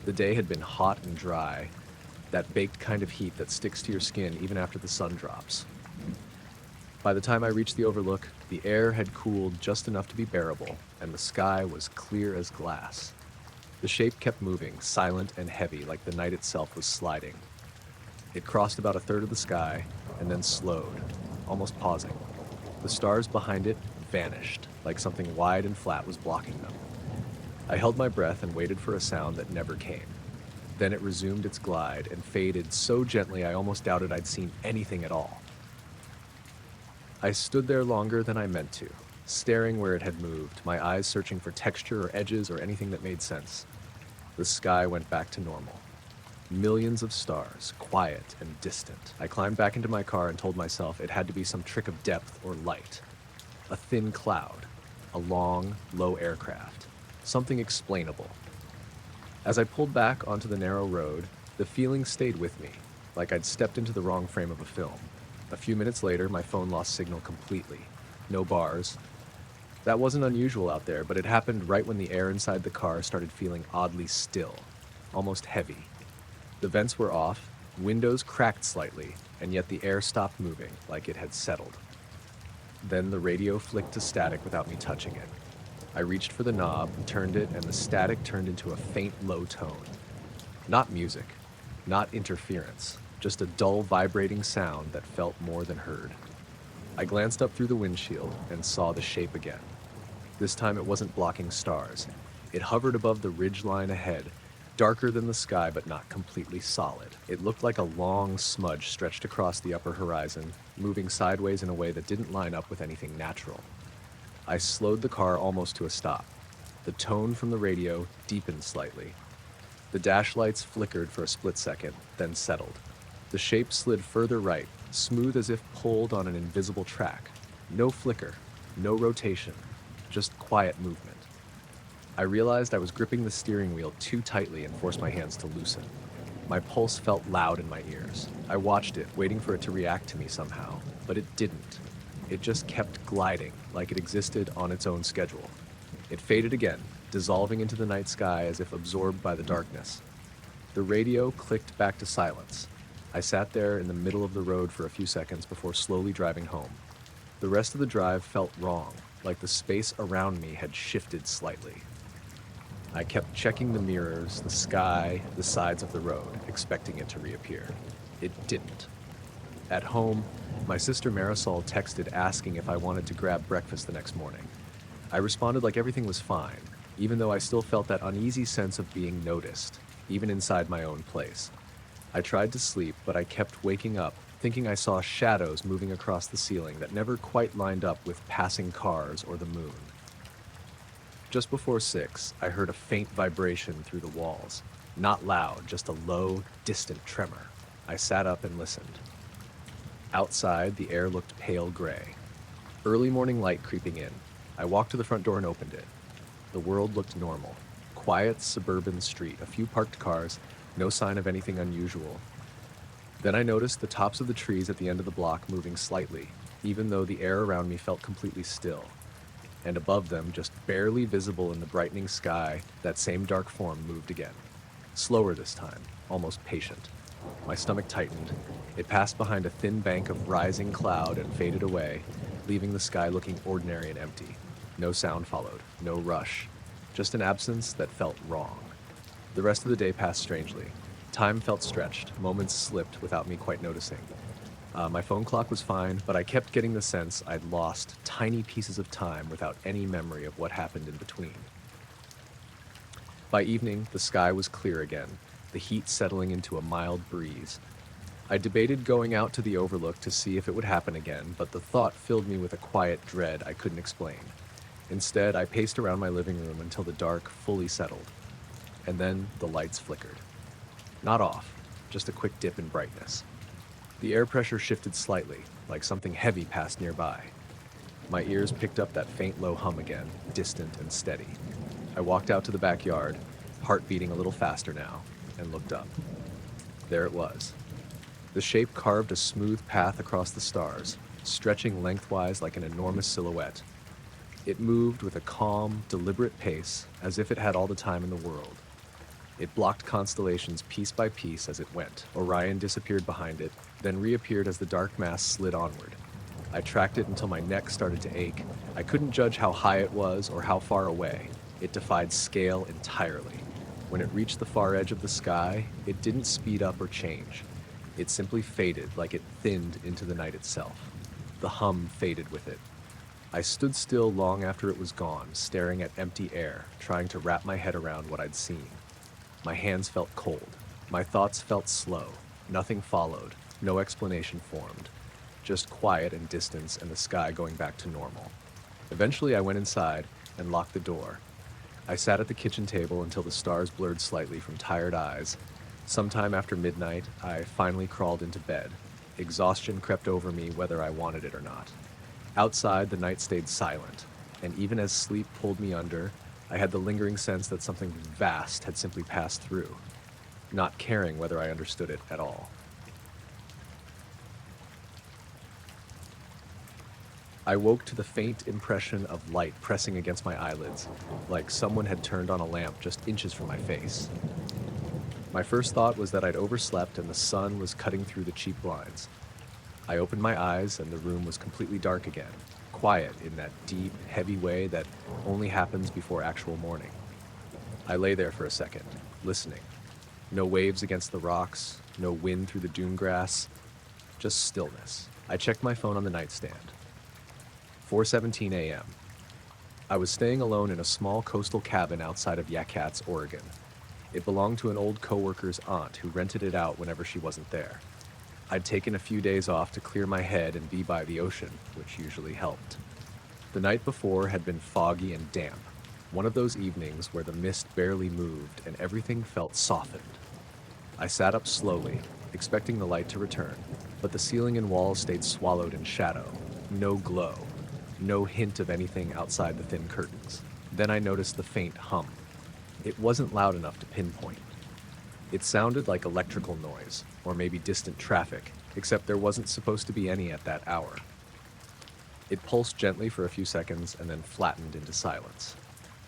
The day had been hot and dry, that baked kind of heat that sticks to your skin even after the sun drops. By the time I reached the overlook, the air had cooled just enough to be bearable, and the sky was clear as glass. The shape kept moving, silent and heavy, like the night itself was sliding. It crossed about a third of the sky, and then slowed, almost pausing. The stars behind it vanished, like something wide and flat was blocking them. I held my breath and waited for a sound that never came. Then it resumed its glide and faded so gently I almost doubted I'd seen anything at all. I stood there longer than I meant to, staring where it had moved, my eyes searching for texture or edges or anything that made sense. The sky went back to normal. Millions of stars, quiet and distant. I climbed back into my car and told myself it had to be some trick of depth or light. A thin cloud, a long, low aircraft, something explainable. As I pulled back onto the narrow road, the feeling stayed with me, like I'd stepped into the wrong frame of a film. A few minutes later, my phone lost signal completely. No bars. That wasn't unusual out there, but it happened right when the air inside the car started feeling oddly still, almost heavy. The vents were off, windows cracked slightly, and yet the air stopped moving, like it had settled. Then the radio flicked to static without me touching it. I reached for the knob, turned it, and the static turned into a faint low tone. Not music, not interference, just a dull vibrating sound that felt more than heard. I glanced up through the windshield and saw the shape again. This time it wasn't blocking stars. It hovered above the ridge line ahead, darker than the sky but not completely solid. It looked like a long smudge stretched across the upper horizon, moving sideways in a way that didn't line up with anything natural. I slowed the car almost to a stop. The tone from the radio deepened slightly. The dash lights flickered for a split second, then settled. The shape slid further right, smooth as if pulled on an invisible track. No flicker, no rotation, just quiet movement. I realized I was gripping the steering wheel too tightly and forced my hands to loosen. My pulse felt loud in my ears. I watched it, waiting for it to react to me somehow, but it didn't. It just kept gliding, like it existed on its own schedule. It faded again, dissolving into the night sky as if absorbed by the darkness. The radio clicked back to silence. I sat there in the middle of the road for a few seconds before slowly driving home. The rest of the drive felt wrong, like the space around me had shifted slightly. I kept checking the mirrors, the sky, the sides of the road, expecting it to reappear. It didn't. At home, my sister Marisol texted asking if I wanted to grab breakfast the next morning. I responded like everything was fine, even though I still felt that uneasy sense of being noticed, even inside my own place. I tried to sleep, but I kept waking up, thinking I saw shadows moving across the ceiling that never quite lined up with passing cars or the moon. Just before 6, I heard a faint vibration through the walls. Not loud, just a low, distant tremor. I sat up and listened. Outside, the air looked pale gray. Early morning light creeping in. I walked to the front door and opened it. The world looked normal. Quiet suburban street, a few parked cars, no sign of anything unusual. Then I noticed the tops of the trees at the end of the block moving slightly, even though the air around me felt completely still. And above them, just barely visible in the brightening sky, that same dark form moved again. Slower this time, almost patient. My stomach tightened. It passed behind a thin bank of rising cloud and faded away, leaving the sky looking ordinary and empty. No sound followed, no rush, just an absence that felt wrong. The rest of the day passed strangely. Time felt stretched, moments slipped without me quite noticing. My phone clock was fine, but I kept getting the sense I'd lost tiny pieces of time without any memory of what happened in between. By evening, the sky was clear again, the heat settling into a mild breeze. I debated going out to the overlook to see if it would happen again, but the thought filled me with a quiet dread I couldn't explain. Instead, I paced around my living room until the dark fully settled, and then the lights flickered. Not off, just a quick dip in brightness. The air pressure shifted slightly, like something heavy passed nearby. My ears picked up that faint low hum again, distant and steady. I walked out to the backyard, heart beating a little faster now, and looked up. There it was. The shape carved a smooth path across the stars, stretching lengthwise like an enormous silhouette. It moved with a calm, deliberate pace, as if it had all the time in the world. It blocked constellations piece by piece as it went. Orion disappeared behind it, then reappeared as the dark mass slid onward. I tracked it until my neck started to ache. I couldn't judge how high it was or how far away. It defied scale entirely. When it reached the far edge of the sky, it didn't speed up or change. It simply faded like it thinned into the night itself. The hum faded with it. I stood still long after it was gone, staring at empty air, trying to wrap my head around what I'd seen. My hands felt cold. My thoughts felt slow. Nothing followed. No explanation formed. Just quiet and distance and the sky going back to normal. Eventually, I went inside and locked the door. I sat at the kitchen table until the stars blurred slightly from tired eyes. Sometime after midnight, I finally crawled into bed. Exhaustion crept over me whether I wanted it or not. Outside, the night stayed silent, and even as sleep pulled me under, I had the lingering sense that something vast had simply passed through, not caring whether I understood it at all. I woke to the faint impression of light pressing against my eyelids, like someone had turned on a lamp just inches from my face. My first thought was that I'd overslept and the sun was cutting through the cheap blinds. I opened my eyes and the room was completely dark again, quiet in that deep, heavy way that only happens before actual morning. I lay there for a second, listening. No waves against the rocks, no wind through the dune grass, just stillness. I checked my phone on the nightstand. 4:17 a.m. I was staying alone in a small coastal cabin outside of Yakats, Oregon. It belonged to an old coworker's aunt who rented it out whenever she wasn't there. I'd taken a few days off to clear my head and be by the ocean, which usually helped. The night before had been foggy and damp, one of those evenings where the mist barely moved and everything felt softened. I sat up slowly, expecting the light to return, but the ceiling and walls stayed swallowed in shadow. No glow, no hint of anything outside the thin curtains. Then I noticed the faint hum. It wasn't loud enough to pinpoint. It sounded like electrical noise, or maybe distant traffic, except there wasn't supposed to be any at that hour. It pulsed gently for a few seconds and then flattened into silence.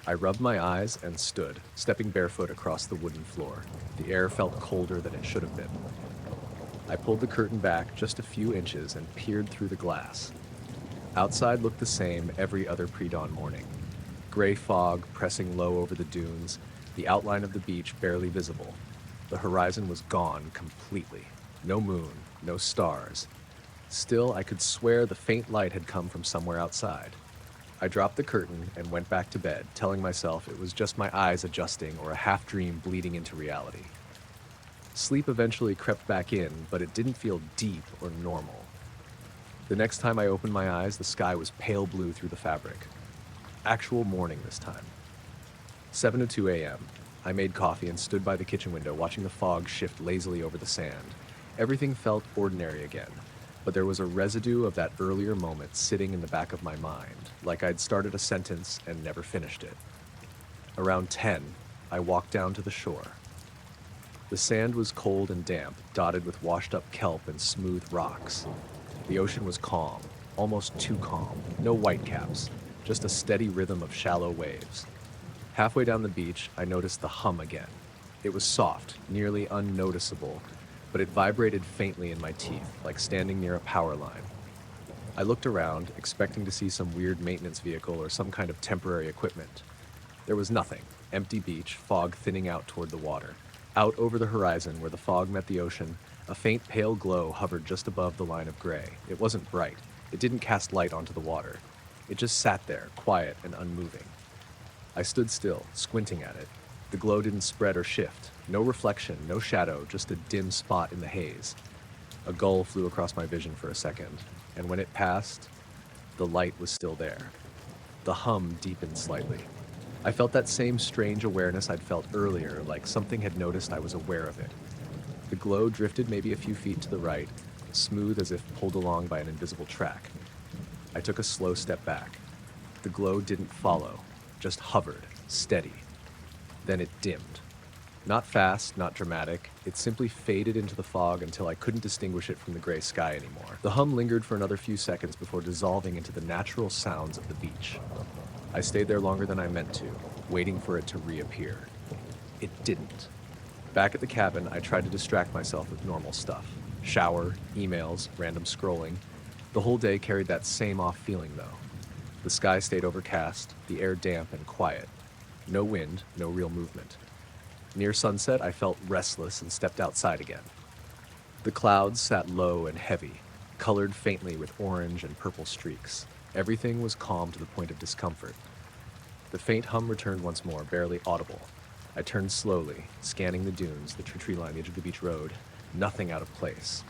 I rubbed my eyes and stood, stepping barefoot across the wooden floor. The air felt colder than it should have been. I pulled the curtain back just a few inches and peered through the glass. Outside looked the same every other pre-dawn morning. Gray fog pressing low over the dunes, the outline of the beach barely visible. The horizon was gone completely. No moon, no stars. Still, I could swear the faint light had come from somewhere outside. I dropped the curtain and went back to bed, telling myself it was just my eyes adjusting or a half-dream bleeding into reality. Sleep eventually crept back in, but it didn't feel deep or normal. The next time I opened my eyes, the sky was pale blue through the fabric. Actual morning this time. 7:02 a.m. I made coffee and stood by the kitchen window watching the fog shift lazily over the sand. Everything felt ordinary again, but there was a residue of that earlier moment sitting in the back of my mind, like I'd started a sentence and never finished it. Around 10, I walked down to the shore. The sand was cold and damp, dotted with washed-up kelp and smooth rocks. The ocean was calm, almost too calm. No whitecaps, just a steady rhythm of shallow waves. Halfway down the beach, I noticed the hum again. It was soft, nearly unnoticeable, but it vibrated faintly in my teeth, like standing near a power line. I looked around, expecting to see some weird maintenance vehicle or some kind of temporary equipment. There was nothing. Empty beach, fog thinning out toward the water. Out over the horizon, where the fog met the ocean, A faint pale glow hovered just above the line of gray. It wasn't bright. It didn't cast light onto the water. It just sat there, quiet and unmoving. I stood still, squinting at it. The glow didn't spread or shift. No reflection, no shadow, just a dim spot in the haze. A gull flew across my vision for a second, and when it passed, the light was still there. The hum deepened slightly. I felt that same strange awareness I'd felt earlier, like something had noticed I was aware of it. The glow drifted maybe a few feet to the right, smooth as if pulled along by an invisible track. I took a slow step back. The glow didn't follow, just hovered, steady. Then it dimmed. Not fast, not dramatic. It simply faded into the fog until I couldn't distinguish it from the gray sky anymore. The hum lingered for another few seconds before dissolving into the natural sounds of the beach. I stayed there longer than I meant to, waiting for it to reappear. It didn't. Back at the cabin, I tried to distract myself with normal stuff. Shower, emails, random scrolling. The whole day carried that same off feeling, though. The sky stayed overcast, the air damp and quiet. No wind, no real movement. Near sunset, I felt restless and stepped outside again. The clouds sat low and heavy, colored faintly with orange and purple streaks. Everything was calm to the point of discomfort. The faint hum returned once more, barely audible. I turned slowly, scanning the dunes, the tree line, the edge of the beach road. Nothing out of place.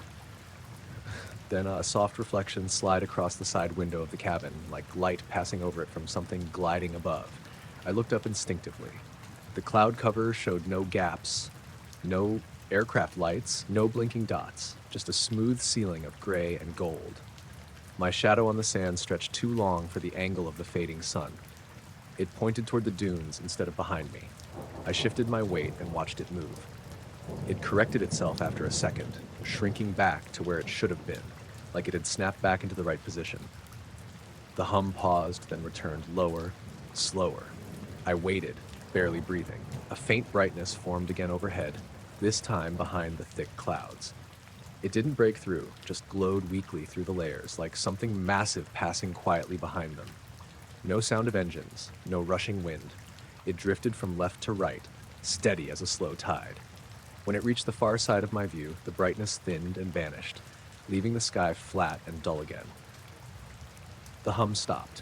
Then a soft reflection slid across the side window of the cabin, like light passing over it from something gliding above. I looked up instinctively. The cloud cover showed no gaps, no aircraft lights, no blinking dots, just a smooth ceiling of gray and gold. My shadow on the sand stretched too long for the angle of the fading sun. It pointed toward the dunes instead of behind me. I shifted my weight and watched it move. It corrected itself after a second, shrinking back to where it should have been, like it had snapped back into the right position. The hum paused, then returned lower, slower. I waited, barely breathing. A faint brightness formed again overhead, this time behind the thick clouds. It didn't break through, just glowed weakly through the layers, like something massive passing quietly behind them. No sound of engines, no rushing wind. It drifted from left to right, steady as a slow tide. When it reached the far side of my view, the brightness thinned and vanished, leaving the sky flat and dull again. The hum stopped.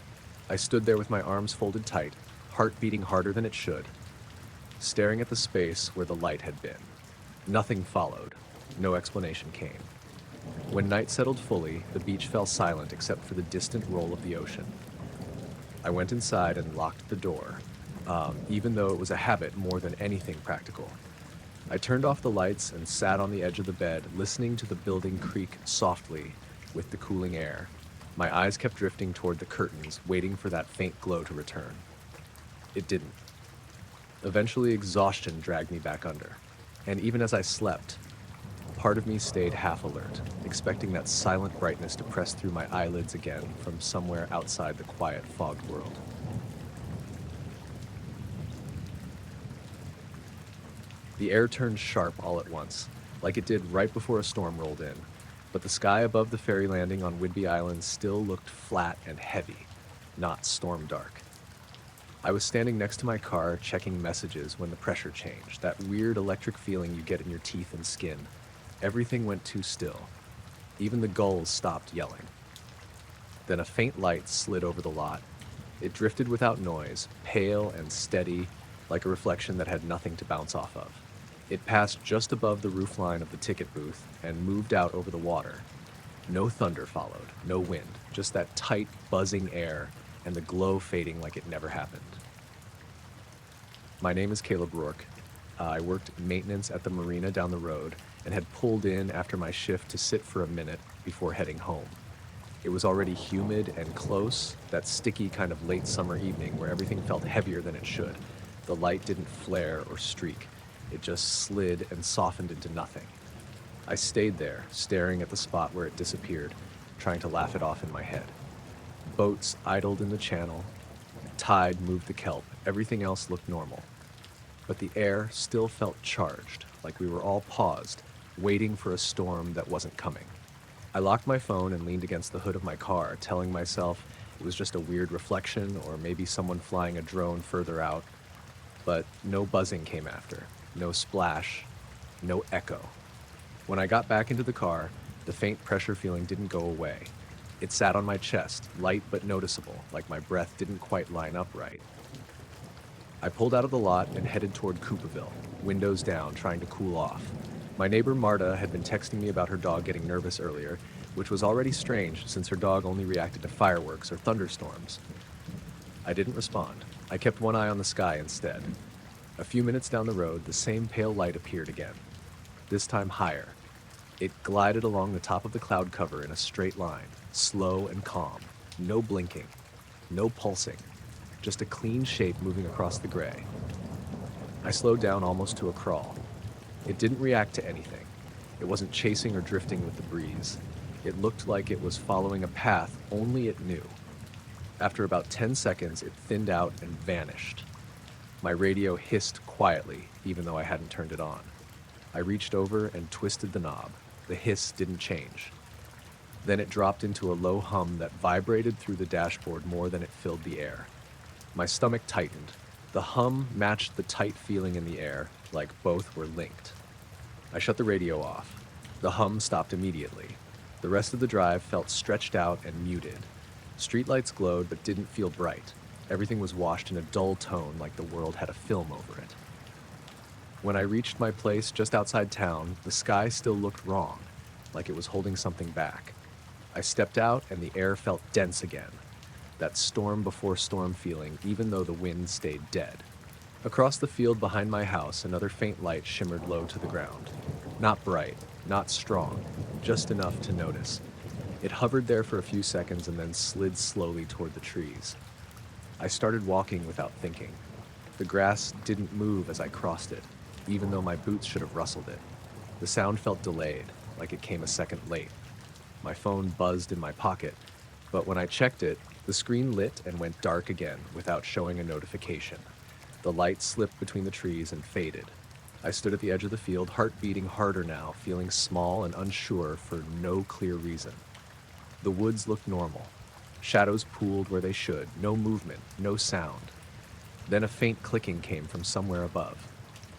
I stood there with my arms folded tight, heart beating harder than it should, staring at the space where the light had been. Nothing followed. No explanation came. When night settled fully, the beach fell silent except for the distant roll of the ocean. I went inside and locked the door, even though it was a habit more than anything practical. I turned off the lights and sat on the edge of the bed, listening to the building creak softly with the cooling air. My eyes kept drifting toward the curtains, waiting for that faint glow to return. It didn't. Eventually, exhaustion dragged me back under. And even as I slept, part of me stayed half alert, expecting that silent brightness to press through my eyelids again from somewhere outside the quiet, fogged world. The air turned sharp all at once, like it did right before a storm rolled in, but the sky above the ferry landing on Whidbey Island still looked flat and heavy, not storm dark. I was standing next to my car checking messages when the pressure changed, that weird electric feeling you get in your teeth and skin. Everything went too still. Even the gulls stopped yelling. Then a faint light slid over the lot. It drifted without noise, pale and steady, like a reflection that had nothing to bounce off of. It passed just above the roofline of the ticket booth and moved out over the water. No thunder followed, no wind, just that tight, buzzing air and the glow fading like it never happened. My name is Caleb Rourke. I worked maintenance at the marina down the road and had pulled in after my shift to sit for a minute before heading home. It was already humid and close, that sticky kind of late summer evening where everything felt heavier than it should. The light didn't flare or streak. It just slid and softened into nothing. I stayed there, staring at the spot where it disappeared, trying to laugh it off in my head. Boats idled in the channel. Tide moved the kelp. Everything else looked normal. But the air still felt charged, like we were all paused, waiting for a storm that wasn't coming. I locked my phone and leaned against the hood of my car, telling myself it was just a weird reflection or maybe someone flying a drone further out. But no buzzing came after, no splash, no echo. When I got back into the car, the faint pressure feeling didn't go away. It sat on my chest, light but noticeable, like my breath didn't quite line up right. I pulled out of the lot and headed toward Coopaville, windows down, trying to cool off. My neighbor Marta had been texting me about her dog getting nervous earlier, which was already strange since her dog only reacted to fireworks or thunderstorms. I didn't respond. I kept one eye on the sky instead. A few minutes down the road, the same pale light appeared again, this time higher. It glided along the top of the cloud cover in a straight line, slow and calm, no blinking, no pulsing, just a clean shape moving across the gray. I slowed down almost to a crawl. It didn't react to anything. It wasn't chasing or drifting with the breeze. It looked like it was following a path only it knew. After about 10 seconds, it thinned out and vanished. My radio hissed quietly, even though I hadn't turned it on. I reached over and twisted the knob. The hiss didn't change. Then it dropped into a low hum that vibrated through the dashboard more than it filled the air. My stomach tightened. The hum matched the tight feeling in the air, like both were linked. I shut the radio off. The hum stopped immediately. The rest of the drive felt stretched out and muted. Streetlights glowed but didn't feel bright. Everything was washed in a dull tone like the world had a film over it. When I reached my place just outside town, the sky still looked wrong, like it was holding something back. I stepped out and the air felt dense again. That storm before storm feeling, even though the wind stayed dead. Across the field behind my house, another faint light shimmered low to the ground. Not bright, not strong, just enough to notice. It hovered there for a few seconds and then slid slowly toward the trees. I started walking without thinking. The grass didn't move as I crossed it, even though my boots should have rustled it. The sound felt delayed, like it came a second late. My phone buzzed in my pocket, but when I checked it, the screen lit and went dark again without showing a notification. The light slipped between the trees and faded. I stood at the edge of the field, heart beating harder now, feeling small and unsure for no clear reason. The woods looked normal. Shadows pooled where they should, no movement, no sound. Then a faint clicking came from somewhere above.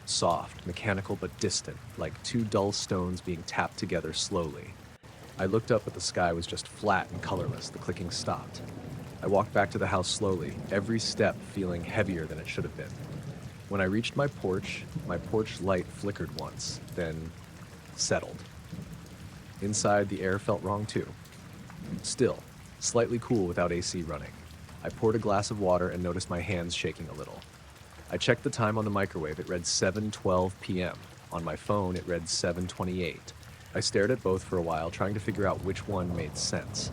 Soft, mechanical but distant, like two dull stones being tapped together slowly. I looked up, but the sky was just flat and colorless. The clicking stopped. I walked back to the house slowly, every step feeling heavier than it should have been. When I reached my porch light flickered once, then settled. Inside, the air felt wrong too. Still, slightly cool without AC running. I poured a glass of water and noticed my hands shaking a little. I checked the time on the microwave. It read 7:12 p.m. On my phone, it read 7:28. I stared at both for a while, trying to figure out which one made sense.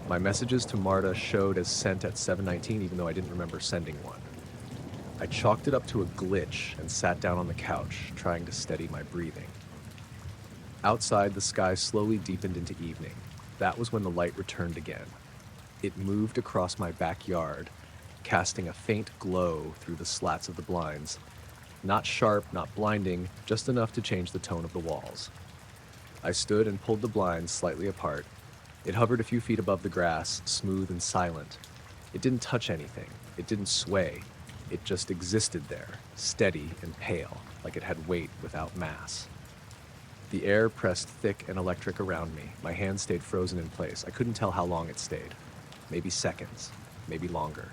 My messages to Marta showed as sent at 7:19, even though I didn't remember sending one. I chalked it up to a glitch and sat down on the couch, trying to steady my breathing. Outside, the sky slowly deepened into evening. That was when the light returned again. It moved across my backyard, casting a faint glow through the slats of the blinds. Not sharp, not blinding, just enough to change the tone of the walls. I stood and pulled the blinds slightly apart. It hovered a few feet above the grass, smooth and silent. It didn't touch anything. It didn't sway. It just existed there, steady and pale, like it had weight without mass. The air pressed thick and electric around me. My hands stayed frozen in place. I couldn't tell how long it stayed. Maybe seconds, maybe longer.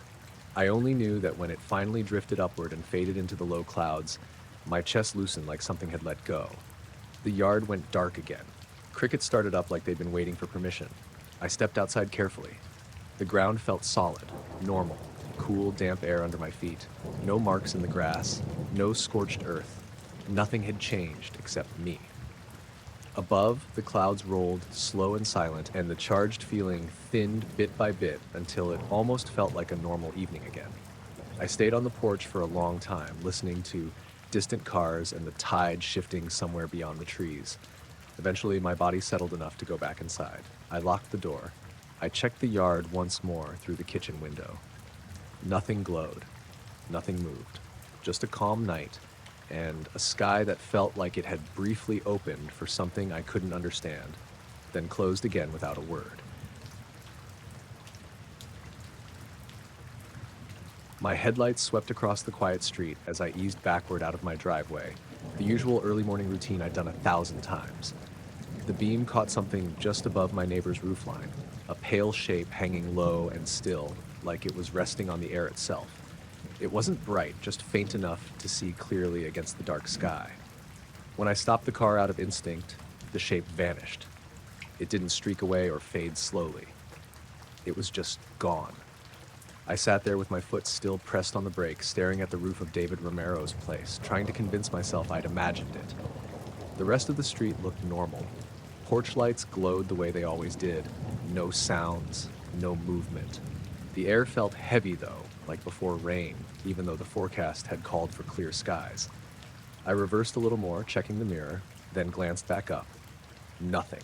I only knew that when it finally drifted upward and faded into the low clouds, my chest loosened like something had let go. The yard went dark again. Crickets started up like they'd been waiting for permission. I stepped outside carefully. The ground felt solid, normal, cool, damp air under my feet. No marks in the grass, no scorched earth. Nothing had changed except me. Above, the clouds rolled, slow and silent, and the charged feeling thinned bit by bit until it almost felt like a normal evening again. I stayed on the porch for a long time, listening to distant cars and the tide shifting somewhere beyond the trees. Eventually, my body settled enough to go back inside. I locked the door. I checked the yard once more through the kitchen window. Nothing glowed. Nothing moved. Just a calm night, and a sky that felt like it had briefly opened for something I couldn't understand, then closed again without a word. My headlights swept across the quiet street as I eased backward out of my driveway, the usual early morning routine I'd done 1,000 times. The beam caught something just above my neighbor's roofline, a pale shape hanging low and still, like it was resting on the air itself. It wasn't bright, just faint enough to see clearly against the dark sky. When I stopped the car out of instinct, the shape vanished. It didn't streak away or fade slowly. It was just gone. I sat there with my foot still pressed on the brake, staring at the roof of David Romero's place, trying to convince myself I'd imagined it. The rest of the street looked normal. Porch lights glowed the way they always did. No sounds, no movement. The air felt heavy though, like before rain, even though the forecast had called for clear skies. I reversed a little more, checking the mirror, then glanced back up. Nothing.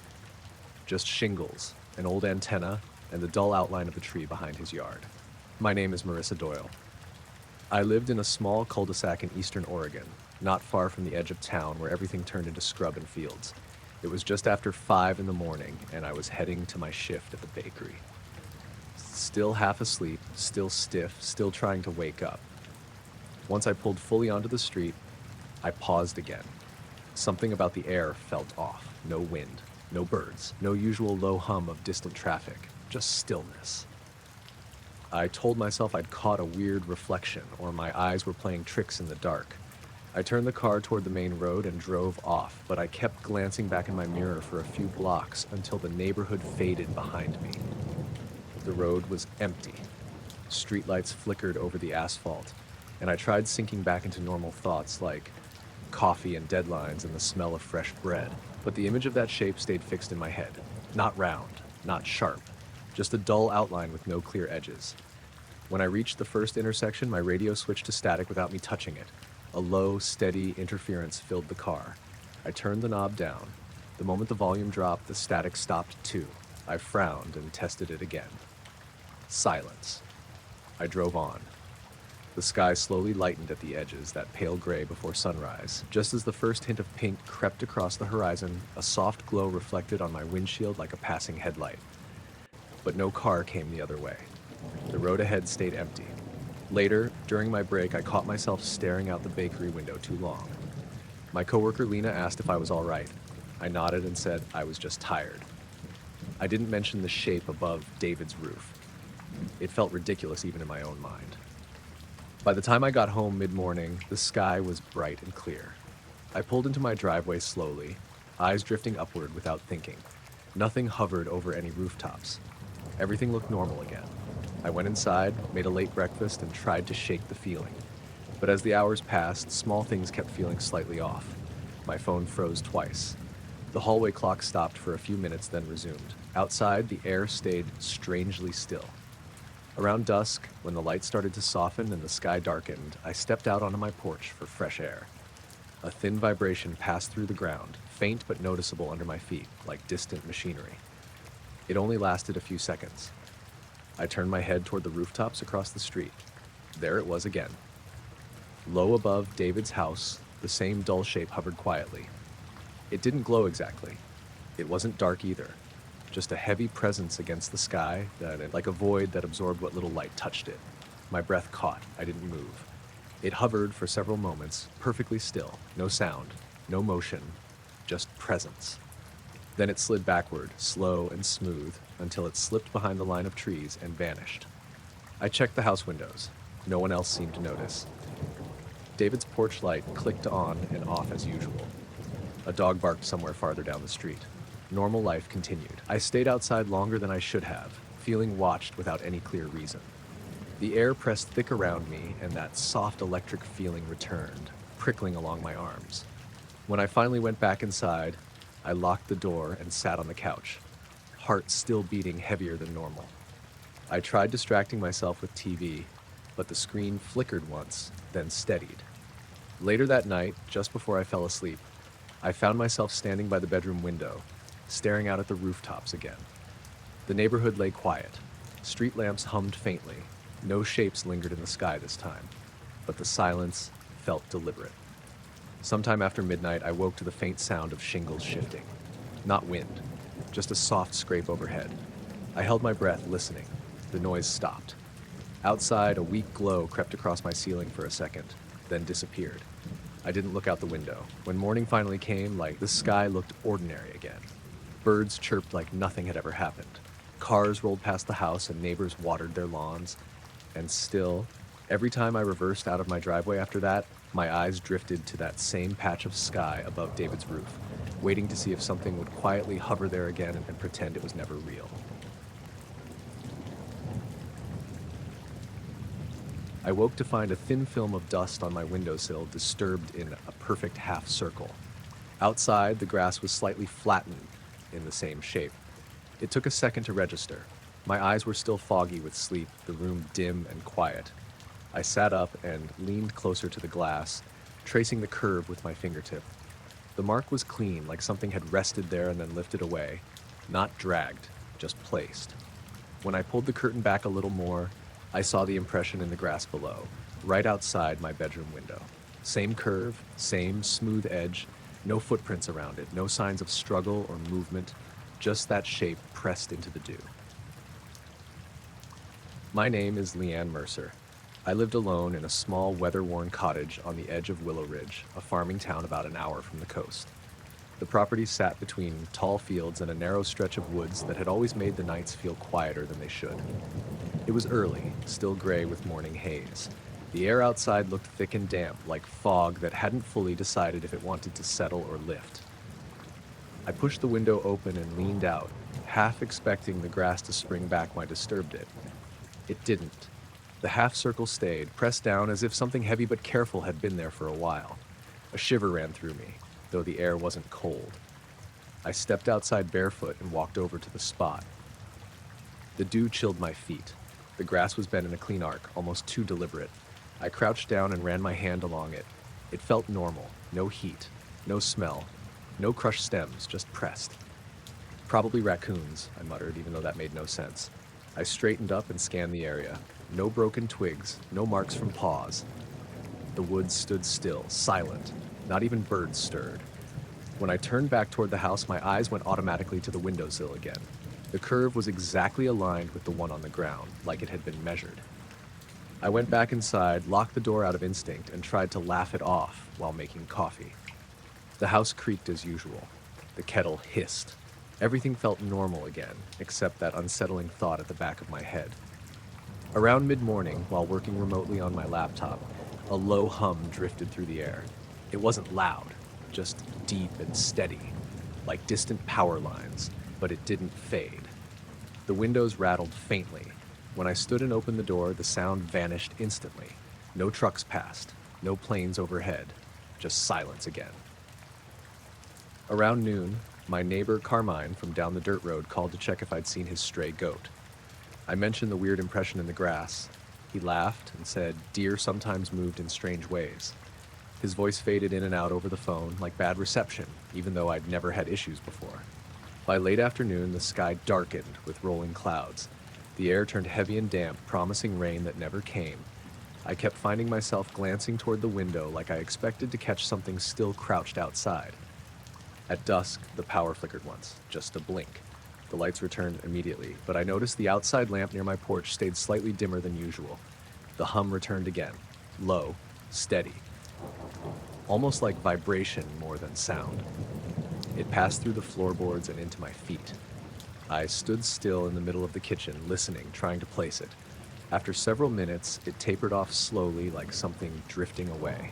Just shingles, an old antenna, and the dull outline of a tree behind his yard. My name is Marissa Doyle. I lived in a small cul-de-sac in eastern Oregon, not far from the edge of town where everything turned into scrub and fields. It was just after 5 in the morning, and I was heading to my shift at the bakery. Still half asleep, still stiff, still trying to wake up. Once I pulled fully onto the street, I paused again. Something about the air felt off. No wind, no birds, no usual low hum of distant traffic, just stillness. I told myself I'd caught a weird reflection, or my eyes were playing tricks in the dark. I turned the car toward the main road and drove off, but I kept glancing back in my mirror for a few blocks until the neighborhood faded behind me. The road was empty. Streetlights flickered over the asphalt, and I tried sinking back into normal thoughts like coffee and deadlines and the smell of fresh bread, but the image of that shape stayed fixed in my head. Not round, not sharp, just a dull outline with no clear edges. When I reached the first intersection, my radio switched to static without me touching it. A low, steady interference filled the car. I turned the knob down. The moment the volume dropped, the static stopped too. I frowned and tested it again. Silence. I drove on. The sky slowly lightened at the edges, that pale gray before sunrise. Just as the first hint of pink crept across the horizon, a soft glow reflected on my windshield like a passing headlight. But no car came the other way. The road ahead stayed empty. Later, during my break, I caught myself staring out the bakery window too long. My coworker Lena asked if I was all right. I nodded and said I was just tired. I didn't mention the shape above David's roof. It felt ridiculous even in my own mind. By the time I got home mid-morning, the sky was bright and clear. I pulled into my driveway slowly, eyes drifting upward without thinking. Nothing hovered over any rooftops. Everything looked normal again. I went inside, made a late breakfast, and tried to shake the feeling. But as the hours passed, small things kept feeling slightly off. My phone froze twice. The hallway clock stopped for a few minutes, then resumed. Outside, the air stayed strangely still. Around dusk, when the lights started to soften and the sky darkened, I stepped out onto my porch for fresh air. A thin vibration passed through the ground, faint but noticeable under my feet, like distant machinery. It only lasted a few seconds. I turned my head toward the rooftops across the street. There it was again. Low above David's house, the same dull shape hovered quietly. It didn't glow exactly. It wasn't dark either. Just a heavy presence against the sky, like a void that absorbed what little light touched it. My breath caught. I didn't move. It hovered for several moments, perfectly still. No sound, no motion, just presence. Then it slid backward, slow and smooth, until it slipped behind the line of trees and vanished. I checked the house windows. No one else seemed to notice. David's porch light clicked on and off as usual. A dog barked somewhere farther down the street. Normal life continued. I stayed outside longer than I should have, feeling watched without any clear reason. The air pressed thick around me, and that soft electric feeling returned, prickling along my arms. When I finally went back inside, I locked the door and sat on the couch, heart still beating heavier than normal. I tried distracting myself with TV, but the screen flickered once, then steadied. Later that night, just before I fell asleep, I found myself standing by the bedroom window, staring out at the rooftops again. The neighborhood lay quiet. Street lamps hummed faintly. No shapes lingered in the sky this time, but the silence felt deliberate. Sometime after midnight, I woke to the faint sound of shingles shifting. Not wind, just a soft scrape overhead. I held my breath, listening. The noise stopped. Outside, a weak glow crept across my ceiling for a second, then disappeared. I didn't look out the window. When morning finally came, the sky looked ordinary again. Birds chirped like nothing had ever happened. Cars rolled past the house and neighbors watered their lawns. And still, every time I reversed out of my driveway after that, my eyes drifted to that same patch of sky above David's roof, waiting to see if something would quietly hover there again and pretend it was never real. I woke to find a thin film of dust on my windowsill, disturbed in a perfect half circle. Outside, the grass was slightly flattened in the same shape. It took a second to register. My eyes were still foggy with sleep, the room dim and quiet. I sat up and leaned closer to the glass, tracing the curve with my fingertip. The mark was clean, like something had rested there and then lifted away, not dragged, just placed. When I pulled the curtain back a little more, I saw the impression in the grass below, right outside my bedroom window. Same curve, same smooth edge, no footprints around it, no signs of struggle or movement, just that shape pressed into the dew. My name is Leanne Mercer. I lived alone in a small, weather-worn cottage on the edge of Willow Ridge, a farming town about an hour from the coast. The property sat between tall fields and a narrow stretch of woods that had always made the nights feel quieter than they should. It was early, still gray with morning haze. The air outside looked thick and damp, like fog that hadn't fully decided if it wanted to settle or lift. I pushed the window open and leaned out, half expecting the grass to spring back when I disturbed it. It didn't. The half circle stayed, pressed down as if something heavy but careful had been there for a while. A shiver ran through me, though the air wasn't cold. I stepped outside barefoot and walked over to the spot. The dew chilled my feet. The grass was bent in a clean arc, almost too deliberate. I crouched down and ran my hand along it. It felt normal, no heat, no smell, no crushed stems, just pressed. Probably raccoons, I muttered, even though that made no sense. I straightened up and scanned the area. No broken twigs, no marks from paws. The woods stood still, silent. Not even birds stirred. When I turned back toward the house, my eyes went automatically to the windowsill again. The curve was exactly aligned with the one on the ground, like it had been measured. I went back inside, locked the door out of instinct, and tried to laugh it off while making coffee. The house creaked as usual. The kettle hissed. Everything felt normal again, except that unsettling thought at the back of my head. Around mid-morning, while working remotely on my laptop, a low hum drifted through the air. It wasn't loud, just deep and steady, like distant power lines, but it didn't fade. The windows rattled faintly. When I stood and opened the door, the sound vanished instantly. No trucks passed, no planes overhead, just silence again. Around noon, my neighbor Carmine from down the dirt road called to check if I'd seen his stray goat. I mentioned the weird impression in the grass. He laughed and said deer sometimes moved in strange ways. His voice faded in and out over the phone like bad reception, even though I'd never had issues before. By late afternoon, the sky darkened with rolling clouds. The air turned heavy and damp, promising rain that never came. I kept finding myself glancing toward the window like I expected to catch something still crouched outside. At dusk, the power flickered once, just a blink. The lights returned immediately, but I noticed the outside lamp near my porch stayed slightly dimmer than usual. The hum returned again, low, steady, almost like vibration more than sound. It passed through the floorboards and into my feet. I stood still in the middle of the kitchen, listening, trying to place it. After several minutes, it tapered off slowly like something drifting away.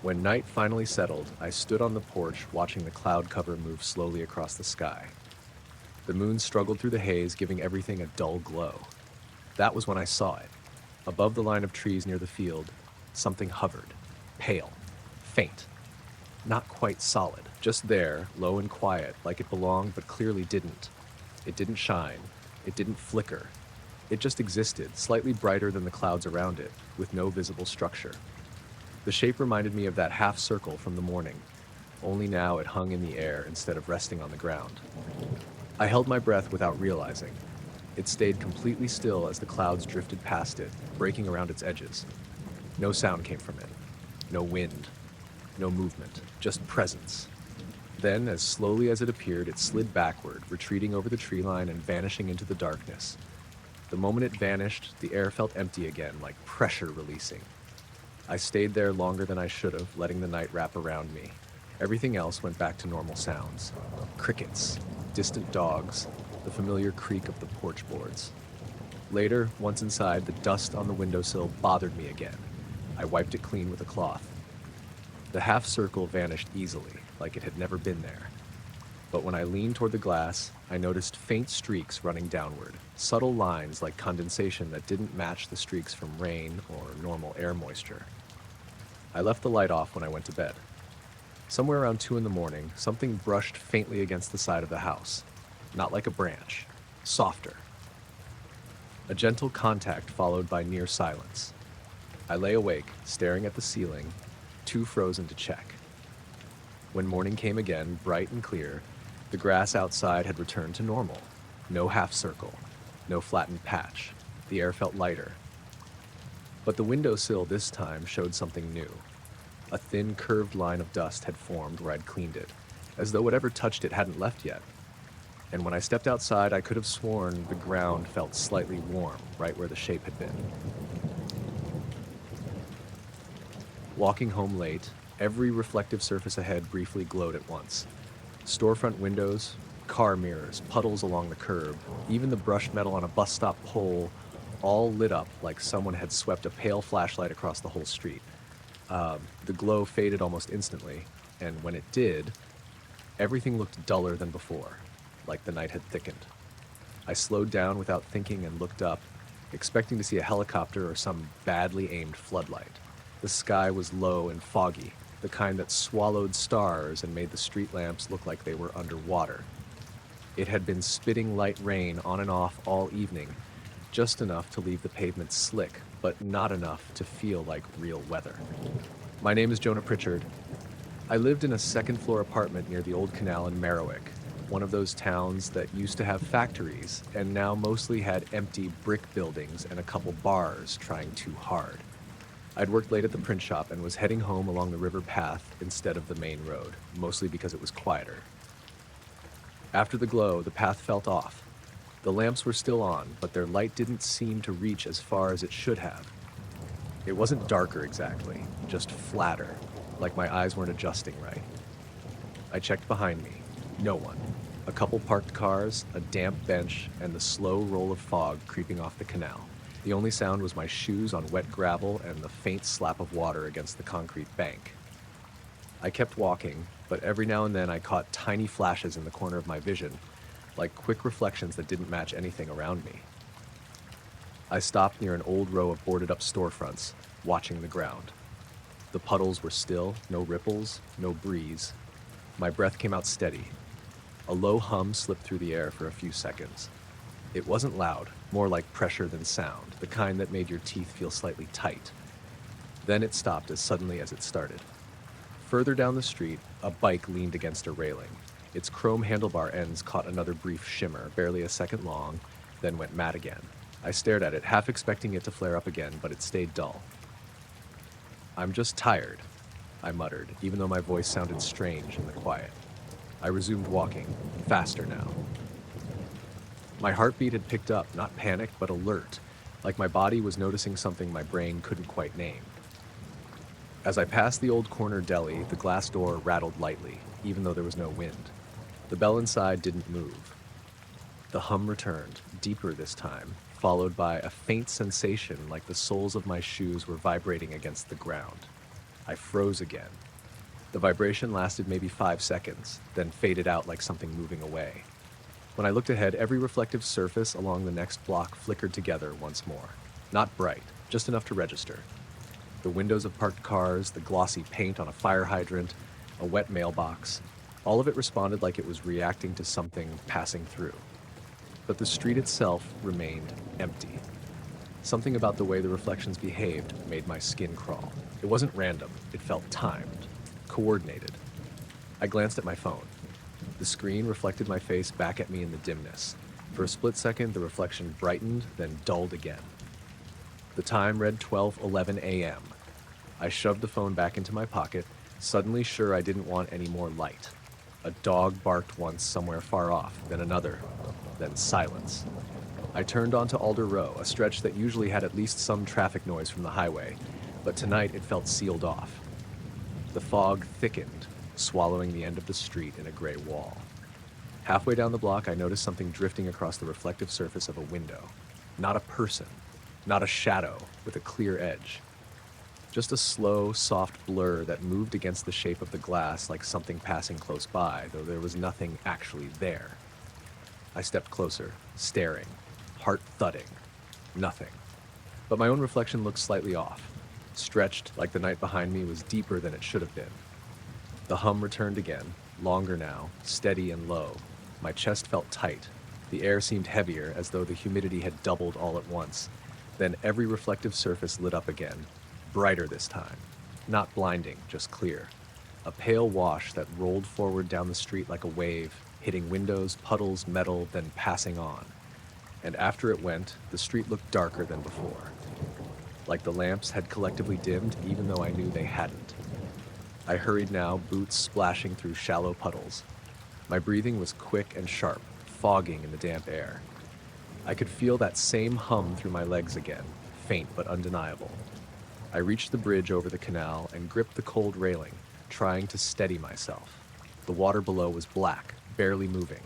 When night finally settled, I stood on the porch watching the cloud cover move slowly across the sky. The moon struggled through the haze, giving everything a dull glow. That was when I saw it. Above the line of trees near the field, something hovered, pale, faint. Not quite solid, just there, low and quiet, like it belonged but clearly didn't. It didn't shine, it didn't flicker. It just existed, slightly brighter than the clouds around it, with no visible structure. The shape reminded me of that half circle from the morning, only now it hung in the air instead of resting on the ground. I held my breath without realizing. It stayed completely still as the clouds drifted past it, breaking around its edges. No sound came from it. No wind. No movement. Just presence. Then, as slowly as it appeared, it slid backward, retreating over the tree line and vanishing into the darkness. The moment it vanished, the air felt empty again, like pressure releasing. I stayed there longer than I should have, letting the night wrap around me. Everything else went back to normal sounds. Crickets, distant dogs, the familiar creak of the porch boards. Later, once inside, the dust on the windowsill bothered me again. I wiped it clean with a cloth. The half circle vanished easily, like it had never been there. But when I leaned toward the glass, I noticed faint streaks running downward, subtle lines like condensation that didn't match the streaks from rain or normal air moisture. I left the light off when I went to bed. Somewhere around 2 in the morning, something brushed faintly against the side of the house. Not like a branch, softer. A gentle contact followed by near silence. I lay awake, staring at the ceiling, too frozen to check. When morning came again, bright and clear, the grass outside had returned to normal. No half circle, no flattened patch. The air felt lighter. But the windowsill this time showed something new. A thin, curved line of dust had formed where I'd cleaned it, as though whatever touched it hadn't left yet. And when I stepped outside, I could have sworn the ground felt slightly warm, right where the shape had been. Walking home late, every reflective surface ahead briefly glowed at once. Storefront windows, car mirrors, puddles along the curb, even the brushed metal on a bus stop pole, all lit up like someone had swept a pale flashlight across the whole street. The glow faded almost instantly, and when it did, everything looked duller than before, like the night had thickened. I slowed down without thinking and looked up, expecting to see a helicopter or some badly aimed floodlight. The sky was low and foggy, the kind that swallowed stars and made the street lamps look like they were underwater. It had been spitting light rain on and off all evening, just enough to leave the pavement slick, but not enough to feel like real weather. My name is Jonah Pritchard. I lived in a second-floor apartment near the old canal in Merriwick, one of those towns that used to have factories and now mostly had empty brick buildings and a couple bars trying too hard. I'd worked late at the print shop and was heading home along the river path instead of the main road, mostly because it was quieter. After the glow, the path felt off. The lamps were still on, but their light didn't seem to reach as far as it should have. It wasn't darker exactly, just flatter, like my eyes weren't adjusting right. I checked behind me. No one. A couple parked cars, a damp bench, and the slow roll of fog creeping off the canal. The only sound was my shoes on wet gravel and the faint slap of water against the concrete bank. I kept walking, but every now and then I caught tiny flashes in the corner of my vision, like quick reflections that didn't match anything around me. I stopped near an old row of boarded-up storefronts, watching the ground. The puddles were still, no ripples, no breeze. My breath came out steady. A low hum slipped through the air for a few seconds. It wasn't loud, more like pressure than sound, the kind that made your teeth feel slightly tight. Then it stopped as suddenly as it started. Further down the street, a bike leaned against a railing. Its chrome handlebar ends caught another brief shimmer, barely a second long, then went matte again. I stared at it, half expecting it to flare up again, but it stayed dull. "I'm just tired," I muttered, even though my voice sounded strange in the quiet. I resumed walking, faster now. My heartbeat had picked up, not panicked, but alert, like my body was noticing something my brain couldn't quite name. As I passed the old corner deli, the glass door rattled lightly, even though there was no wind. The bell inside didn't move. The hum returned, deeper this time, followed by a faint sensation like the soles of my shoes were vibrating against the ground. I froze again. The vibration lasted maybe 5 seconds, then faded out like something moving away. When I looked ahead, every reflective surface along the next block flickered together once more. Not bright, just enough to register. The windows of parked cars, the glossy paint on a fire hydrant, a wet mailbox, all of it responded like it was reacting to something passing through. But the street itself remained empty. Something about the way the reflections behaved made my skin crawl. It wasn't random, it felt timed, coordinated. I glanced at my phone. The screen reflected my face back at me in the dimness. For a split second, the reflection brightened, then dulled again. The time read 12:11 a.m. I shoved the phone back into my pocket, suddenly sure I didn't want any more light. A dog barked once somewhere far off, then another, then silence. I turned onto Alder Row, a stretch that usually had at least some traffic noise from the highway, but tonight it felt sealed off. The fog thickened, swallowing the end of the street in a gray wall. Halfway down the block, I noticed something drifting across the reflective surface of a window. Not a person, not a shadow with a clear edge. Just a slow, soft blur that moved against the shape of the glass like something passing close by, though there was nothing actually there. I stepped closer, staring, heart thudding. Nothing. But my own reflection looked slightly off, stretched like the night behind me was deeper than it should have been. The hum returned again, longer now, steady and low. My chest felt tight. The air seemed heavier, as though the humidity had doubled all at once. Then every reflective surface lit up again, brighter this time. Not blinding, just clear. A pale wash that rolled forward down the street like a wave, hitting windows, puddles, metal, then passing on. And after it went, the street looked darker than before. Like the lamps had collectively dimmed, even though I knew they hadn't. I hurried now, boots splashing through shallow puddles. My breathing was quick and sharp, fogging in the damp air. I could feel that same hum through my legs again, faint but undeniable. I reached the bridge over the canal and gripped the cold railing, trying to steady myself. The water below was black, barely moving.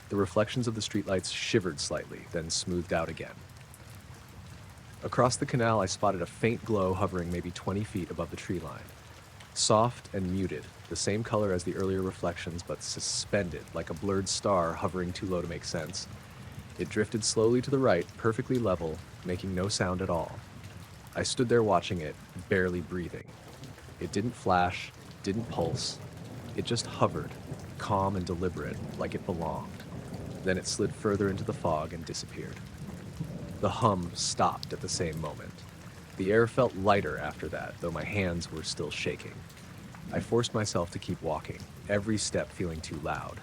The reflections of the streetlights shivered slightly, then smoothed out again. Across the canal, I spotted a faint glow hovering maybe 20 feet above the tree line. Soft and muted, the same color as the earlier reflections, but suspended like a blurred star hovering too low to make sense. It drifted slowly to the right, perfectly level, making no sound at all. I stood there watching it, barely breathing. It didn't flash, didn't pulse. It just hovered, calm and deliberate, like it belonged. Then it slid further into the fog and disappeared. The hum stopped at the same moment. The air felt lighter after that, though my hands were still shaking. I forced myself to keep walking, every step feeling too loud.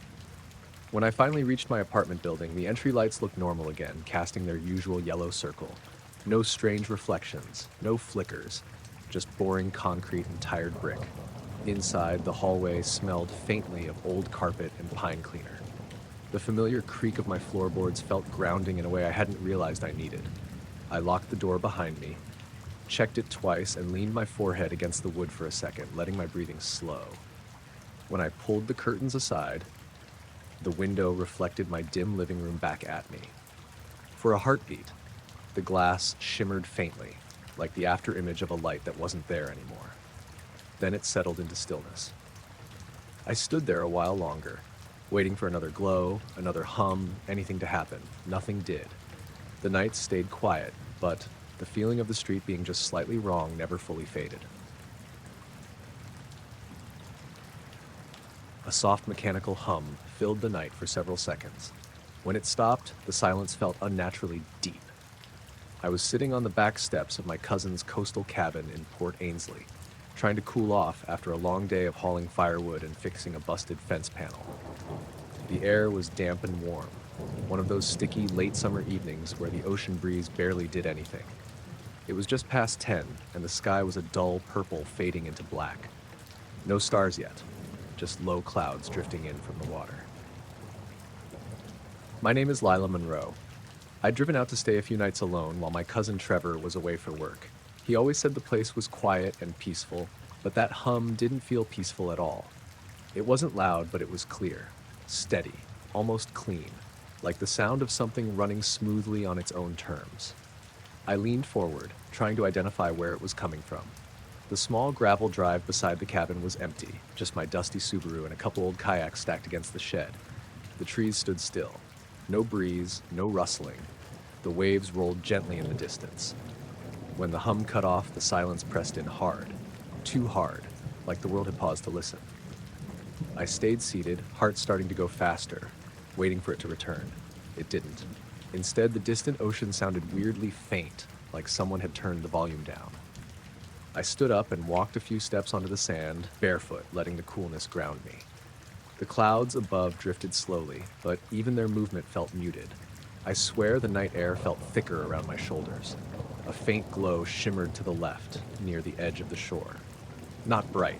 When I finally reached my apartment building, the entry lights looked normal again, casting their usual yellow circle. No strange reflections, no flickers, just boring concrete and tired brick. Inside, the hallway smelled faintly of old carpet and pine cleaner. The familiar creak of my floorboards felt grounding in a way I hadn't realized I needed. I locked the door behind me, checked it twice, and leaned my forehead against the wood for a second, letting my breathing slow. When I pulled the curtains aside, the window reflected my dim living room back at me. For a heartbeat, the glass shimmered faintly, like the afterimage of a light that wasn't there anymore. Then it settled into stillness. I stood there a while longer, waiting for another glow, another hum, anything to happen. Nothing did. The night stayed quiet, but the feeling of the street being just slightly wrong never fully faded. A soft mechanical hum filled the night for several seconds. When it stopped, the silence felt unnaturally deep. I was sitting on the back steps of my cousin's coastal cabin in Port Ainslie, trying to cool off after a long day of hauling firewood and fixing a busted fence panel. The air was damp and warm, one of those sticky late summer evenings where the ocean breeze barely did anything. It was just past 10, and the sky was a dull purple fading into black. No stars yet, just low clouds drifting in from the water. My name is Lila Monroe. I'd driven out to stay a few nights alone while my cousin Trevor was away for work. He always said the place was quiet and peaceful, but that hum didn't feel peaceful at all. It wasn't loud, but it was clear, steady, almost clean, like the sound of something running smoothly on its own terms. I leaned forward, trying to identify where it was coming from. The small gravel drive beside the cabin was empty, just my dusty Subaru and a couple old kayaks stacked against the shed. The trees stood still. No breeze, no rustling. The waves rolled gently in the distance. When the hum cut off, the silence pressed in hard. Too hard, like the world had paused to listen. I stayed seated, heart starting to go faster, waiting for it to return. It didn't. Instead, the distant ocean sounded weirdly faint, like someone had turned the volume down. I stood up and walked a few steps onto the sand, barefoot, letting the coolness ground me. The clouds above drifted slowly, but even their movement felt muted. I swear the night air felt thicker around my shoulders. A faint glow shimmered to the left, near the edge of the shore. Not bright,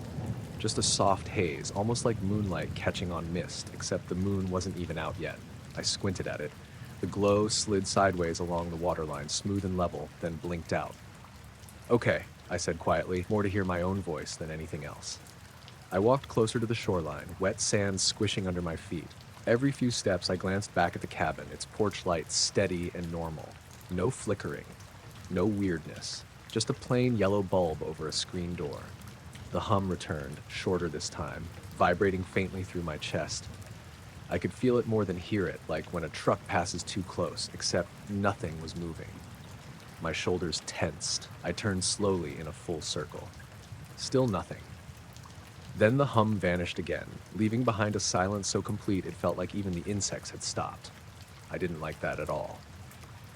just a soft haze, almost like moonlight catching on mist, except the moon wasn't even out yet. I squinted at it, The glow slid sideways along the waterline, smooth and level, then blinked out. "Okay," I said quietly, more to hear my own voice than anything else. I walked closer to the shoreline, wet sand squishing under my feet. Every few steps, I glanced back at the cabin, its porch light steady and normal. No flickering, no weirdness, just a plain yellow bulb over a screen door. The hum returned, shorter this time, vibrating faintly through my chest. I could feel it more than hear it, like when a truck passes too close, except nothing was moving. My shoulders tensed. I turned slowly in a full circle. Still nothing. Then the hum vanished again, leaving behind a silence so complete it felt like even the insects had stopped. I didn't like that at all.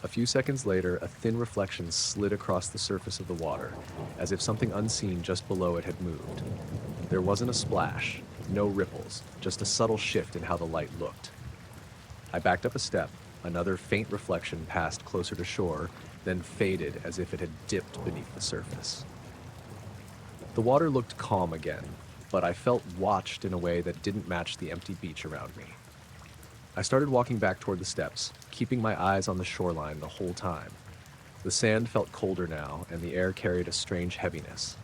A few seconds later, a thin reflection slid across the surface of the water, as if something unseen just below it had moved. There wasn't a splash, no ripples, just a subtle shift in how the light looked. I backed up a step. Another faint reflection passed closer to shore, then faded as if it had dipped beneath the surface. The water looked calm again, but I felt watched in a way that didn't match the empty beach around me. I started walking back toward the steps, keeping my eyes on the shoreline the whole time. The sand felt colder now, and the air carried a strange heaviness.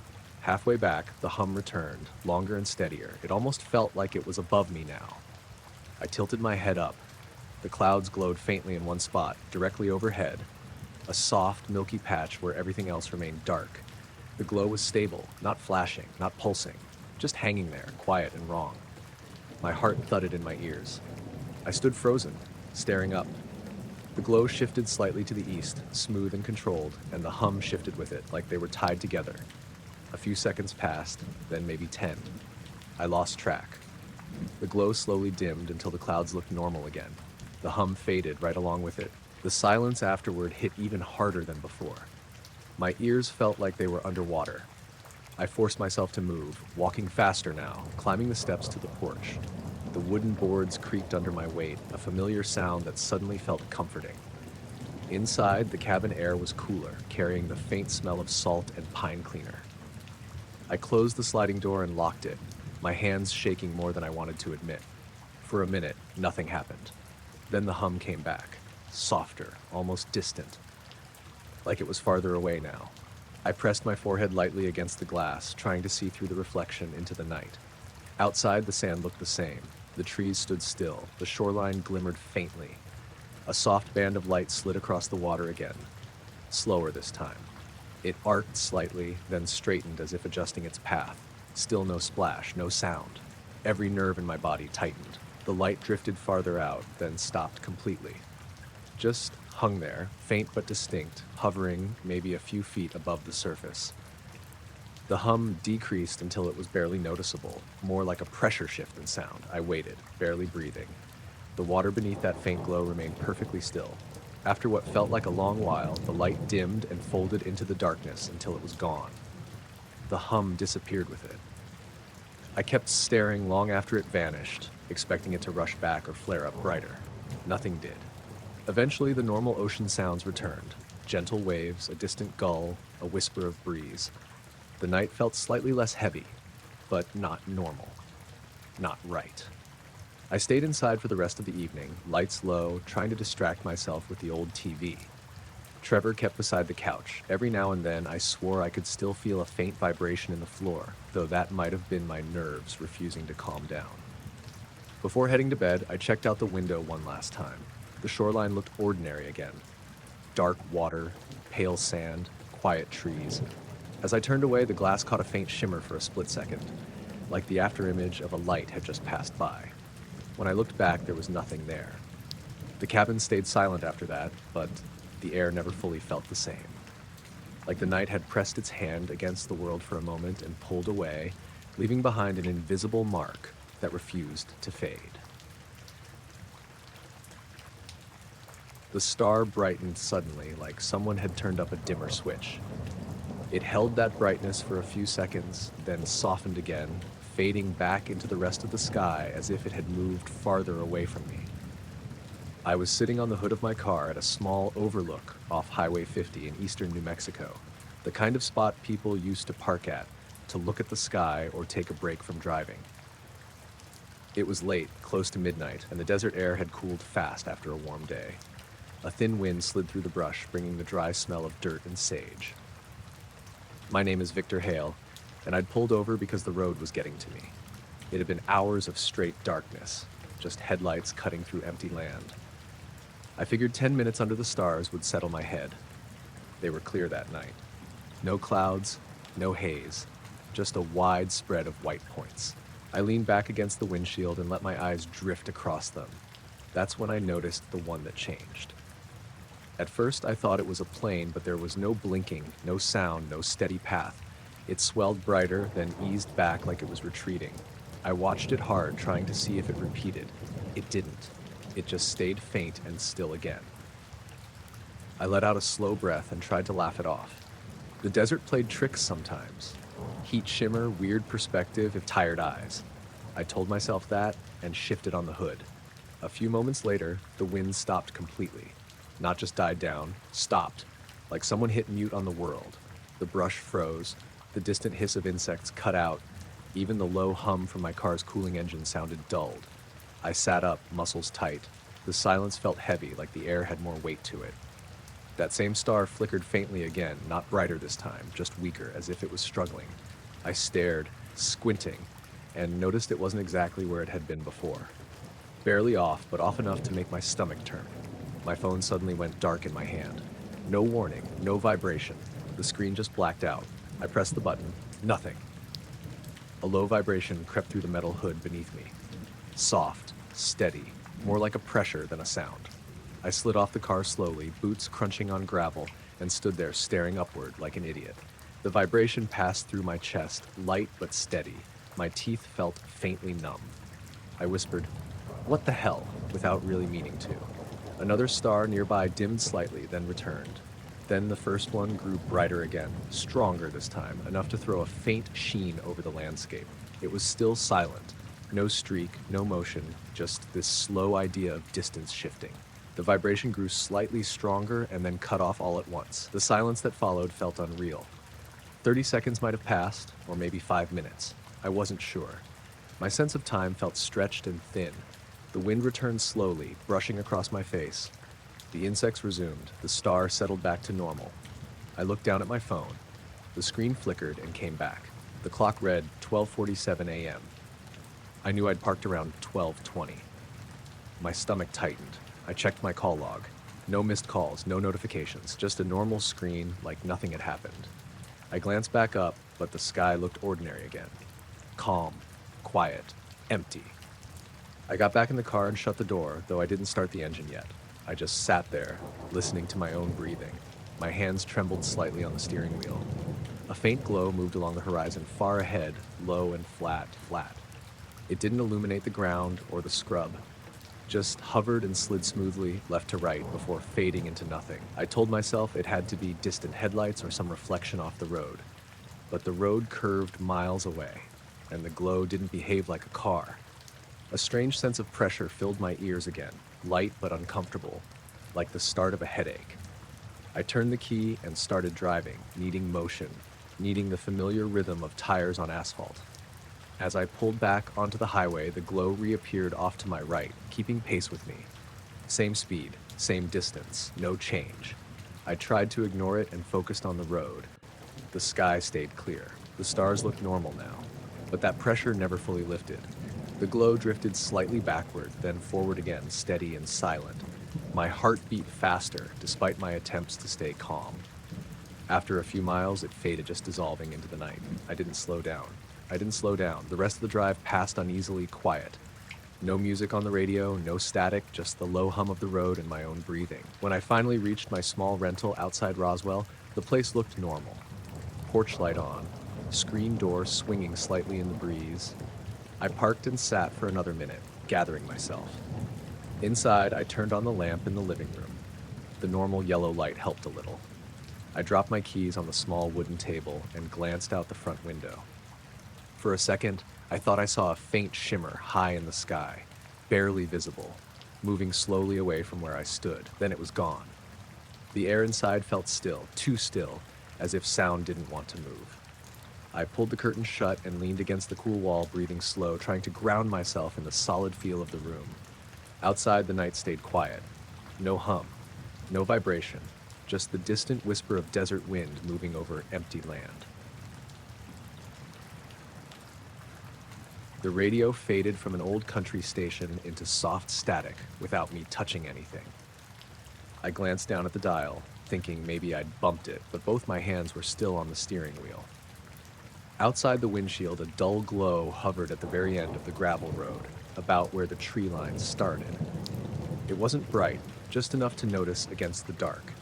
Halfway back, the hum returned, longer and steadier. It almost felt like it was above me now. I tilted my head up. The clouds glowed faintly in one spot, directly overhead, a soft, milky patch where everything else remained dark. The glow was stable, not flashing, not pulsing, just hanging there, quiet and wrong. My heart thudded in my ears. I stood frozen, staring up. The glow shifted slightly to the east, smooth and controlled, and the hum shifted with it, like they were tied together. A few seconds passed, then maybe 10. I lost track. The glow slowly dimmed until the clouds looked normal again. The hum faded right along with it. The silence afterward hit even harder than before. My ears felt like they were underwater. I forced myself to move, walking faster now, climbing the steps to the porch. The wooden boards creaked under my weight, a familiar sound that suddenly felt comforting. Inside, the cabin air was cooler, carrying the faint smell of salt and pine cleaner. I closed the sliding door and locked it, my hands shaking more than I wanted to admit. For a minute, nothing happened. Then the hum came back, softer, almost distant, like it was farther away now. I pressed my forehead lightly against the glass, trying to see through the reflection into the night. Outside, the sand looked the same. The trees stood still. The shoreline glimmered faintly. A soft band of light slid across the water again, slower this time. It arced slightly, then straightened as if adjusting its path. Still no splash, no sound. Every nerve in my body tightened. The light drifted farther out, then stopped completely. Just hung there, faint but distinct, hovering maybe a few feet above the surface. The hum decreased until it was barely noticeable, more like a pressure shift than sound. I waited, barely breathing. The water beneath that faint glow remained perfectly still. After what felt like a long while, the light dimmed and folded into the darkness until it was gone. The hum disappeared with it. I kept staring long after it vanished, expecting it to rush back or flare up brighter. Nothing did. Eventually, the normal ocean sounds returned. Gentle waves, a distant gull, a whisper of breeze. The night felt slightly less heavy, but not normal. Not right. I stayed inside for the rest of the evening, lights low, trying to distract myself with the old TV. Trevor kept beside the couch. Every now and then, I swore I could still feel a faint vibration in the floor, though that might have been my nerves refusing to calm down. Before heading to bed, I checked out the window one last time. The shoreline looked ordinary again. Dark water, pale sand, quiet trees. As I turned away, the glass caught a faint shimmer for a split second, like the afterimage of a light had just passed by. When I looked back, there was nothing there. The cabin stayed silent after that, but the air never fully felt the same. Like the night had pressed its hand against the world for a moment and pulled away, leaving behind an invisible mark that refused to fade. The star brightened suddenly, like someone had turned up a dimmer switch. It held that brightness for a few seconds, then softened again, fading back into the rest of the sky as if it had moved farther away from me. I was sitting on the hood of my car at a small overlook off Highway 50 in eastern New Mexico, the kind of spot people used to park at to look at the sky or take a break from driving. It was late, close to midnight, and the desert air had cooled fast after a warm day. A thin wind slid through the brush, bringing the dry smell of dirt and sage. My name is Victor Hale, and I'd pulled over because the road was getting to me. It had been hours of straight darkness, just headlights cutting through empty land. I figured 10 minutes under the stars would settle my head. They were clear that night. No clouds, no haze, just a wide spread of white points. I leaned back against the windshield and let my eyes drift across them. That's when I noticed the one that changed. At first, I thought it was a plane, but there was no blinking, no sound, no steady path. It swelled brighter, then eased back like it was retreating. I watched it hard, trying to see if it repeated. It didn't. It just stayed faint and still again. I let out a slow breath and tried to laugh it off. The desert played tricks sometimes. Heat shimmer, weird perspective, tired eyes. I told myself that and shifted on the hood. A few moments later, the wind stopped completely. Not just died down, stopped, like someone hit mute on the world. The brush froze, the distant hiss of insects cut out. Even the low hum from my car's cooling engine sounded dulled. I sat up, muscles tight. The silence felt heavy, like the air had more weight to it. That same star flickered faintly again, not brighter this time, just weaker, as if it was struggling. I stared, squinting, and noticed it wasn't exactly where it had been before. Barely off, but off enough to make my stomach turn. My phone suddenly went dark in my hand. No warning, no vibration. The screen just blacked out. I pressed the button. Nothing. A low vibration crept through the metal hood beneath me. Soft, steady, more like a pressure than a sound. I slid off the car slowly, boots crunching on gravel, and stood there staring upward like an idiot. The vibration passed through my chest, light but steady. My teeth felt faintly numb. I whispered, "What the hell?" without really meaning to. Another star nearby dimmed slightly, then returned. Then the first one grew brighter again, stronger this time, enough to throw a faint sheen over the landscape. It was still silent. No streak, no motion, just this slow idea of distance shifting. The vibration grew slightly stronger and then cut off all at once. The silence that followed felt unreal. 30 seconds might have passed, or maybe 5 minutes. I wasn't sure. My sense of time felt stretched and thin. The wind returned slowly, brushing across my face. The insects resumed. The star settled back to normal. I looked down at my phone. The screen flickered and came back. The clock read 12:47 a.m. I knew I'd parked around 12:20. My stomach tightened. I checked my call log. No missed calls, no notifications, just a normal screen like nothing had happened. I glanced back up, but the sky looked ordinary again. Calm, quiet, empty. I got back in the car and shut the door, though I didn't start the engine yet. I just sat there, listening to my own breathing. My hands trembled slightly on the steering wheel. A faint glow moved along the horizon far ahead, low and flat. It didn't illuminate the ground or the scrub, just hovered and slid smoothly left to right before fading into nothing. I told myself it had to be distant headlights or some reflection off the road. But the road curved miles away, and the glow didn't behave like a car. A strange sense of pressure filled my ears again, light but uncomfortable, like the start of a headache. I turned the key and started driving, needing motion, needing the familiar rhythm of tires on asphalt. As I pulled back onto the highway, the glow reappeared off to my right, keeping pace with me. Same speed, same distance, no change. I tried to ignore it and focused on the road. The sky stayed clear. The stars looked normal now, but that pressure never fully lifted. The glow drifted slightly backward, then forward again, steady and silent. My heart beat faster, despite my attempts to stay calm. After a few miles, it faded, just dissolving into the night. I didn't slow down. The rest of the drive passed uneasily quiet. No music on the radio, no static, just the low hum of the road and my own breathing. When I finally reached my small rental outside Roswell, the place looked normal. Porch light on, screen door swinging slightly in the breeze. I parked and sat for another minute, gathering myself. Inside, I turned on the lamp in the living room. The normal yellow light helped a little. I dropped my keys on the small wooden table and glanced out the front window. For a second, I thought I saw a faint shimmer high in the sky, barely visible, moving slowly away from where I stood. Then it was gone. The air inside felt still, too still, as if sound didn't want to move. I pulled the curtain shut and leaned against the cool wall, breathing slow, trying to ground myself in the solid feel of the room. Outside, the night stayed quiet. No hum, No vibration, just the distant whisper of desert wind moving over empty land. The radio faded from an old country station into soft static without me touching anything. I glanced down at the dial, thinking maybe I'd bumped it, but both my hands were still on the steering wheel. Outside the windshield, a dull glow hovered at the very end of the gravel road, about where the tree lines started. It wasn't bright, just enough to notice against the dark.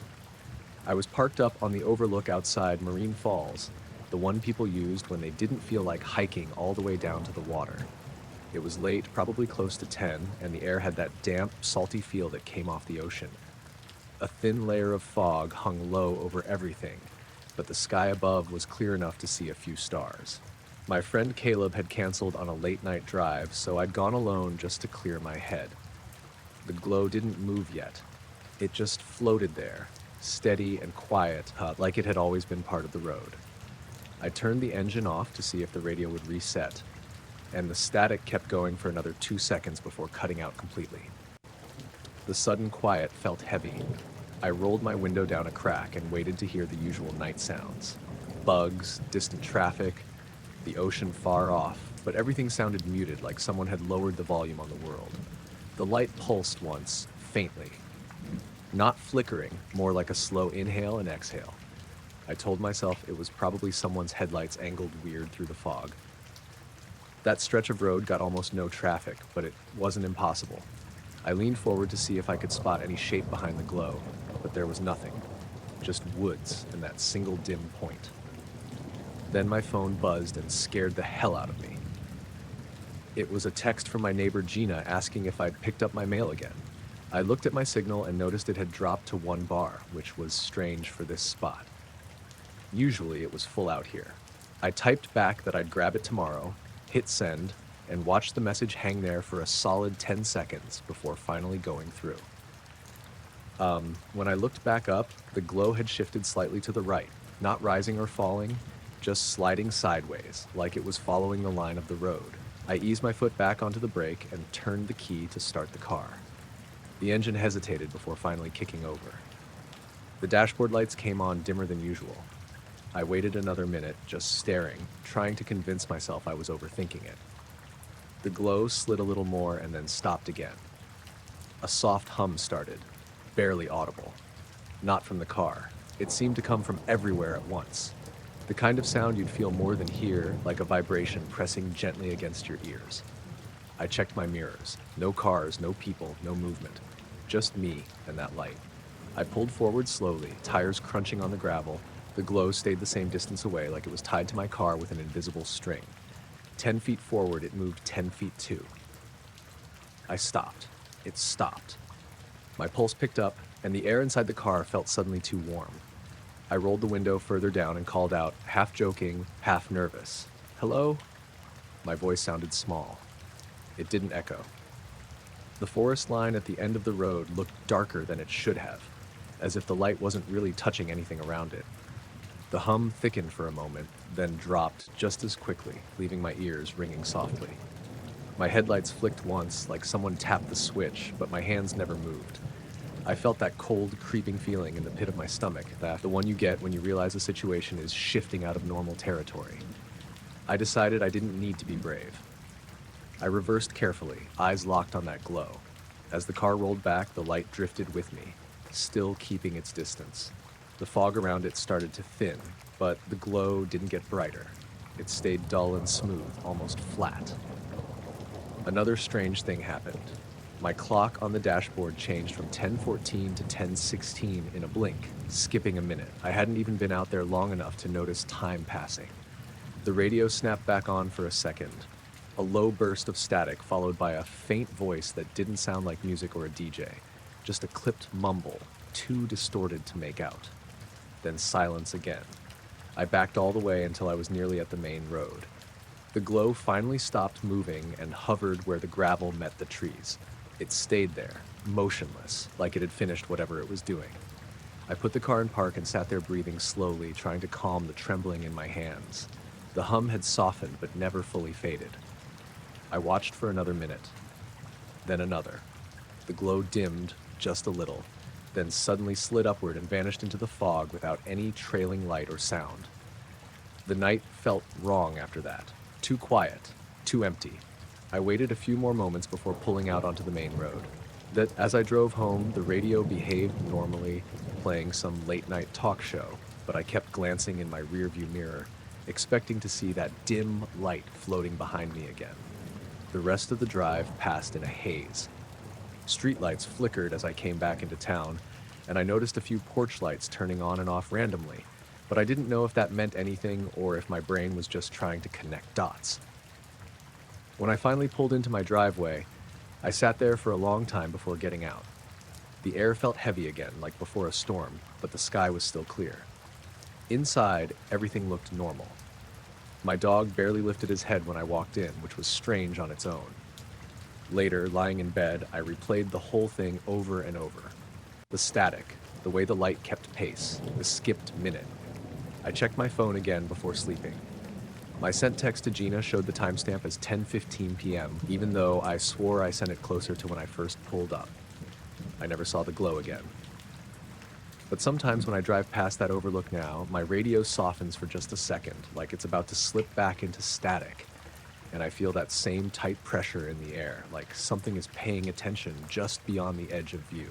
I was parked up on the overlook outside Marine Falls, the one people used when they didn't feel like hiking all the way down to the water. It was late, probably close to 10, and the air had that damp, salty feel that came off the ocean. A thin layer of fog hung low over everything, but the sky above was clear enough to see a few stars. My friend Caleb had canceled on a late-night drive, so I'd gone alone just to clear my head. The glow didn't move yet. It just floated there, steady and quiet, like it had always been part of the road. I turned the engine off to see if the radio would reset, and the static kept going for another 2 seconds before cutting out completely. The sudden quiet felt heavy. I rolled my window down a crack and waited to hear the usual night sounds. Bugs, distant traffic, the ocean far off, but everything sounded muted, like someone had lowered the volume on the world. The light pulsed once, faintly. Not flickering, more like a slow inhale and exhale. I told myself it was probably someone's headlights angled weird through the fog. That stretch of road got almost no traffic, but it wasn't impossible. I leaned forward to see if I could spot any shape behind the glow, but there was nothing. Just woods and that single dim point. Then my phone buzzed and scared the hell out of me. It was a text from my neighbor Gina asking if I'd picked up my mail again. I looked at my signal and noticed it had dropped to 1 bar, which was strange for this spot. Usually it was full out here. I typed back that I'd grab it tomorrow, hit send, and watched the message hang there for a solid 10 seconds before finally going through. When I looked back up, the glow had shifted slightly to the right, not rising or falling, just sliding sideways, like it was following the line of the road. I eased my foot back onto the brake and turned the key to start the car. The engine hesitated before finally kicking over. The dashboard lights came on dimmer than usual. I waited another minute, just staring, trying to convince myself I was overthinking it. The glow slid a little more and then stopped again. A soft hum started, barely audible. Not from the car. It seemed to come from everywhere at once. The kind of sound you'd feel more than hear, like a vibration pressing gently against your ears. I checked my mirrors. No cars, no people, no movement. Just me and that light. I pulled forward slowly, tires crunching on the gravel. The glow stayed the same distance away, like it was tied to my car with an invisible string. 10 feet forward, it moved 10 feet too. I stopped. It stopped. My pulse picked up, and the air inside the car felt suddenly too warm. I rolled the window further down and called out, half joking, half nervous. "Hello?" My voice sounded small. It didn't echo. The forest line at the end of the road looked darker than it should have, as if the light wasn't really touching anything around it. The hum thickened for a moment, then dropped just as quickly, leaving my ears ringing softly. My headlights flicked once, like someone tapped the switch, but my hands never moved. I felt that cold, creeping feeling in the pit of my stomach, the one you get when you realize a situation is shifting out of normal territory. I decided I didn't need to be brave. I reversed carefully, eyes locked on that glow. As the car rolled back, the light drifted with me, still keeping its distance. The fog around it started to thin, but the glow didn't get brighter. It stayed dull and smooth, almost flat. Another strange thing happened. My clock on the dashboard changed from 10:14 to 10:16 in a blink, skipping a minute. I hadn't even been out there long enough to notice time passing. The radio snapped back on for a second. A low burst of static followed by a faint voice that didn't sound like music or a DJ, just a clipped mumble, too distorted to make out. Then silence again. I backed all the way until I was nearly at the main road. The glow finally stopped moving and hovered where the gravel met the trees. It stayed there, motionless, like it had finished whatever it was doing. I put the car in park and sat there breathing slowly, trying to calm the trembling in my hands. The hum had softened but never fully faded. I watched for another minute, then another. The glow dimmed just a little, then suddenly slid upward and vanished into the fog without any trailing light or sound. The night felt wrong after that. Too quiet, too empty. I waited a few more moments before pulling out onto the main road. As I drove home, the radio behaved normally, playing some late-night talk show, but I kept glancing in my rearview mirror, expecting to see that dim light floating behind me again. The rest of the drive passed in a haze. Streetlights flickered as I came back into town, and I noticed a few porch lights turning on and off randomly, but I didn't know if that meant anything or if my brain was just trying to connect dots. When I finally pulled into my driveway, I sat there for a long time before getting out. The air felt heavy again, like before a storm, but the sky was still clear. Inside, everything looked normal. My dog barely lifted his head when I walked in, which was strange on its own. Later, lying in bed, I replayed the whole thing over and over. The static, the way the light kept pace, the skipped minute. I checked my phone again before sleeping. My sent text to Gina showed the timestamp as 10:15 p.m., even though I swore I sent it closer to when I first pulled up. I never saw the glow again. But sometimes when I drive past that overlook now, my radio softens for just a second, like it's about to slip back into static, and I feel that same tight pressure in the air, like something is paying attention just beyond the edge of view.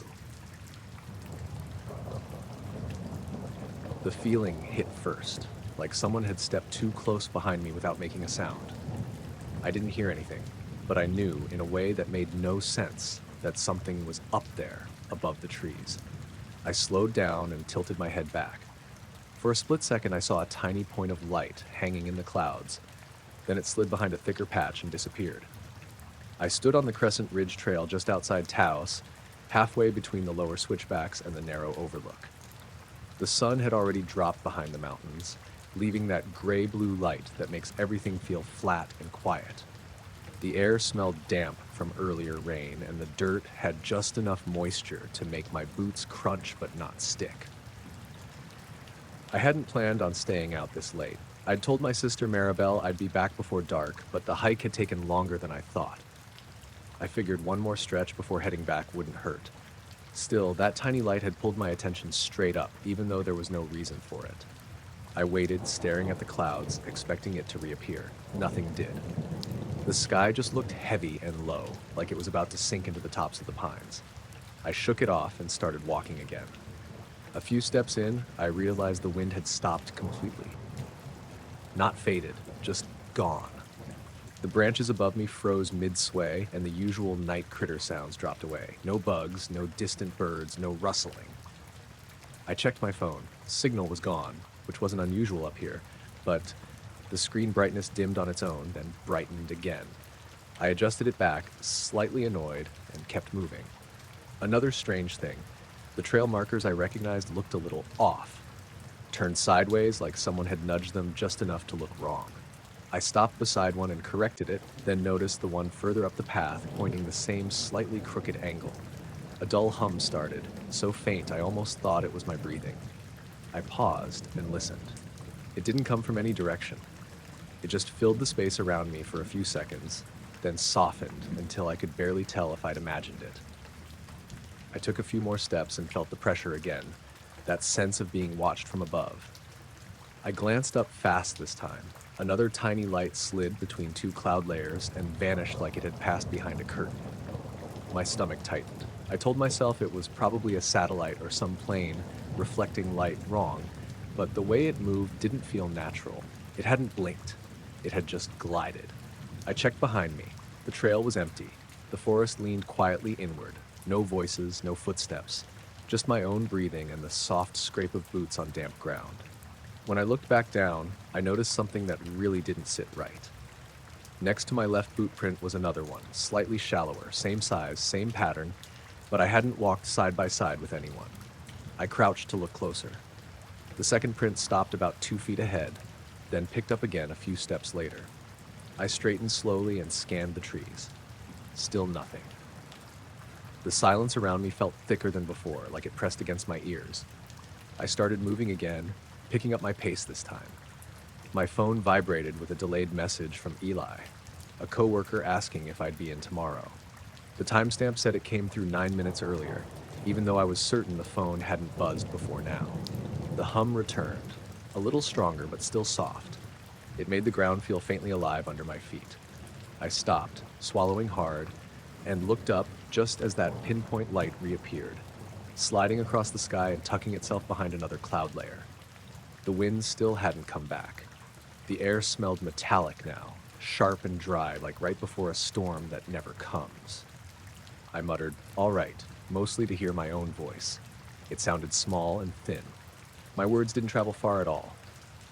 The feeling hit first, like someone had stepped too close behind me without making a sound. I didn't hear anything, but I knew, in a way that made no sense, that something was up there, above the trees. I slowed down and tilted my head back. For a split second, I saw a tiny point of light hanging in the clouds. Then it slid behind a thicker patch and disappeared. I stood on the Crescent Ridge Trail just outside Taos, halfway between the lower switchbacks and the narrow overlook. The sun had already dropped behind the mountains, leaving that gray-blue light that makes everything feel flat and quiet. The air smelled damp from earlier rain, and the dirt had just enough moisture to make my boots crunch but not stick. I hadn't planned on staying out this late. I'd told my sister Maribel I'd be back before dark, but the hike had taken longer than I thought. I figured one more stretch before heading back wouldn't hurt. Still, that tiny light had pulled my attention straight up, even though there was no reason for it. I waited, staring at the clouds, expecting it to reappear. Nothing did. The sky just looked heavy and low, like it was about to sink into the tops of the pines. I shook it off and started walking again. A few steps in, I realized the wind had stopped completely. Not faded, just gone. The branches above me froze mid-sway, and the usual night critter sounds dropped away. No bugs, no distant birds, no rustling. I checked my phone. Signal was gone, which wasn't unusual up here, but the screen brightness dimmed on its own, then brightened again. I adjusted it back, slightly annoyed, and kept moving. Another strange thing. The trail markers I recognized looked a little off, turned sideways like someone had nudged them just enough to look wrong. I stopped beside one and corrected it, then noticed the one further up the path pointing the same slightly crooked angle. A dull hum started, so faint I almost thought it was my breathing. I paused and listened. It didn't come from any direction. It just filled the space around me for a few seconds, then softened until I could barely tell if I'd imagined it. I took a few more steps and felt the pressure again, that sense of being watched from above. I glanced up fast this time. Another tiny light slid between two cloud layers and vanished like it had passed behind a curtain. My stomach tightened. I told myself it was probably a satellite or some plane reflecting light wrong, but the way it moved didn't feel natural. It hadn't blinked. It had just glided. I checked behind me. The trail was empty. The forest leaned quietly inward. No voices, no footsteps. Just my own breathing and the soft scrape of boots on damp ground. When I looked back down, I noticed something that really didn't sit right. Next to my left boot print was another one, slightly shallower, same size, same pattern, but I hadn't walked side by side with anyone. I crouched to look closer. The second print stopped about 2 feet ahead, then picked up again a few steps later. I straightened slowly and scanned the trees. Still nothing. The silence around me felt thicker than before, like it pressed against my ears. I started moving again, picking up my pace this time. My phone vibrated with a delayed message from Eli, a coworker asking if I'd be in tomorrow. The timestamp said it came through 9 minutes earlier, even though I was certain the phone hadn't buzzed before now. The hum returned, a little stronger but still soft. It made the ground feel faintly alive under my feet. I stopped, swallowing hard, and looked up just as that pinpoint light reappeared, sliding across the sky and tucking itself behind another cloud layer. The wind still hadn't come back. The air smelled metallic now, sharp and dry, like right before a storm that never comes. I muttered, "All right," mostly to hear my own voice. It sounded small and thin. My words didn't travel far at all.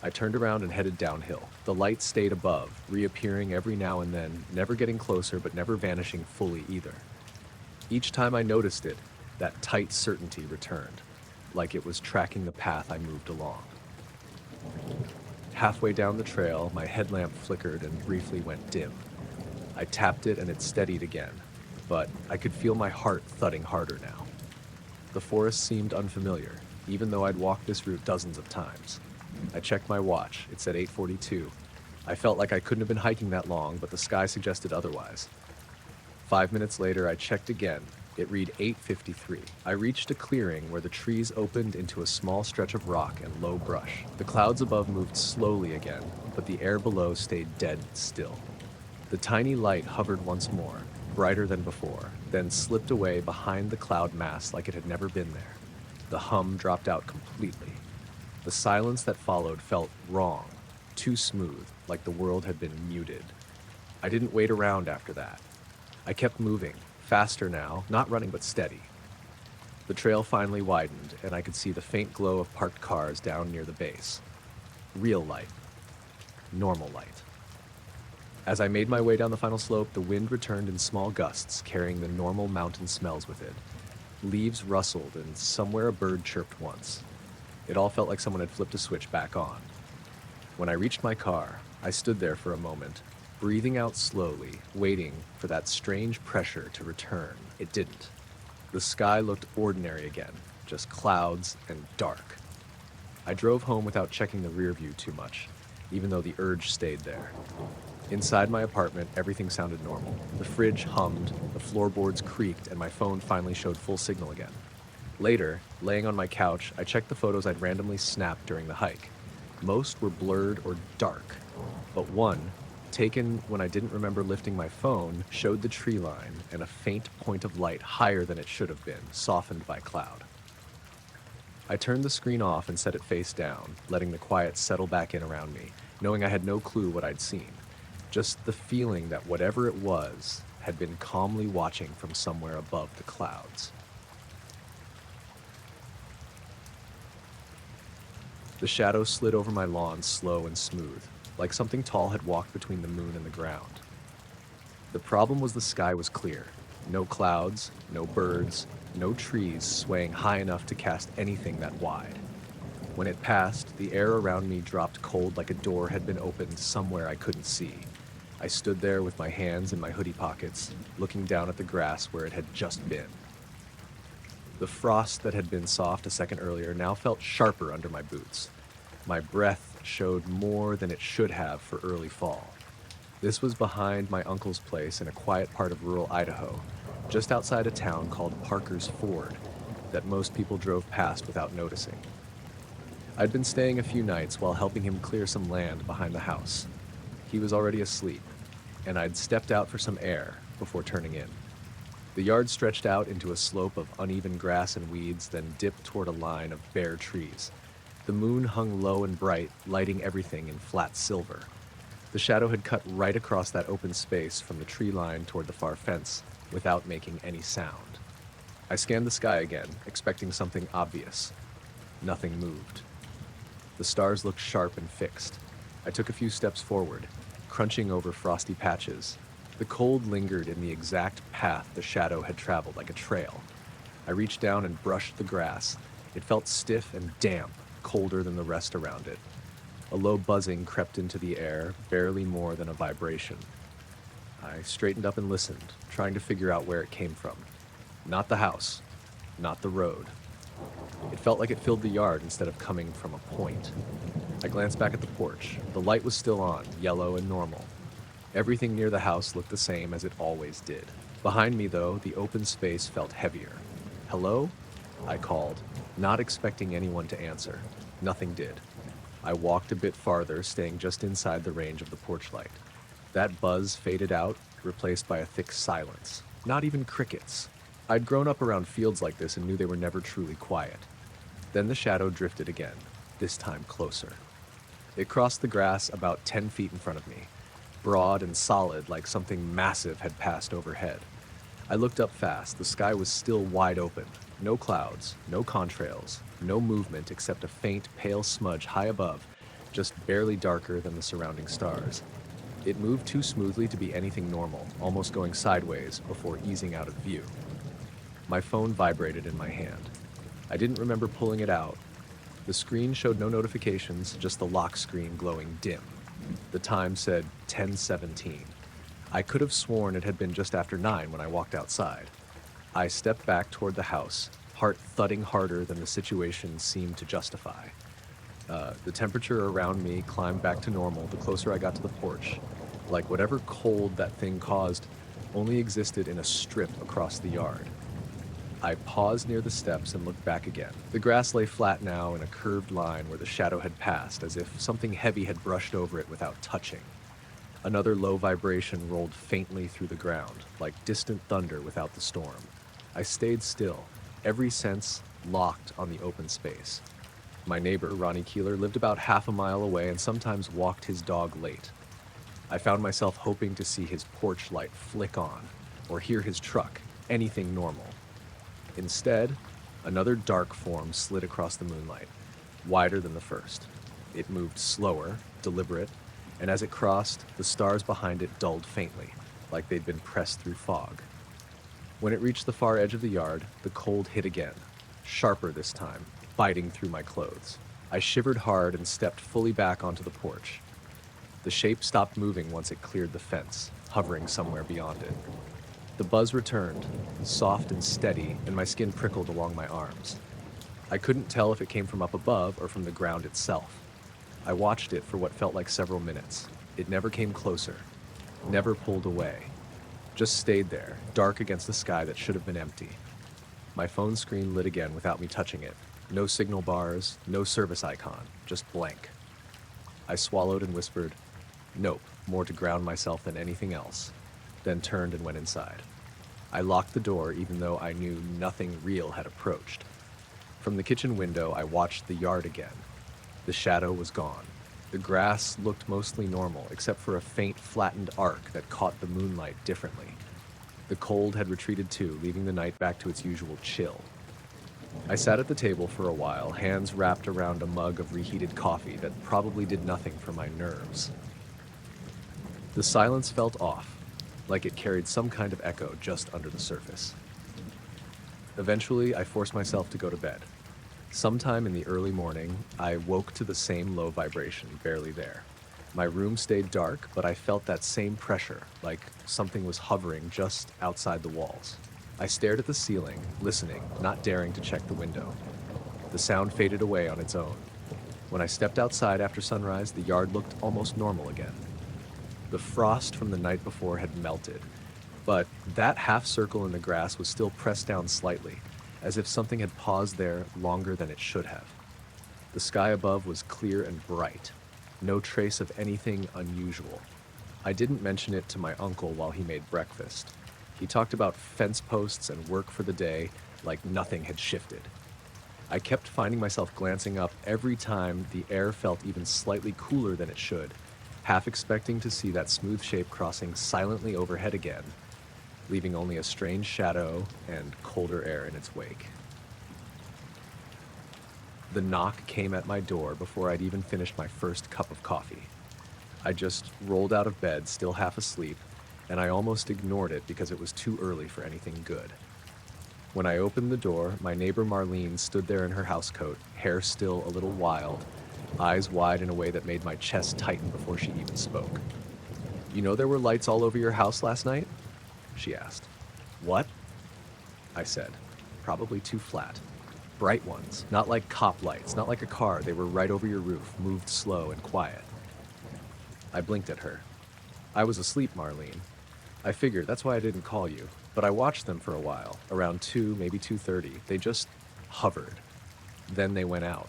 I turned around and headed downhill. The light stayed above, reappearing every now and then, never getting closer but never vanishing fully either. Each time I noticed it, that tight certainty returned, like it was tracking the path I moved along. Halfway down the trail, my headlamp flickered and briefly went dim. I tapped it and it steadied again, but I could feel my heart thudding harder now. The forest seemed unfamiliar, even though I'd walked this route dozens of times. I checked my watch. It said 8:42. I felt like I couldn't have been hiking that long, but the sky suggested otherwise. 5 minutes later, I checked again. It read 8:53. I reached a clearing where the trees opened into a small stretch of rock and low brush. The clouds above moved slowly again, but the air below stayed dead still. The tiny light hovered once more, brighter than before, then slipped away behind the cloud mass like it had never been there. The hum dropped out completely. The silence that followed felt wrong, too smooth, like the world had been muted. I didn't wait around after that. I kept moving, faster now, not running but steady. The trail finally widened, and I could see the faint glow of parked cars down near the base. Real light. Normal light. As I made my way down the final slope, the wind returned in small gusts, carrying the normal mountain smells with it. Leaves rustled, and somewhere a bird chirped once. It all felt like someone had flipped a switch back on. When I reached my car, I stood there for a moment, breathing out slowly, waiting for that strange pressure to return. It didn't. The sky looked ordinary again, just clouds and dark. I drove home without checking the rear view too much, even though the urge stayed there. Inside my apartment, everything sounded normal. The fridge hummed, the floorboards creaked, and my phone finally showed full signal again. Later, laying on my couch, I checked the photos I'd randomly snapped during the hike. Most were blurred or dark, but one, taken when I didn't remember lifting my phone, showed the tree line and a faint point of light higher than it should have been, softened by cloud. I turned the screen off and set it face down, letting the quiet settle back in around me, knowing I had no clue what I'd seen. Just the feeling that whatever it was had been calmly watching from somewhere above the clouds. The shadow slid over my lawn slow and smooth, like something tall had walked between the moon and the ground. The problem was the sky was clear. No clouds, no birds, no trees swaying high enough to cast anything that wide. When it passed, the air around me dropped cold like a door had been opened somewhere I couldn't see. I stood there with my hands in my hoodie pockets, looking down at the grass where it had just been. The frost that had been soft a second earlier now felt sharper under my boots. My breath showed more than it should have for early fall. This was behind my uncle's place in a quiet part of rural Idaho, just outside a town called Parker's Ford, that most people drove past without noticing. I'd been staying a few nights while helping him clear some land behind the house. He was already asleep, and I'd stepped out for some air before turning in. The yard stretched out into a slope of uneven grass and weeds, then dipped toward a line of bare trees. The moon hung low and bright, lighting everything in flat silver. The shadow had cut right across that open space from the tree line toward the far fence, without making any sound. I scanned the sky again, expecting something obvious. Nothing moved. The stars looked sharp and fixed. I took a few steps forward, crunching over frosty patches. The cold lingered in the exact path the shadow had traveled, like a trail. I reached down and brushed the grass. It felt stiff and damp, colder than the rest around it. A low buzzing crept into the air, barely more than a vibration. I straightened up and listened, trying to figure out where it came from. Not the house, not the road. It felt like it filled the yard instead of coming from a point. I glanced back at the porch. The light was still on, yellow and normal. Everything near the house looked the same as it always did. Behind me, though, the open space felt heavier. Hello? I called, not expecting anyone to answer. Nothing did. I walked a bit farther, staying just inside the range of the porch light. That buzz faded out, replaced by a thick silence. Not even crickets. I'd grown up around fields like this and knew they were never truly quiet. Then the shadow drifted again, this time closer. It crossed the grass about 10 feet in front of me, broad and solid like something massive had passed overhead. I looked up fast. The sky was still wide open. No clouds, no contrails, no movement except a faint, pale smudge high above, just barely darker than the surrounding stars. It moved too smoothly to be anything normal, almost going sideways before easing out of view. My phone vibrated in my hand. I didn't remember pulling it out. The screen showed no notifications, just the lock screen glowing dim. The time said 10:17. I could have sworn it had been just after 9 when I walked outside. I stepped back toward the house, heart thudding harder than the situation seemed to justify. The temperature around me climbed back to normal the closer I got to the porch, like whatever cold that thing caused only existed in a strip across the yard. I paused near the steps and looked back again. The grass lay flat now in a curved line where the shadow had passed, as if something heavy had brushed over it without touching. Another low vibration rolled faintly through the ground, like distant thunder without the storm. I stayed still, every sense locked on the open space. My neighbor, Ronnie Keeler, lived about half a mile away and sometimes walked his dog late. I found myself hoping to see his porch light flick on, or hear his truck, anything normal. Instead, another dark form slid across the moonlight, wider than the first. It moved slower, deliberate, and as it crossed, the stars behind it dulled faintly, like they'd been pressed through fog. When it reached the far edge of the yard, the cold hit again, sharper this time, biting through my clothes. I shivered hard and stepped fully back onto the porch. The shape stopped moving once it cleared the fence, hovering somewhere beyond it. The buzz returned, soft and steady, and my skin prickled along my arms. I couldn't tell if it came from up above or from the ground itself. I watched it for what felt like several minutes. It never came closer, never pulled away. Just stayed there, dark against the sky that should have been empty. My phone screen lit again without me touching it. No signal bars, no service icon, just blank. I swallowed and whispered, "Nope, more to ground myself than anything else," then turned and went inside. I locked the door even though I knew nothing real had approached. From the kitchen window, I watched the yard again. The shadow was gone. The grass looked mostly normal, except for a faint, flattened arc that caught the moonlight differently. The cold had retreated too, leaving the night back to its usual chill. I sat at the table for a while, hands wrapped around a mug of reheated coffee that probably did nothing for my nerves. The silence felt off, like it carried some kind of echo just under the surface. Eventually, I forced myself to go to bed. Sometime in the early morning, I woke to the same low vibration, barely there. My room stayed dark, but I felt that same pressure, like something was hovering just outside the walls. I stared at the ceiling, listening, not daring to check the window. The sound faded away on its own. When I stepped outside after sunrise, the yard looked almost normal again. The frost from the night before had melted, but that half circle in the grass was still pressed down slightly, as if something had paused there longer than it should have. The sky above was clear and bright, no trace of anything unusual. I didn't mention it to my uncle while he made breakfast. He talked about fence posts and work for the day like nothing had shifted. I kept finding myself glancing up every time the air felt even slightly cooler than it should, half expecting to see that smooth shape crossing silently overhead again, leaving only a strange shadow and colder air in its wake. The knock came at my door before I'd even finished my first cup of coffee. I just rolled out of bed, still half asleep, and I almost ignored it because it was too early for anything good. When I opened the door, my neighbor Marlene stood there in her housecoat, hair still a little wild, eyes wide in a way that made my chest tighten before she even spoke. "You know there were lights all over your house last night?" she asked. "What?" I said, probably too flat. Bright ones, not like cop lights, not like a car. They were right over your roof, moved slow and quiet. I blinked at her. "I was asleep, Marlene. I figured, that's why I didn't call you. But I watched them for a while, around 2, maybe 2:30. They just hovered. Then they went out.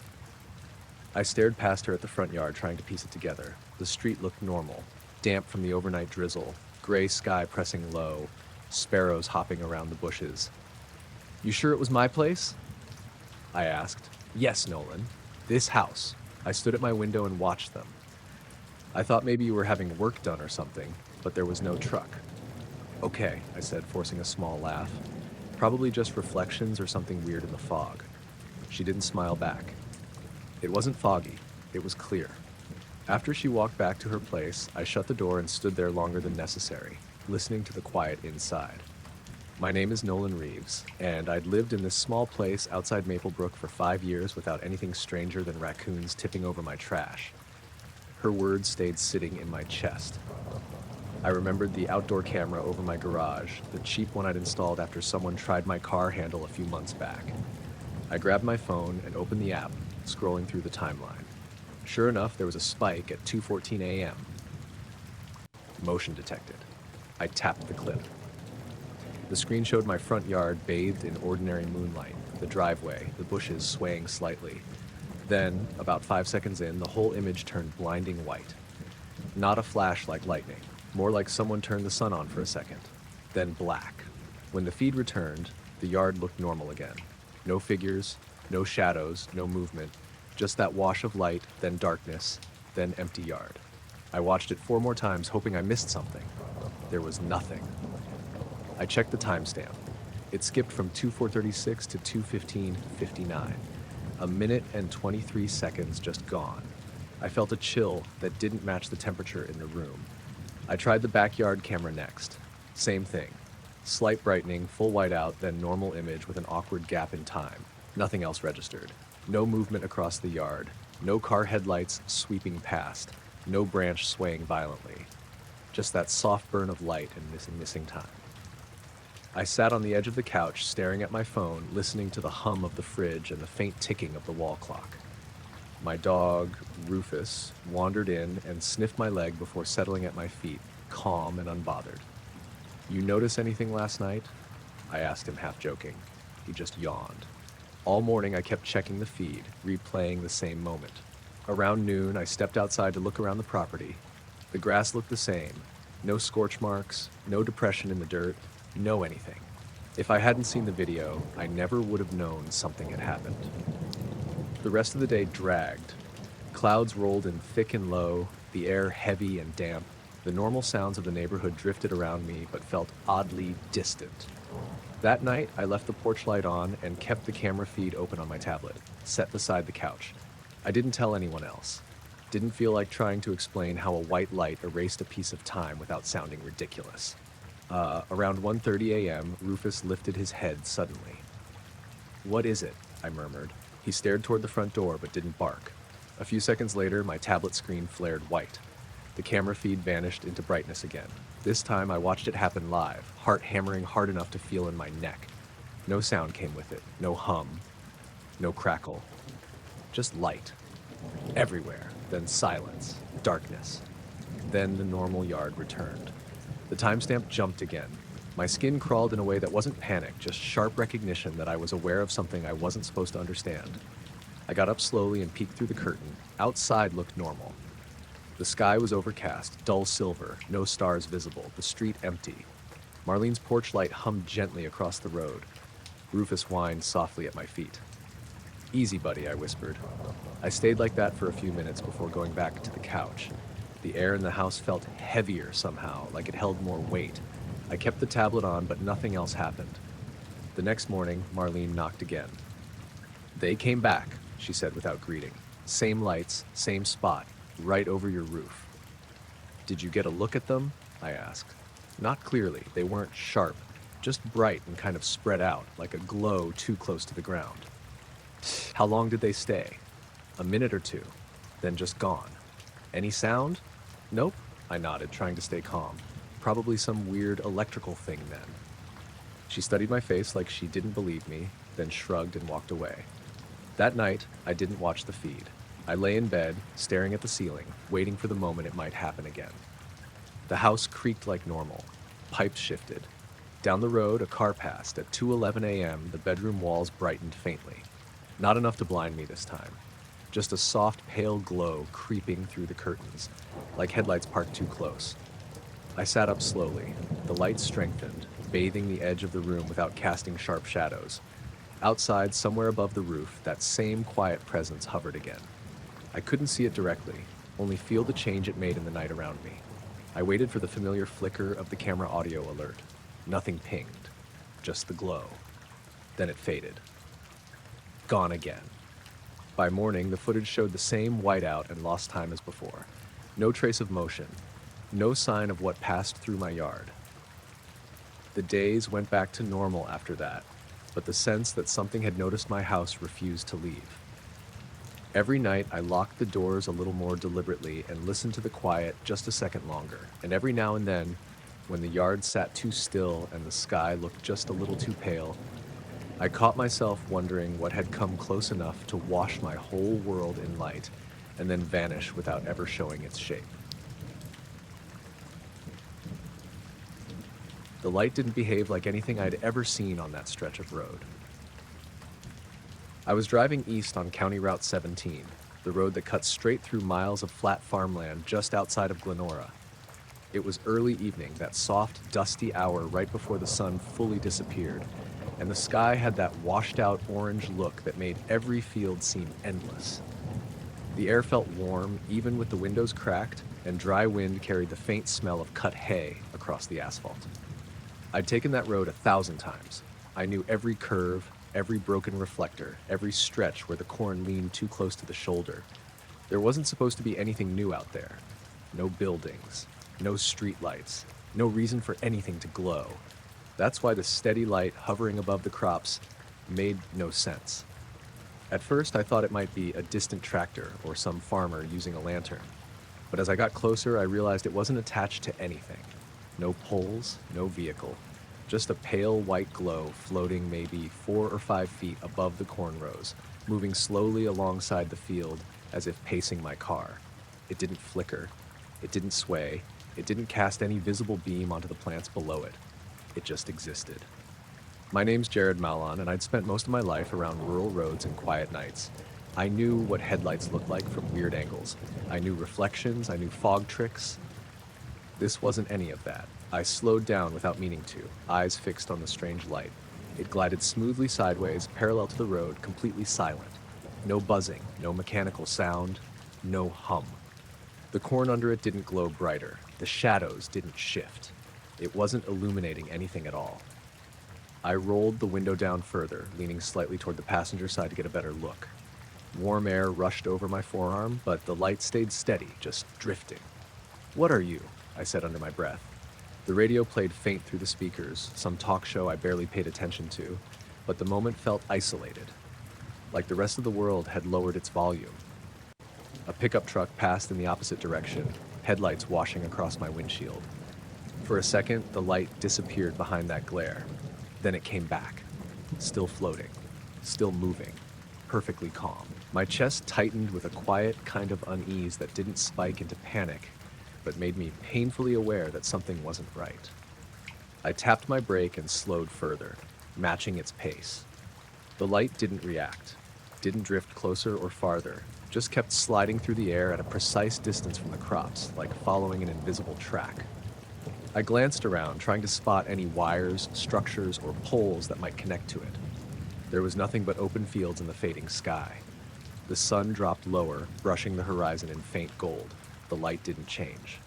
I stared past her at the front yard, trying to piece it together. The street looked normal, damp from the overnight drizzle, gray sky pressing low, sparrows hopping around the bushes. "You sure it was my place?" I asked. "Yes, Nolan. This house." I stood at my window and watched them. "I thought maybe you were having work done or something, but there was no truck." "Okay," I said, forcing a small laugh. "Probably just reflections or something weird in the fog." She didn't smile back. It wasn't foggy. It was clear. After she walked back to her place, I shut the door and stood there longer than necessary, listening to the quiet inside. My name is Nolan Reeves, and I'd lived in this small place outside Maplebrook for 5 years without anything stranger than raccoons tipping over my trash. Her words stayed sitting in my chest. I remembered the outdoor camera over my garage, the cheap one I'd installed after someone tried my car handle a few months back. I grabbed my phone and opened the app, scrolling through the timeline. Sure enough, there was a spike at 2:14 a.m. Motion detected. I tapped the clip. The screen showed my front yard bathed in ordinary moonlight, the driveway, the bushes swaying slightly. Then, about 5 seconds in, the whole image turned blinding white. Not a flash like lightning, more like someone turned the sun on for a second. Then black. When the feed returned, the yard looked normal again. No figures, no shadows, no movement, just that wash of light, then darkness, then empty yard. I watched it 4 more times, hoping I missed something. There was nothing. I checked the timestamp. It skipped from 2:4:36 to 2:15:59. A minute and 23 seconds just gone. I felt a chill that didn't match the temperature in the room. I tried the backyard camera next. Same thing. Slight brightening, full whiteout, then normal image with an awkward gap in time. Nothing else registered. No movement across the yard. No car headlights sweeping past. No branch swaying violently. Just that soft burn of light and missing time. I sat on the edge of the couch, staring at my phone, listening to the hum of the fridge and the faint ticking of the wall clock. My dog, Rufus, wandered in and sniffed my leg before settling at my feet, calm and unbothered. "You notice anything last night?" I asked him, half joking. He just yawned. All morning I kept checking the feed, replaying the same moment. Around noon, I stepped outside to look around the property. The grass looked the same. No scorch marks, no depression in the dirt, no anything. If I hadn't seen the video, I never would have known something had happened. The rest of the day dragged. Clouds rolled in thick and low, the air heavy and damp. The normal sounds of the neighborhood drifted around me, but felt oddly distant. That night, I left the porch light on and kept the camera feed open on my tablet, set beside the couch. I didn't tell anyone else. Didn't feel like trying to explain how a white light erased a piece of time without sounding ridiculous. Around 1:30 a.m., Rufus lifted his head suddenly. "What is it?" I murmured. He stared toward the front door but didn't bark. A few seconds later, my tablet screen flared white. The camera feed vanished into brightness again. This time, I watched it happen live, heart hammering hard enough to feel in my neck. No sound came with it, no hum, no crackle. Just light. Everywhere. Then silence, darkness. Then the normal yard returned. The timestamp jumped again. My skin crawled in a way that wasn't panic, just sharp recognition that I was aware of something I wasn't supposed to understand. I got up slowly and peeked through the curtain. Outside looked normal. The sky was overcast, dull silver, no stars visible, the street empty. Marlene's porch light hummed gently across the road. Rufus whined softly at my feet. "Easy, buddy," I whispered. I stayed like that for a few minutes before going back to the couch. The air in the house felt heavier somehow, like it held more weight. I kept the tablet on, but nothing else happened. The next morning, Marlene knocked again. "They came back," she said without greeting. "Same lights, same spot, right over your roof." "Did you get a look at them?" I asked. "Not clearly. They weren't sharp, just bright and kind of spread out, like a glow too close to the ground." "How long did they stay?" "A minute or two, then just gone." "Any sound?" "Nope," I nodded, trying to stay calm. "Probably some weird electrical thing then." She studied my face like she didn't believe me, then shrugged and walked away. That night, I didn't watch the feed. I lay in bed, staring at the ceiling, waiting for the moment it might happen again. The house creaked like normal. Pipes shifted. Down the road, a car passed. At 2:11 a.m., the bedroom walls brightened faintly. Not enough to blind me this time. Just a soft, pale glow creeping through the curtains, like headlights parked too close. I sat up slowly. The light strengthened, bathing the edge of the room without casting sharp shadows. Outside, somewhere above the roof, that same quiet presence hovered again. I couldn't see it directly, only feel the change it made in the night around me. I waited for the familiar flicker of the camera audio alert. Nothing pinged, just the glow. Then it faded. Gone again. By morning, the footage showed the same whiteout and lost time as before. No trace of motion, no sign of what passed through my yard. The days went back to normal after that, but the sense that something had noticed my house refused to leave. Every night, I locked the doors a little more deliberately and listened to the quiet just a second longer. And every now and then, when the yard sat too still and the sky looked just a little too pale, I caught myself wondering what had come close enough to wash my whole world in light and then vanish without ever showing its shape. The light didn't behave like anything I'd ever seen on that stretch of road. I was driving east on County Route 17, the road that cuts straight through miles of flat farmland just outside of Glenora. It was early evening, that soft, dusty hour right before the sun fully disappeared, and the sky had that washed-out orange look that made every field seem endless. The air felt warm, even with the windows cracked, and dry wind carried the faint smell of cut hay across the asphalt. I'd taken that road 1,000 times. I knew every curve, every broken reflector, every stretch where the corn leaned too close to the shoulder. There wasn't supposed to be anything new out there. No buildings, no streetlights, no reason for anything to glow. That's why the steady light hovering above the crops made no sense. At first, I thought it might be a distant tractor or some farmer using a lantern. But as I got closer, I realized it wasn't attached to anything. No poles, no vehicle. Just a pale white glow floating maybe 4 or 5 feet above the corn rows, moving slowly alongside the field as if pacing my car. It didn't flicker. It didn't sway. It didn't cast any visible beam onto the plants below it. It just existed. My name's Jared Malon, and I'd spent most of my life around rural roads and quiet nights. I knew what headlights looked like from weird angles. I knew reflections. I knew fog tricks. This wasn't any of that. I slowed down without meaning to, eyes fixed on the strange light. It glided smoothly sideways, parallel to the road, completely silent. No buzzing, no mechanical sound, no hum. The corn under it didn't glow brighter. The shadows didn't shift. It wasn't illuminating anything at all. I rolled the window down further, leaning slightly toward the passenger side to get a better look. Warm air rushed over my forearm, but the light stayed steady, just drifting. "What are you?" I said under my breath. The radio played faint through the speakers, some talk show I barely paid attention to, but the moment felt isolated, like the rest of the world had lowered its volume. A pickup truck passed in the opposite direction, headlights washing across my windshield. For a second, the light disappeared behind that glare. Then it came back, still floating, still moving, perfectly calm. My chest tightened with a quiet kind of unease that didn't spike into panic, but made me painfully aware that something wasn't right. I tapped my brake and slowed further, matching its pace. The light didn't react, didn't drift closer or farther, just kept sliding through the air at a precise distance from the crops, like following an invisible track. I glanced around, trying to spot any wires, structures, or poles that might connect to it. There was nothing but open fields in the fading sky. The sun dropped lower, brushing the horizon in faint gold. The light didn't change.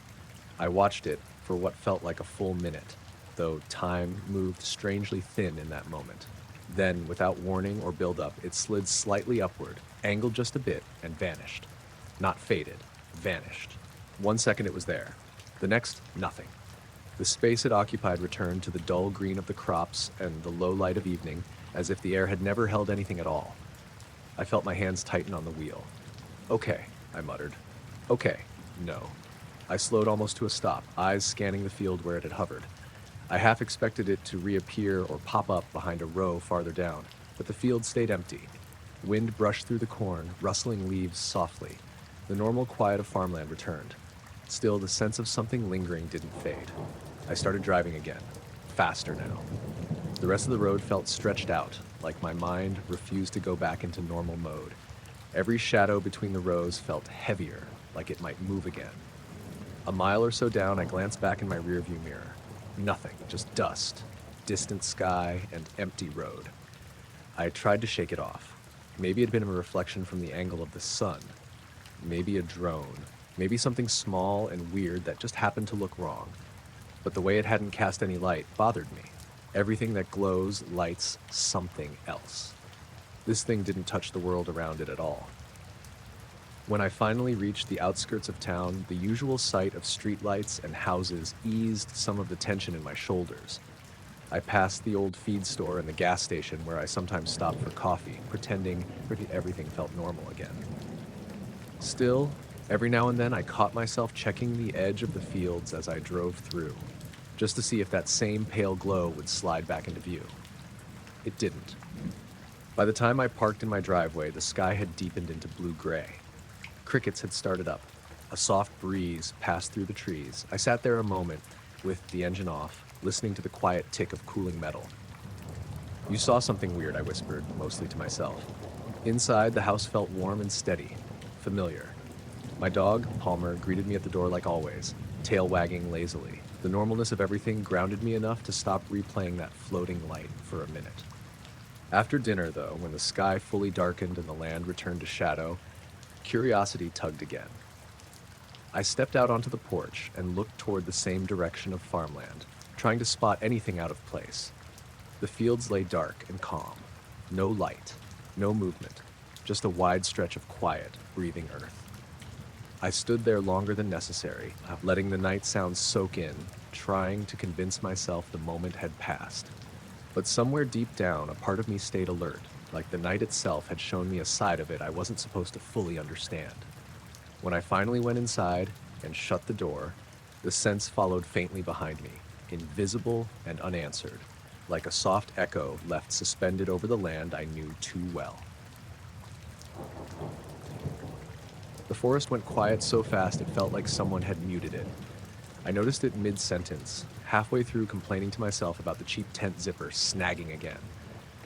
I watched it for what felt like a full minute, though time moved strangely thin in that moment. Then, without warning or buildup, it slid slightly upward, angled just a bit, and vanished. Not faded, vanished. 1 second it was there. The next, nothing. The space it occupied returned to the dull green of the crops and the low light of evening, as if the air had never held anything at all. I felt my hands tighten on the wheel. "Okay," I muttered. "Okay, no." I slowed almost to a stop, eyes scanning the field where it had hovered. I half expected it to reappear or pop up behind a row farther down, but the field stayed empty. Wind brushed through the corn, rustling leaves softly. The normal quiet of farmland returned. Still, the sense of something lingering didn't fade. I started driving again, faster now. The rest of the road felt stretched out, like my mind refused to go back into normal mode. Every shadow between the rows felt heavier, like it might move again. A mile or so down, I glanced back in my rearview mirror. Nothing, just dust, distant sky, and empty road. I tried to shake it off. Maybe it had been a reflection from the angle of the sun. Maybe a drone. Maybe something small and weird that just happened to look wrong. But the way it hadn't cast any light bothered me. Everything that glows lights something else. This thing didn't touch the world around it at all. When I finally reached the outskirts of town, the usual sight of streetlights and houses eased some of the tension in my shoulders. I passed the old feed store and the gas station where I sometimes stopped for coffee, pretending everything felt normal again. Still, every now and then I caught myself checking the edge of the fields as I drove through, just to see if that same pale glow would slide back into view. It didn't. By the time I parked in my driveway, the sky had deepened into blue-gray. Crickets had started up. A soft breeze passed through the trees. I sat there a moment, with the engine off, listening to the quiet tick of cooling metal. "You saw something weird," I whispered, mostly to myself. Inside, the house felt warm and steady, familiar. My dog, Palmer, greeted me at the door like always, tail wagging lazily. The normalness of everything grounded me enough to stop replaying that floating light for a minute. After dinner, though, when the sky fully darkened and the land returned to shadow, curiosity tugged again. I stepped out onto the porch and looked toward the same direction of farmland, trying to spot anything out of place. The fields lay dark and calm. No light, no movement, just a wide stretch of quiet, breathing earth. I stood there longer than necessary, letting the night sounds soak in, trying to convince myself the moment had passed. But somewhere deep down, a part of me stayed alert, like the night itself had shown me a side of it I wasn't supposed to fully understand. When I finally went inside and shut the door, the sense followed faintly behind me, invisible and unanswered, like a soft echo left suspended over the land I knew too well. The forest went quiet so fast it felt like someone had muted it. I noticed it mid-sentence, halfway through complaining to myself about the cheap tent zipper snagging again.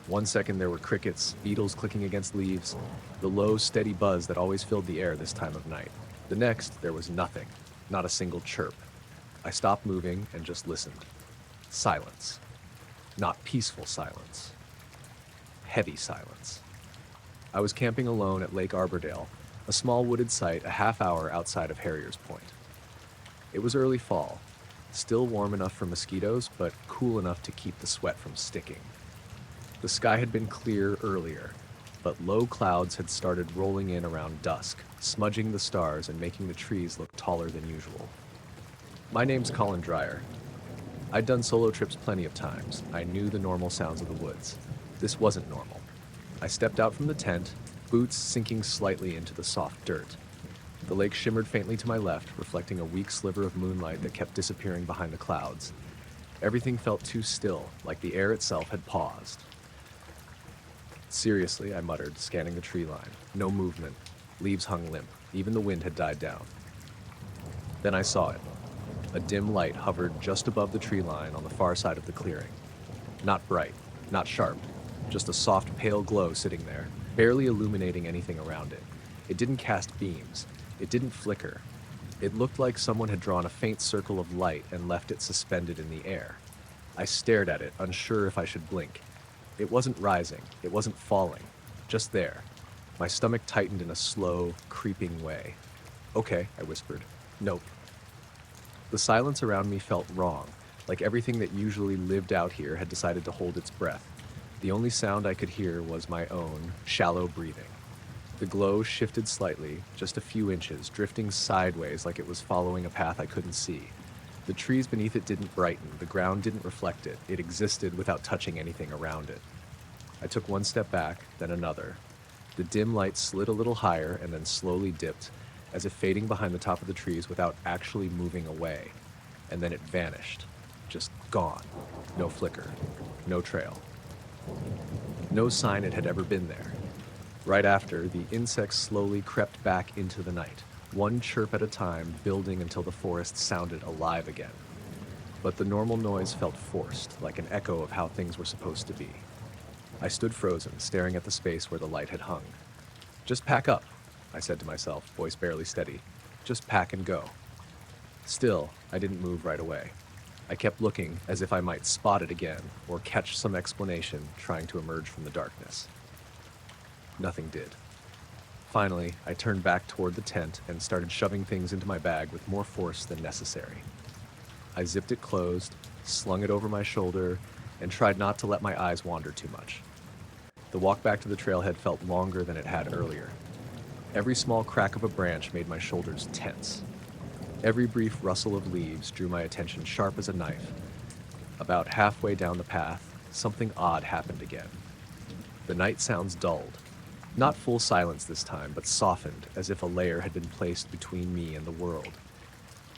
One second there were crickets, beetles clicking against leaves, the low, steady buzz that always filled the air this time of night. The next, there was nothing, not a single chirp. I stopped moving and just listened. Silence. Not peaceful silence. Heavy silence. I was camping alone at Lake Arbordale, a small wooded site a half hour outside of Harrier's Point. It was early fall, still warm enough for mosquitoes, but cool enough to keep the sweat from sticking. The sky had been clear earlier, but low clouds had started rolling in around dusk, smudging the stars and making the trees look taller than usual. My name's Colin Dreyer. I'd done solo trips plenty of times. I knew the normal sounds of the woods. This wasn't normal. I stepped out from the tent, boots sinking slightly into the soft dirt. The lake shimmered faintly to my left, reflecting a weak sliver of moonlight that kept disappearing behind the clouds. Everything felt too still, like the air itself had paused. "Seriously," I muttered, scanning the tree line. No movement. Leaves hung limp. Even the wind had died down. Then I saw it. A dim light hovered just above the tree line on the far side of the clearing. Not bright, not sharp, just a soft, pale glow sitting there, barely illuminating anything around it. It didn't cast beams. It didn't flicker. It looked like someone had drawn a faint circle of light and left it suspended in the air. I stared at it, unsure if I should blink. It wasn't rising. It wasn't falling. Just there. My stomach tightened in a slow, creeping way. "Okay," I whispered. "Nope." The silence around me felt wrong, like everything that usually lived out here had decided to hold its breath. The only sound I could hear was my own, shallow breathing. The glow shifted slightly, just a few inches, drifting sideways like it was following a path I couldn't see. The trees beneath it didn't brighten, the ground didn't reflect it. It existed without touching anything around it. I took one step back, then another. The dim light slid a little higher and then slowly dipped, as if fading behind the top of the trees without actually moving away. And then it vanished. Just gone. No flicker. No trail. No sign it had ever been there. Right after, the insects slowly crept back into the night, one chirp at a time, building until the forest sounded alive again. but the normal noise felt forced, like an echo of how things were supposed to be. I stood frozen, staring at the space where the light had hung. "Just pack up," I said to myself, voice barely steady. "Just pack and go." Still, I didn't move right away. I kept looking as if I might spot it again or catch some explanation trying to emerge from the darkness. Nothing did. Finally, I turned back toward the tent and started shoving things into my bag with more force than necessary. I zipped it closed, slung it over my shoulder, and tried not to let my eyes wander too much. The walk back to the trailhead felt longer than it had earlier. Every small crack of a branch made my shoulders tense. Every brief rustle of leaves drew my attention sharp as a knife. About halfway down the path, something odd happened again. The night sounds dulled. Not full silence this time, but softened, as if a layer had been placed between me and the world.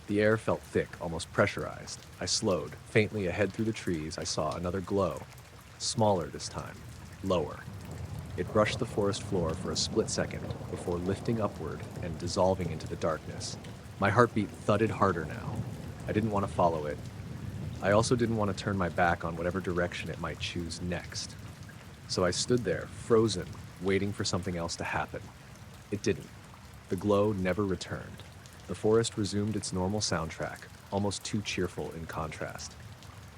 The air felt thick, almost pressurized. I slowed. Faintly ahead through the trees, I saw another glow. Smaller this time. Lower. It brushed the forest floor for a split second before lifting upward and dissolving into the darkness. My heartbeat thudded harder now. I didn't want to follow it. I also didn't want to turn my back on whatever direction it might choose next. So I stood there, frozen, waiting for something else to happen. It didn't. The glow never returned. The forest resumed its normal soundtrack, almost too cheerful in contrast.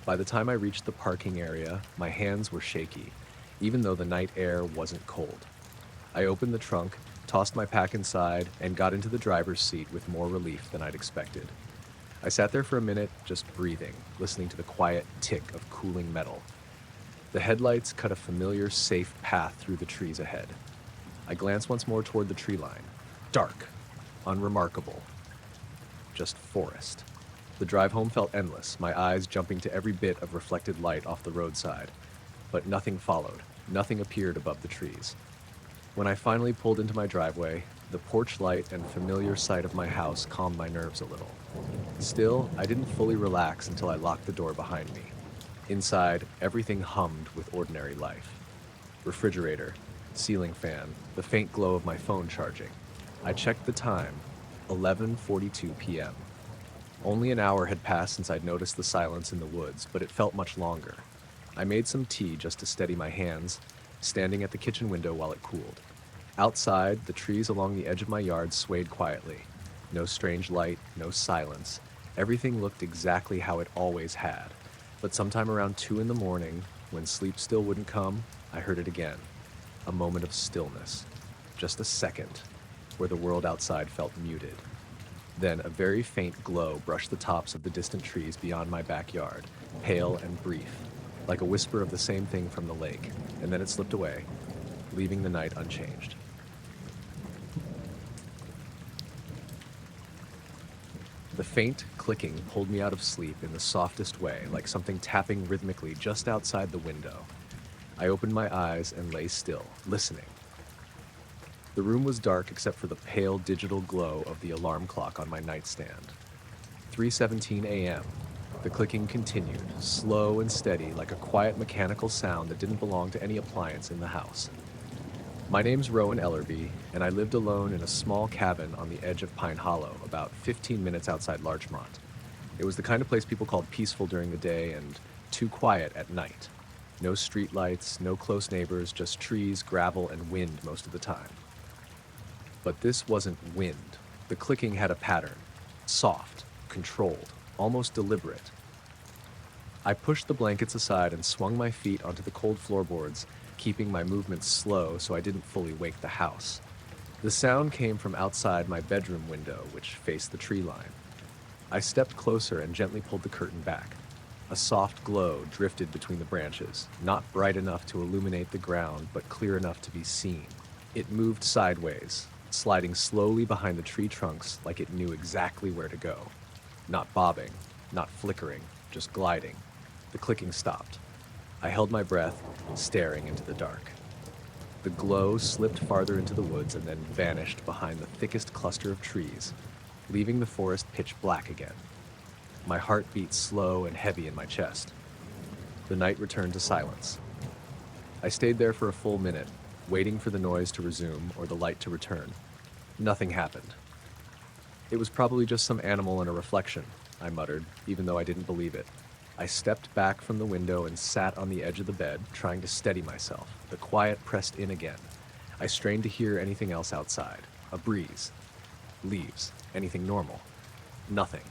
By the time I reached the parking area, my hands were shaky, even though the night air wasn't cold. I opened the trunk, tossed my pack inside, and got into the driver's seat with more relief than I'd expected. I sat there for a minute, just breathing, listening to the quiet tick of cooling metal. The headlights cut a familiar, safe path through the trees ahead. I glanced once more toward the tree line. Dark. Unremarkable. Just forest. The drive home felt endless, my eyes jumping to every bit of reflected light off the roadside. But nothing followed. Nothing appeared above the trees. When I finally pulled into my driveway, the porch light and familiar sight of my house calmed my nerves a little. Still, I didn't fully relax until I locked the door behind me. Inside, everything hummed with ordinary life. Refrigerator, ceiling fan, the faint glow of my phone charging. I checked the time, 11:42 p.m. Only an hour had passed since I'd noticed the silence in the woods, but it felt much longer. I made some tea just to steady my hands, standing at the kitchen window while it cooled. Outside, the trees along the edge of my yard swayed quietly. No strange light, no silence. Everything looked exactly how it always had. But sometime around 2 in the morning, when sleep still wouldn't come, I heard it again. A moment of stillness. Just a second, where the world outside felt muted. Then a very faint glow brushed the tops of the distant trees beyond my backyard, pale and brief, like a whisper of the same thing from the lake, and then it slipped away, leaving the night unchanged. The faint clicking pulled me out of sleep in the softest way, like something tapping rhythmically just outside the window. I opened my eyes and lay still, listening. The room was dark except for the pale digital glow of the alarm clock on my nightstand. 3:17 a.m. The clicking continued, slow and steady, like a quiet mechanical sound that didn't belong to any appliance in the house. My name's Rowan Ellerby, and I lived alone in a small cabin on the edge of Pine Hollow, about 15 minutes outside Larchmont. It was the kind of place people called peaceful during the day and too quiet at night. No streetlights, no close neighbors, just trees, gravel, and wind most of the time. But this wasn't wind. The clicking had a pattern. Soft, controlled, almost deliberate. I pushed the blankets aside and swung my feet onto the cold floorboards, keeping my movements slow so I didn't fully wake the house. The sound came from outside my bedroom window, which faced the tree line. I stepped closer and gently pulled the curtain back. A soft glow drifted between the branches, not bright enough to illuminate the ground, but clear enough to be seen. It moved sideways, sliding slowly behind the tree trunks like it knew exactly where to go. Not bobbing, not flickering, just gliding. The clicking stopped. I held my breath, staring into the dark. The glow slipped farther into the woods and then vanished behind the thickest cluster of trees, leaving the forest pitch black again. My heart beat slow and heavy in my chest. The night returned to silence. I stayed there for a full minute, waiting for the noise to resume or the light to return. Nothing happened. It was probably just some animal in a reflection, I muttered, even though I didn't believe it. I stepped back from the window and sat on the edge of the bed, trying to steady myself. The quiet pressed in again. I strained to hear anything else outside. A breeze. Leaves. Anything normal. Nothing.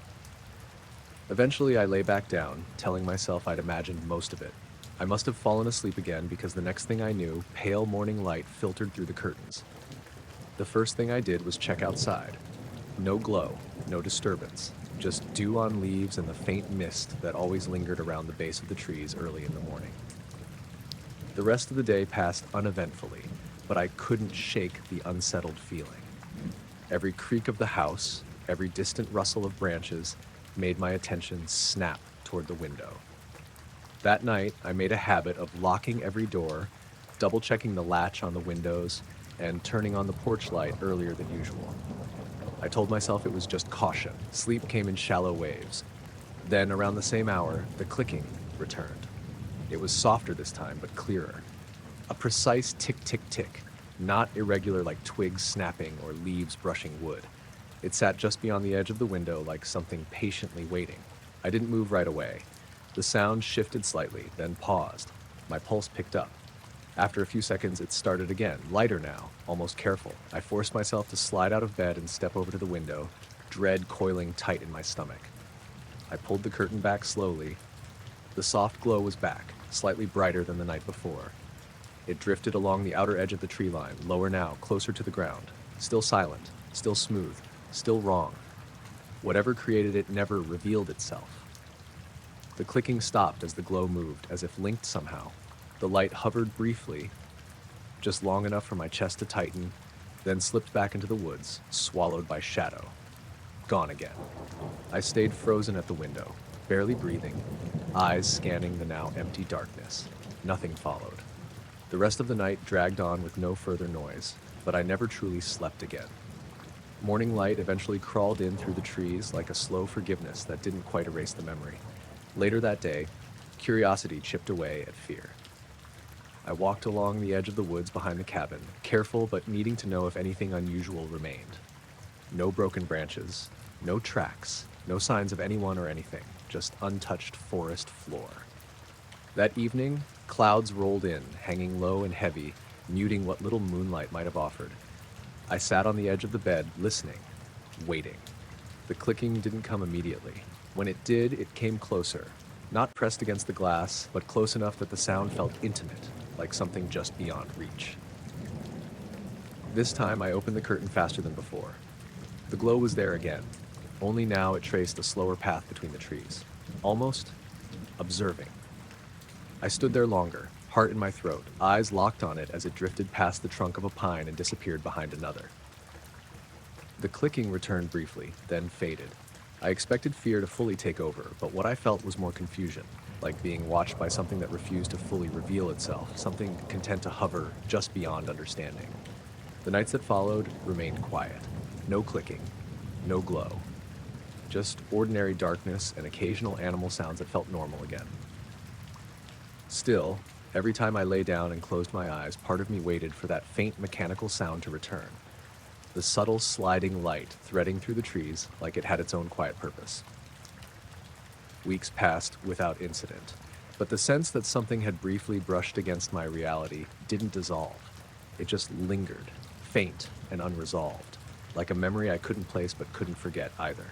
Eventually, I lay back down, telling myself I'd imagined most of it. I must have fallen asleep again because the next thing I knew, pale morning light filtered through the curtains. The first thing I did was check outside. No glow, no disturbance, just dew on leaves and the faint mist that always lingered around the base of the trees early in the morning. The rest of the day passed uneventfully, but I couldn't shake the unsettled feeling. Every creak of the house, every distant rustle of branches, made my attention snap toward the window. That night, I made a habit of locking every door, double-checking the latch on the windows, and turning on the porch light earlier than usual. I told myself it was just caution. Sleep came in shallow waves. Then, around the same hour, the clicking returned. It was softer this time, but clearer. A precise tick-tick-tick, not irregular like twigs snapping or leaves brushing wood. It sat just beyond the edge of the window like something patiently waiting. I didn't move right away. The sound shifted slightly, then paused. My pulse picked up. After a few seconds, it started again, lighter now, almost careful. I forced myself to slide out of bed and step over to the window, dread coiling tight in my stomach. I pulled the curtain back slowly. The soft glow was back, slightly brighter than the night before. It drifted along the outer edge of the tree line, lower now, closer to the ground. Still silent, still smooth, still wrong. Whatever created it never revealed itself. The clicking stopped as the glow moved, as if linked somehow. The light hovered briefly, just long enough for my chest to tighten, then slipped back into the woods, swallowed by shadow. Gone again. I stayed frozen at the window, barely breathing, eyes scanning the now empty darkness. Nothing followed. The rest of the night dragged on with no further noise, but I never truly slept again. Morning light eventually crawled in through the trees like a slow forgiveness that didn't quite erase the memory. Later that day, curiosity chipped away at fear. I walked along the edge of the woods behind the cabin, careful but needing to know if anything unusual remained. No broken branches, no tracks, no signs of anyone or anything, just untouched forest floor. That evening, clouds rolled in, hanging low and heavy, muting what little moonlight might have offered. I sat on the edge of the bed, listening, waiting. The clicking didn't come immediately. When it did, it came closer. Not pressed against the glass, but close enough that the sound felt intimate, like something just beyond reach. This time, I opened the curtain faster than before. The glow was there again, only now it traced a slower path between the trees, almost observing. I stood there longer, heart in my throat, eyes locked on it as it drifted past the trunk of a pine and disappeared behind another. The clicking returned briefly, then faded. I expected fear to fully take over, but what I felt was more confusion, like being watched by something that refused to fully reveal itself, something content to hover just beyond understanding. The nights that followed remained quiet. No clicking, no glow. Just ordinary darkness and occasional animal sounds that felt normal again. Still, every time I lay down and closed my eyes, part of me waited for that faint mechanical sound to return. The subtle sliding light threading through the trees like it had its own quiet purpose. Weeks passed without incident, but the sense that something had briefly brushed against my reality didn't dissolve. It just lingered, faint and unresolved, like a memory I couldn't place but couldn't forget either.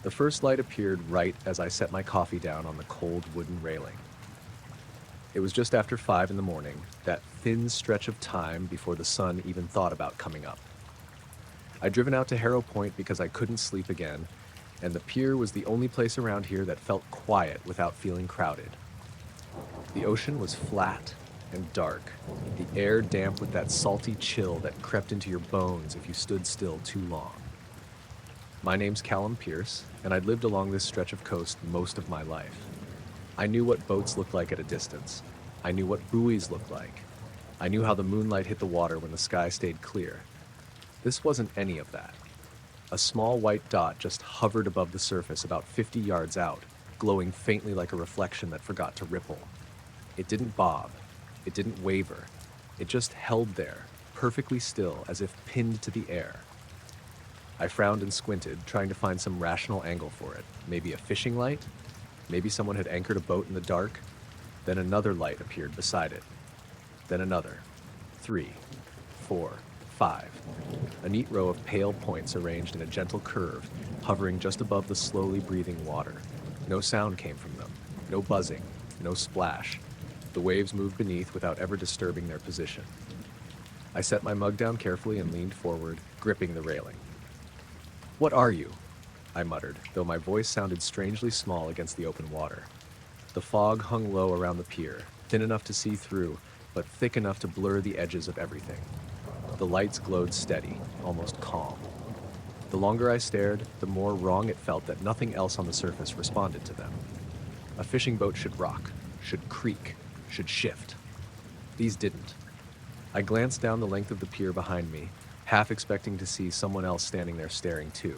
The first light appeared right as I set my coffee down on the cold wooden railing. It was just after 5 in the morning, that thin stretch of time before the sun even thought about coming up. I'd driven out to Harrow Point because I couldn't sleep again, and the pier was the only place around here that felt quiet without feeling crowded. The ocean was flat and dark, the air damp with that salty chill that crept into your bones if you stood still too long. My name's Callum Pierce, and I'd lived along this stretch of coast most of my life. I knew what boats looked like at a distance. I knew what buoys looked like. I knew how the moonlight hit the water when the sky stayed clear. This wasn't any of that. A small white dot just hovered above the surface about 50 yards out, glowing faintly like a reflection that forgot to ripple. It didn't bob. It didn't waver. It just held there, perfectly still, as if pinned to the air. I frowned and squinted, trying to find some rational angle for it. Maybe a fishing light? Maybe someone had anchored a boat in the dark? Then another light appeared beside it. Then another. 3, 4, 5. A neat row of pale points arranged in a gentle curve, hovering just above the slowly breathing water. No sound came from them. No buzzing. No splash. The waves moved beneath without ever disturbing their position. I set my mug down carefully and leaned forward, gripping the railing. "What are you?" I muttered, though my voice sounded strangely small against the open water. The fog hung low around the pier, thin enough to see through, but thick enough to blur the edges of everything. The lights glowed steady, almost calm. The longer I stared, the more wrong it felt that nothing else on the surface responded to them. A fishing boat should rock, should creak, should shift. These didn't. I glanced down the length of the pier behind me, half expecting to see someone else standing there staring too.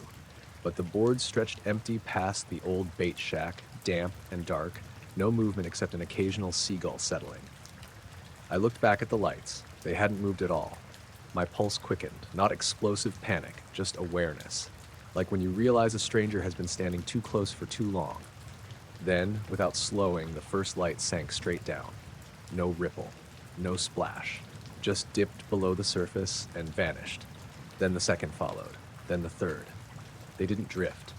But the boards stretched empty past the old bait shack, damp and dark, no movement except an occasional seagull settling. I looked back at the lights. They hadn't moved at all. My pulse quickened, not explosive panic, just awareness, like when you realize a stranger has been standing too close for too long. Then, without slowing, the first light sank straight down. No ripple, no splash, just dipped below the surface and vanished. Then the second followed, then the third. They didn't drift.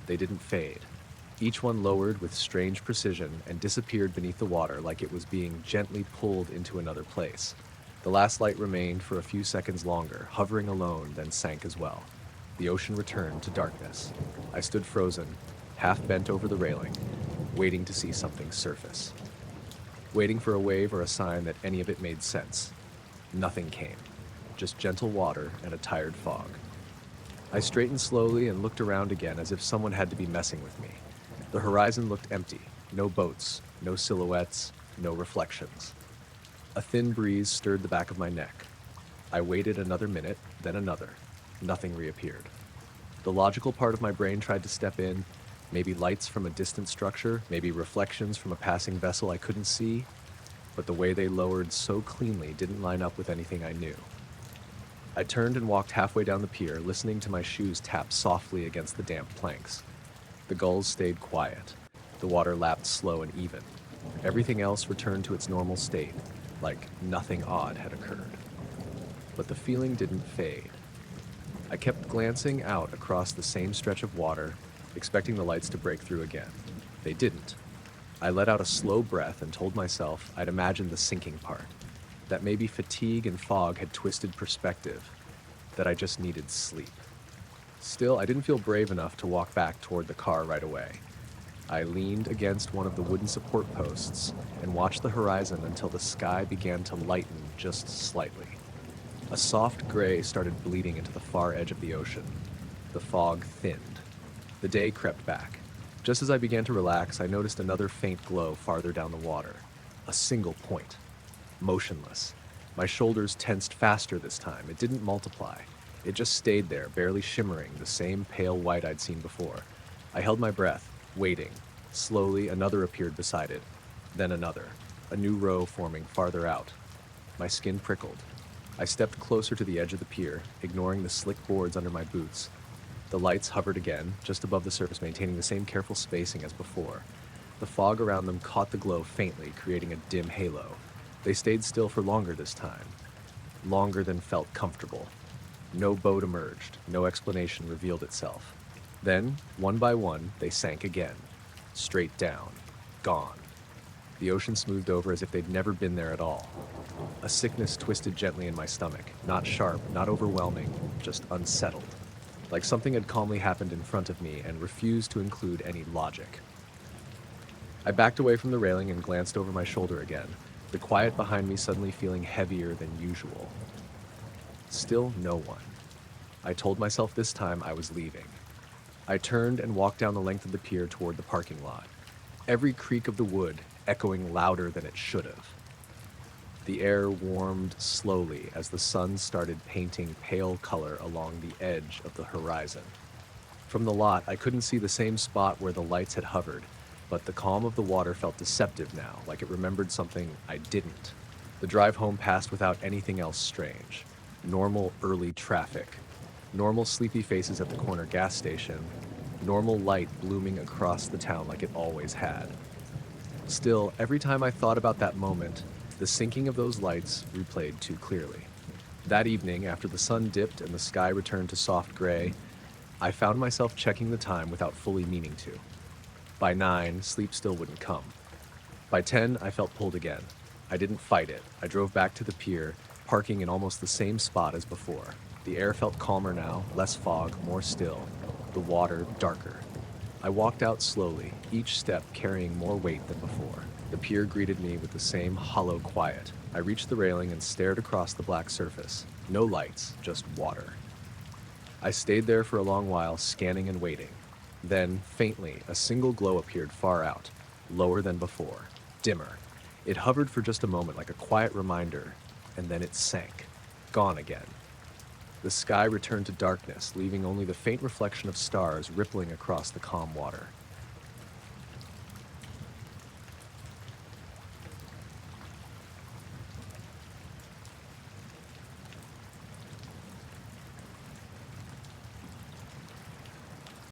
They didn't fade. Each one lowered with strange precision and disappeared beneath the water like it was being gently pulled into another place. The last light remained for a few seconds longer, hovering alone, then sank as well. The ocean returned to darkness. I stood frozen, half bent over the railing, waiting to see something surface. Waiting for a wave or a sign that any of it made sense. Nothing came, just gentle water and a tired fog. I straightened slowly and looked around again as if someone had to be messing with me. The horizon looked empty, no boats, no silhouettes, no reflections. A thin breeze stirred the back of my neck. I waited another minute, then another. Nothing reappeared. The logical part of my brain tried to step in, maybe lights from a distant structure, maybe reflections from a passing vessel I couldn't see, but the way they lowered so cleanly didn't line up with anything I knew. I turned and walked halfway down the pier, listening to my shoes tap softly against the damp planks. The gulls stayed quiet. The water lapped slow and even. Everything else returned to its normal state, like nothing odd had occurred. But the feeling didn't fade. I kept glancing out across the same stretch of water, expecting the lights to break through again. They didn't. I let out a slow breath and told myself I'd imagined the sinking part, that maybe fatigue and fog had twisted perspective, that I just needed sleep. Still, I didn't feel brave enough to walk back toward the car right away. I leaned against one of the wooden support posts and watched the horizon until the sky began to lighten just slightly. A soft gray started bleeding into the far edge of the ocean. The fog thinned. The day crept back. Just as I began to relax, I noticed another faint glow farther down the water. A single point. Motionless. My shoulders tensed faster this time. It didn't multiply. It just stayed there, barely shimmering, the same pale white I'd seen before. I held my breath, waiting. Slowly, another appeared beside it. Then another. A new row forming farther out. My skin prickled. I stepped closer to the edge of the pier, ignoring the slick boards under my boots. The lights hovered again, just above the surface, maintaining the same careful spacing as before. The fog around them caught the glow faintly, creating a dim halo. They stayed still for longer this time. Longer than felt comfortable. No boat emerged. No explanation revealed itself. Then, one by one, they sank again. Straight down. Gone. The ocean smoothed over as if they'd never been there at all. A sickness twisted gently in my stomach. Not sharp, not overwhelming, just unsettled. Like something had calmly happened in front of me and refused to include any logic. I backed away from the railing and glanced over my shoulder again, the quiet behind me suddenly feeling heavier than usual. Still no one. I told myself this time I was leaving. I turned and walked down the length of the pier toward the parking lot, every creak of the wood echoing louder than it should have. The air warmed slowly as the sun started painting pale color along the edge of the horizon. From the lot, I couldn't see the same spot where the lights had hovered, but the calm of the water felt deceptive now, like it remembered something I didn't. The drive home passed without anything else strange. Normal early traffic. Normal sleepy faces at the corner gas station. Normal light blooming across the town like it always had. Still, every time I thought about that moment, the sinking of those lights replayed too clearly. That evening, after the sun dipped and the sky returned to soft gray, I found myself checking the time without fully meaning to. By 9, sleep still wouldn't come. By 10, I felt pulled again. I didn't fight it. I drove back to the pier, parking in almost the same spot as before. The air felt calmer now, less fog, more still. The water darker. I walked out slowly, each step carrying more weight than before. The pier greeted me with the same hollow quiet. I reached the railing and stared across the black surface. No lights, just water. I stayed there for a long while, scanning and waiting. Then, faintly, a single glow appeared far out, lower than before, dimmer. It hovered for just a moment like a quiet reminder, and then it sank, gone again. The sky returned to darkness, leaving only the faint reflection of stars rippling across the calm water.